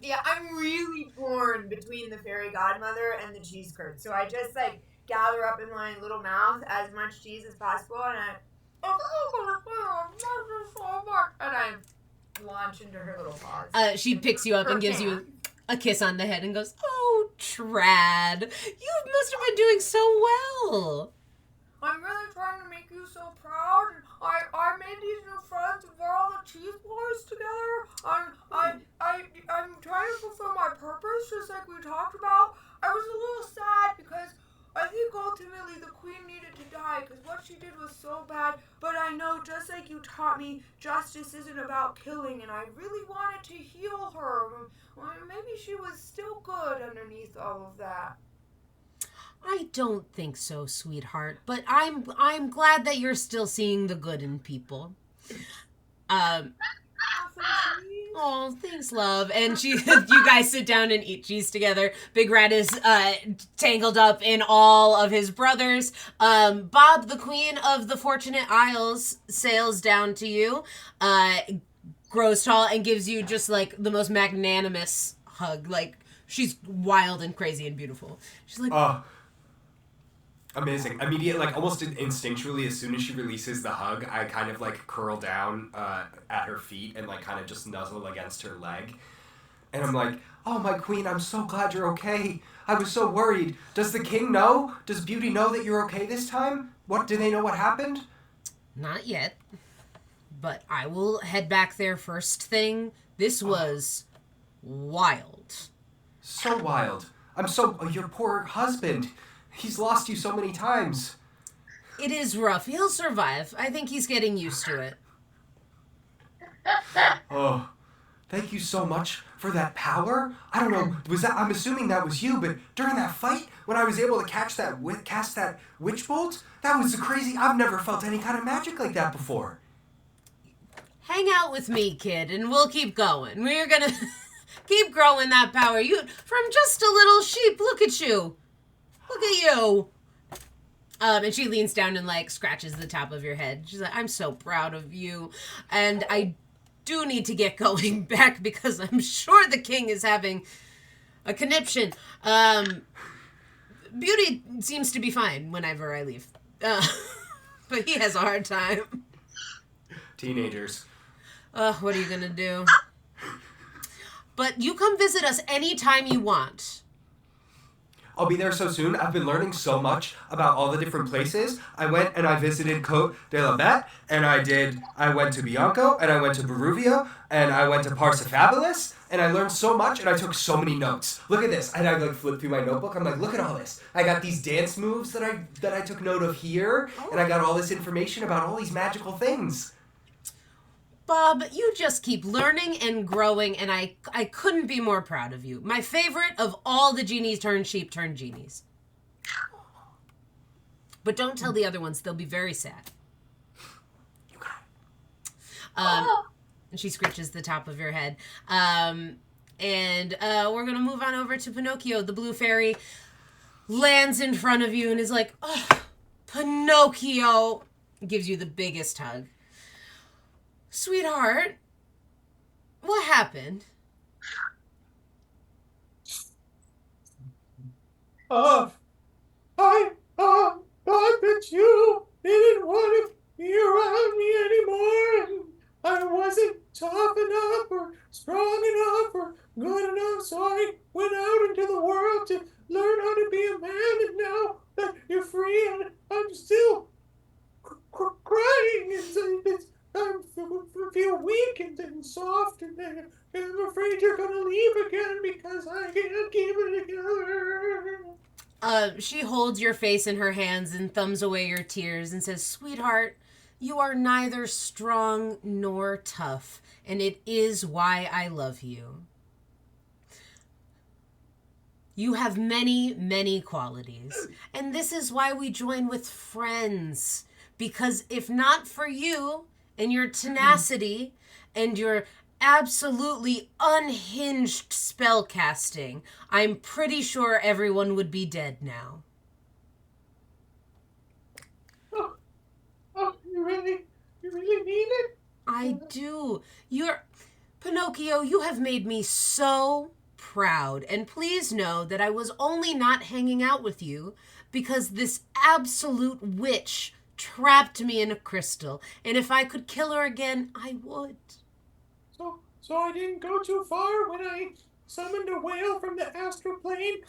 Yeah, I'm really torn between the fairy godmother and the cheese curd. So I just, like, gather up in my little mouth as much cheese as possible, and I launch into her little paws. She picks you up and gives you a kiss on the head and goes, "Oh, Trad, you must have been doing so well." I'm really trying to make you so proud. I made these new friends and we're all the cheese boys together. I'm trying to fulfill my purpose, just like we talked about. I was a little sad because I think ultimately the queen needed to die because what she did was so bad. But I know, just like you taught me, justice isn't about killing, and I really wanted to heal her. Well, maybe she was still good underneath all of that. I don't think so, sweetheart, but I'm glad that you're still seeing the good in people. Oh, thanks, love. And you guys sit down and eat cheese together. Big Rat is tangled up in all of his brothers. Bob, the Queen of the Fortunate Isles, sails down to you, grows tall, and gives you just like the most magnanimous hug. Like, she's wild and crazy and beautiful. She's like, Amazing. Immediately, like almost instinctually, as soon as she releases the hug, I kind of like curl down at her feet and like kind of just nuzzle against her leg. And I'm like, "Oh, my queen, I'm so glad you're okay. I was so worried. Does the king know? Does Beauty know that you're okay this time? Do they know what happened?" "Not yet, but I will head back there first thing. This was wild." "So wild. Your poor husband. He's lost you so many times." "It is rough. He'll survive. I think he's getting used to it." "Oh, thank you so much for that power. I don't know, I'm assuming that was you, but during that fight, when I was able to cast that witch bolt, that was crazy. I've never felt any kind of magic like that before." "Hang out with me, kid, and we'll keep going. We're gonna keep growing that power. You, from just a little sheep, look at you. Look at you." And she leans down and like scratches the top of your head. She's like, "I'm so proud of you. And I do need to get going back because I'm sure the king is having a conniption. Beauty seems to be fine whenever I leave. But he has a hard time." Teenagers. What are you gonna do? "But you come visit us anytime you want." I'll be there so soon. I've been learning so much about all the different places. I went and I visited Côte de la Bête, and I went to Bianco, and I went to Beruvia, and I went to Parsifabilis, and I learned so much, and I took so many notes. Look at this. And I like flipped through my notebook. I'm like, look at all this. I got these dance moves that I took note of here, and I got all this information about all these magical things. "Bob, you just keep learning and growing, and I couldn't be more proud of you. My favorite of all the genies turned sheep turned genies. But don't tell the other ones. They'll be very sad." You got And she scratches the top of your head. And we're going to move on over to Pinocchio. The blue fairy lands in front of you and is like, "Oh, Pinocchio." Gives you the biggest hug. "Sweetheart, what happened?" I that you didn't want to be around me anymore, and I wasn't tough enough or strong enough or good enough, so I went out into the world to learn how to be a man, and now that you're free, and I'm still crying, and I feel weak and soft, and I'm afraid you're gonna leave again because I can't keep it together. She holds your face in her hands and thumbs away your tears and says, "Sweetheart, you are neither strong nor tough, and it is why I love you. You have many, many qualities, and this is why we join with friends. Because if not for you and your tenacity and your absolutely unhinged spell casting, I'm pretty sure everyone would be dead now." Oh, you really mean it? I do. Pinocchio, you have made me so proud. And please know that I was only not hanging out with you because this absolute witch trapped me in a crystal. And if I could kill her again, I would. So I didn't go too far when I summoned a whale from the astral plane,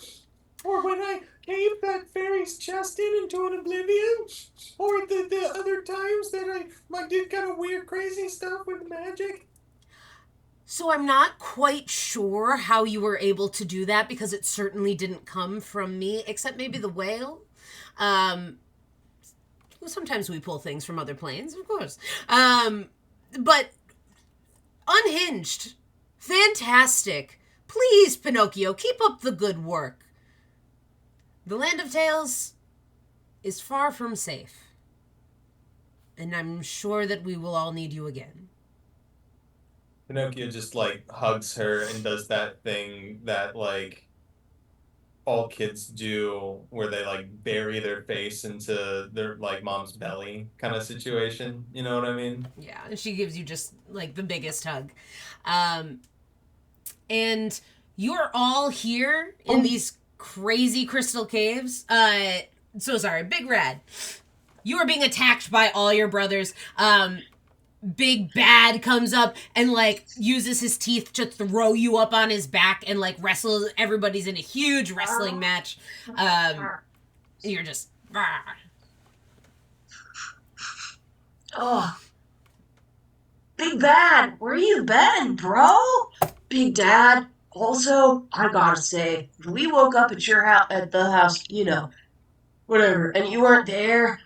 or when I caved that fairy's chest into an oblivion, or the other times that I did kind of weird, crazy stuff with magic. So I'm not quite sure how you were able to do that because it certainly didn't come from me, except maybe the whale. Sometimes we pull things from other planes, of course. But unhinged. Fantastic. Please, Pinocchio, keep up the good work. The Land of Tales is far from safe. And I'm sure that we will all need you again. Pinocchio just hugs her and does that thing that all kids do where they bury their face into their mom's belly kind of situation. You know what I mean? Yeah, and she gives you just the biggest hug. And you're all here in these crazy crystal caves. So sorry, Big Red. You are being attacked by all your brothers. Big Bad comes up and uses his teeth to throw you up on his back and wrestles. Everybody's in a huge wrestling match. You're just Oh, Big Bad, where you been, bro? Big Dad. Also, I gotta say, we woke up at your house, at the house, whatever, and you weren't there.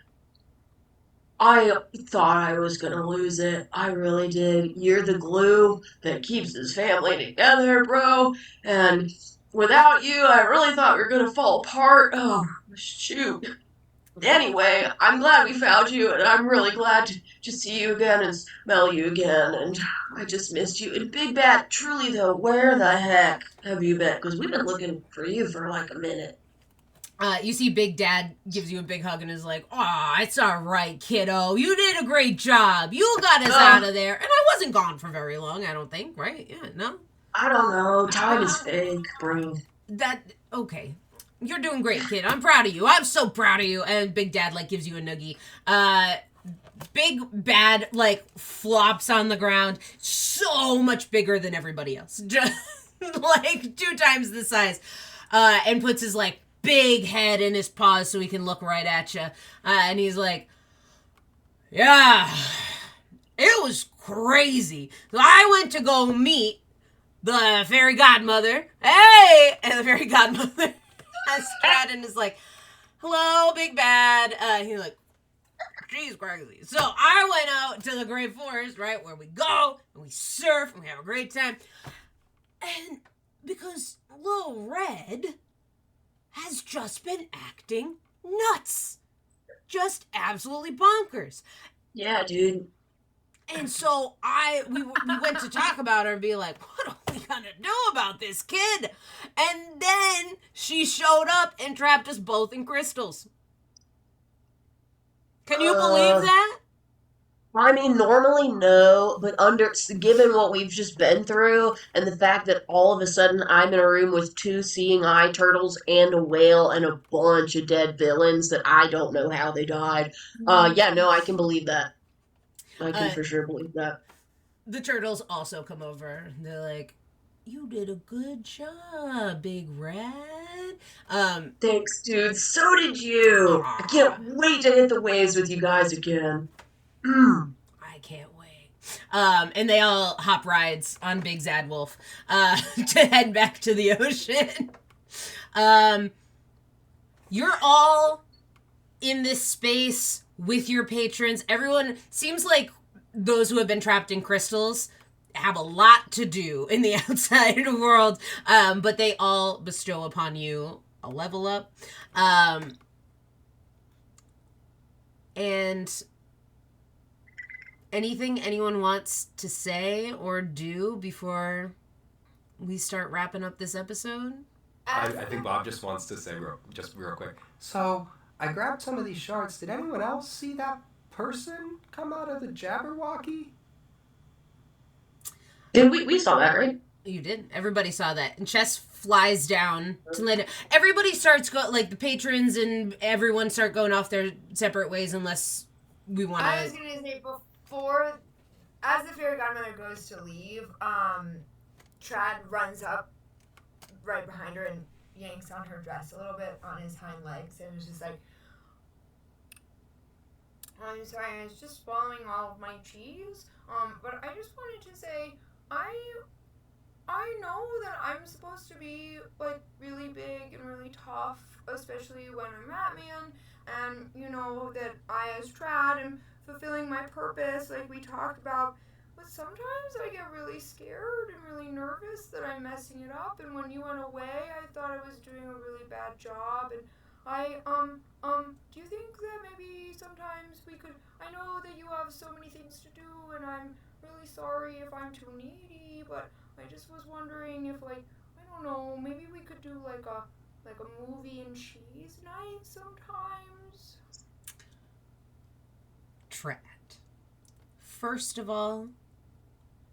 I thought I was gonna lose it. I really did. You're the glue that keeps his family together, bro. And without you, I really thought we were gonna fall apart. Oh, shoot. Anyway, I'm glad we found you, and I'm really glad to see you again and smell you again. And I just missed you. And Big Bad, truly though, where the heck have you been? Because we've been looking for you for a minute. You see Big Dad gives you a big hug and is like, "Aw, it's all right, kiddo. You did a great job. You got us out of there." And I wasn't gone for very long, I don't think, right? Yeah, no? I don't know. Time is fake, bro. Okay. You're doing great, kid. I'm proud of you. I'm so proud of you. And Big Dad, gives you a noogie. Big Bad, flops on the ground. So much bigger than everybody else. Just, 2 times the size. And puts his, big head in his paws so he can look right at you. And he's like, "Yeah, it was crazy. I went to go meet the fairy godmother. Hey!" And the fairy godmother Stratton is like, "Hello, Big Bad." He's like, "She's crazy." So I went out to the Great Forest, right, where we go, and we surf, and we have a great time. And because Little Red has just been acting nuts. Just absolutely bonkers. Yeah, dude. And so we went to talk about her and be like, "What are we gonna do about this kid?" And then she showed up and trapped us both in crystals. Can you believe that? I mean, normally no, but given what we've just been through, and the fact that all of a sudden I'm in a room with two seeing eye turtles and a whale and a bunch of dead villains that I don't know how they died. Yeah, no, I can believe that. I can Uh, for sure believe that. the turtles also come over. They're like, "You did a good job, Big Red." Um, Thanks, dude. So did you. I can't Aw, wait to hit the waves with you guys again. Mm. I can't wait. And they all hop rides on Big Zad Wolf to head back to the ocean. Um, you're all in this space with your patrons. Everyone seems like those who have been trapped in crystals have a lot to do in the outside world, but they all bestow upon you a level up. And anything anyone wants to say or do before we start wrapping up this episode? I think Bob just wants to say real quick. So I grabbed some of these shards. Did anyone else see that person come out of the Jabberwocky? Did we saw that, right? You did. Everybody saw that. And Chess flies down to land. Everybody starts like the patrons and everyone start going off their separate ways unless we want I was to. gonna say before, as the fairy godmother goes to leave, Trad runs up right behind her and yanks on her dress a little bit on his hind legs and is just like, I'm sorry, I was just swallowing all of my cheese. But I just wanted to say, I know that I'm supposed to be like really big and really tough, especially when I'm Ratman, and you know that I as Trad am fulfilling my purpose like we talked about. But sometimes I get really scared and really nervous that I'm messing it up, and when you went away I thought I was doing a really bad job, and do you think that maybe sometimes we could, I know that you have so many things to do and I'm really sorry if I'm too needy, but I just was wondering if, like, I don't know, maybe we could do like a movie and cheese night sometimes. Trad. First of all,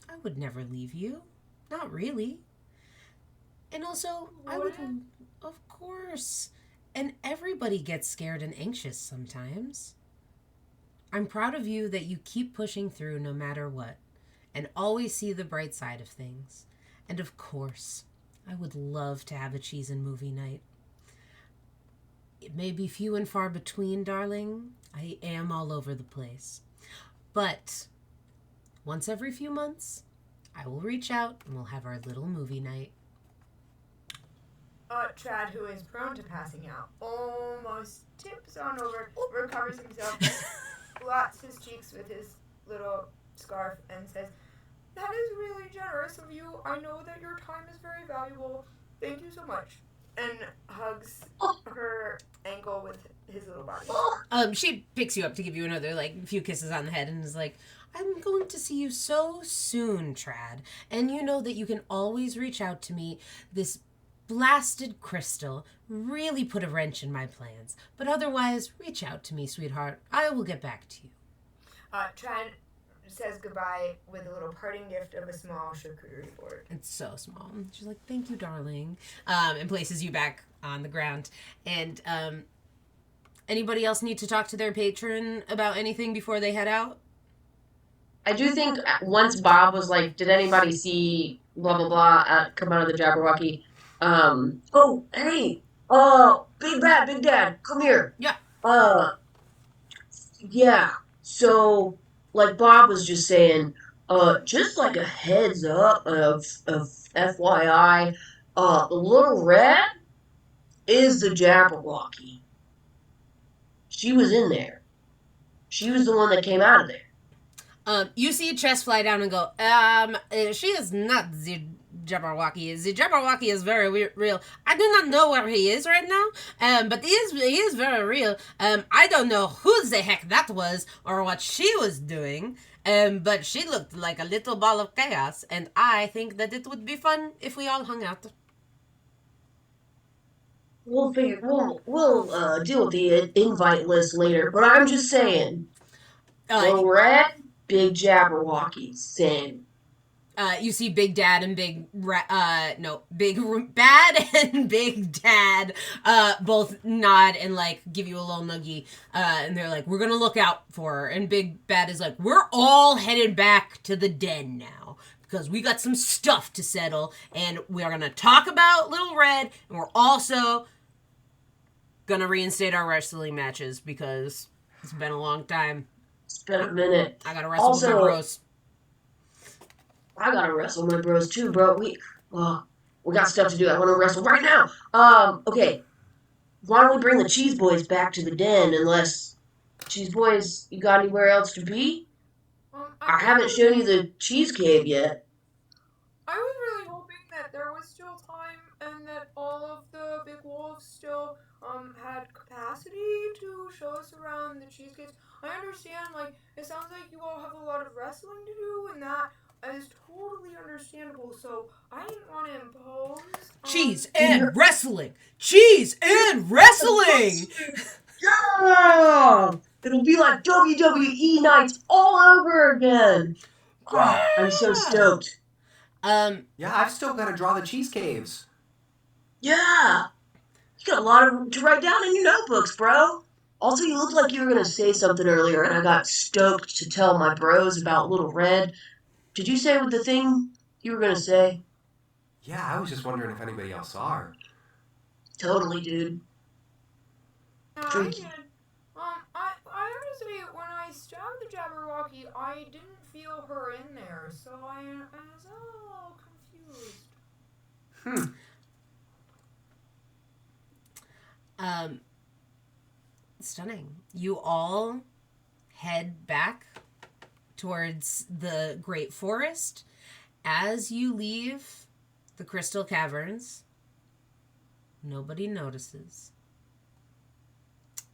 I would never leave you. Not really. And also, I would. Of course. And everybody gets scared and anxious sometimes. I'm proud of you that you keep pushing through no matter what, and always see the bright side of things. And of course, I would love to have a cheese and movie night. It may be few and far between, darling. I am all over the place. But once every few months, I will reach out and we'll have our little movie night. Trad, who is prone to passing out, almost tips on over, recovers himself, blots his cheeks with his little scarf, and says, "That is really generous of you. I know that your time is very valuable. Thank you so much." And hugs her ankle with his little body. She picks you up to give you another few kisses on the head and is like, I'm going to see you so soon, Trad. And you know that you can always reach out to me. This blasted crystal really put a wrench in my plans. But otherwise, reach out to me, sweetheart. I will get back to you. Trad says goodbye with a little parting gift of a small charcuterie board. It's so small. She's like, thank you, darling. And places you back on the ground. And anybody else need to talk to their patron about anything before they head out? I do think once Bob was like, "Did anybody see blah blah blah come out of the Jabberwocky?" Oh hey, Big Bad, Big Dad, come here. Yeah. Yeah. So, like Bob was just saying, just like a heads up of FYI, Little Red is the Jabberwocky. She was in there. She was the one that came out of there. You see Chess fly down and go, she is not the Jabberwocky. The Jabberwocky is very real. I do not know where he is right now, but he is very real. I don't know who the heck that was or what she was doing, but she looked like a little ball of chaos, and I think that it would be fun if we all hung out. We'll deal with the invite list later, but I'm just saying, Uh, Little Red Big Jabberwocky, same. You see Big Dad and Big Bad and Big Dad both nod and like give you a little nuggie, and they're like, we're gonna look out for her. And Big Bad is like, we're all headed back to the den now because we got some stuff to settle, and we are gonna talk about Little Red, and we're also gonna reinstate our wrestling matches because it's been a long time. It's been a minute. I gotta wrestle with my bros. I gotta wrestle my bros too, bro. We got stuff to do. I want to wrestle right now. Okay. Why don't we bring the Cheese Boys back to the den? Unless Cheese Boys, you got anywhere else to be? I haven't shown you the cheese cave yet. I was really hoping that there was still time and that all of the big wolves still had capacity to show us around the cheese caves. I understand, like, it sounds like you all have a lot of wrestling to do, and that is totally understandable, so I didn't want to impose. Cheese and wrestling! Cheese and wrestling! Yeah! It'll be like WWE nights all over again. Oh, I'm so stoked. Yeah, I've still got to draw the cheese caves. Yeah. You got a lot to write down in your notebooks, bro. Also, you looked like you were going to say something earlier, and I got stoked to tell my bros about Little Red. Did you say what the thing you were going to say? Yeah, I was just wondering if anybody else saw her. Totally, dude. No, I did. I honestly, when I stabbed the Jabberwocky, I didn't feel her in there, so I was a little confused. Stunning. You all head back towards the Great Forest. As you leave the Crystal Caverns, nobody notices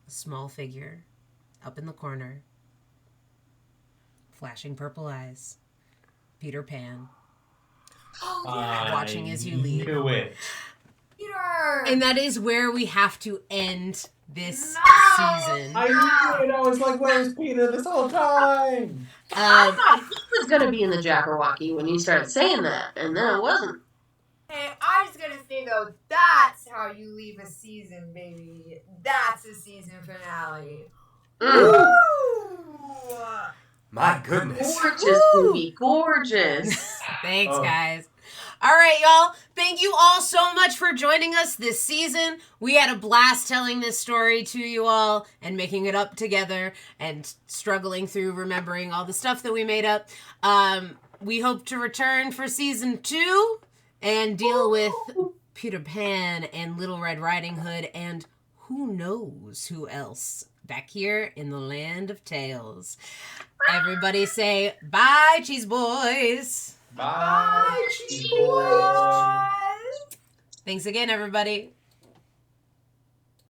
a small figure up in the corner, flashing purple eyes. Peter Pan. Watching as you leave. Knew it. Peter! And that is where we have to end this season. I knew it. I was like, where's Peter this whole time? I thought he was going to be in the Jabberwocky when you started saying that, and then it wasn't. Hey, I was gonna say though, that's how you leave a season, baby. That's a season finale. Woo! My goodness. Gorgeous, baby. Gorgeous. Thanks, guys. All right, y'all. Thank you all so much for joining us this season. We had a blast telling this story to you all and making it up together and struggling through remembering all the stuff that we made up. We hope to return for season 2 and deal with Peter Pan and Little Red Riding Hood and who knows who else back here in the land of tales. Everybody say bye, Cheese Boys. Bye, Cheese Boys. Thanks again, everybody.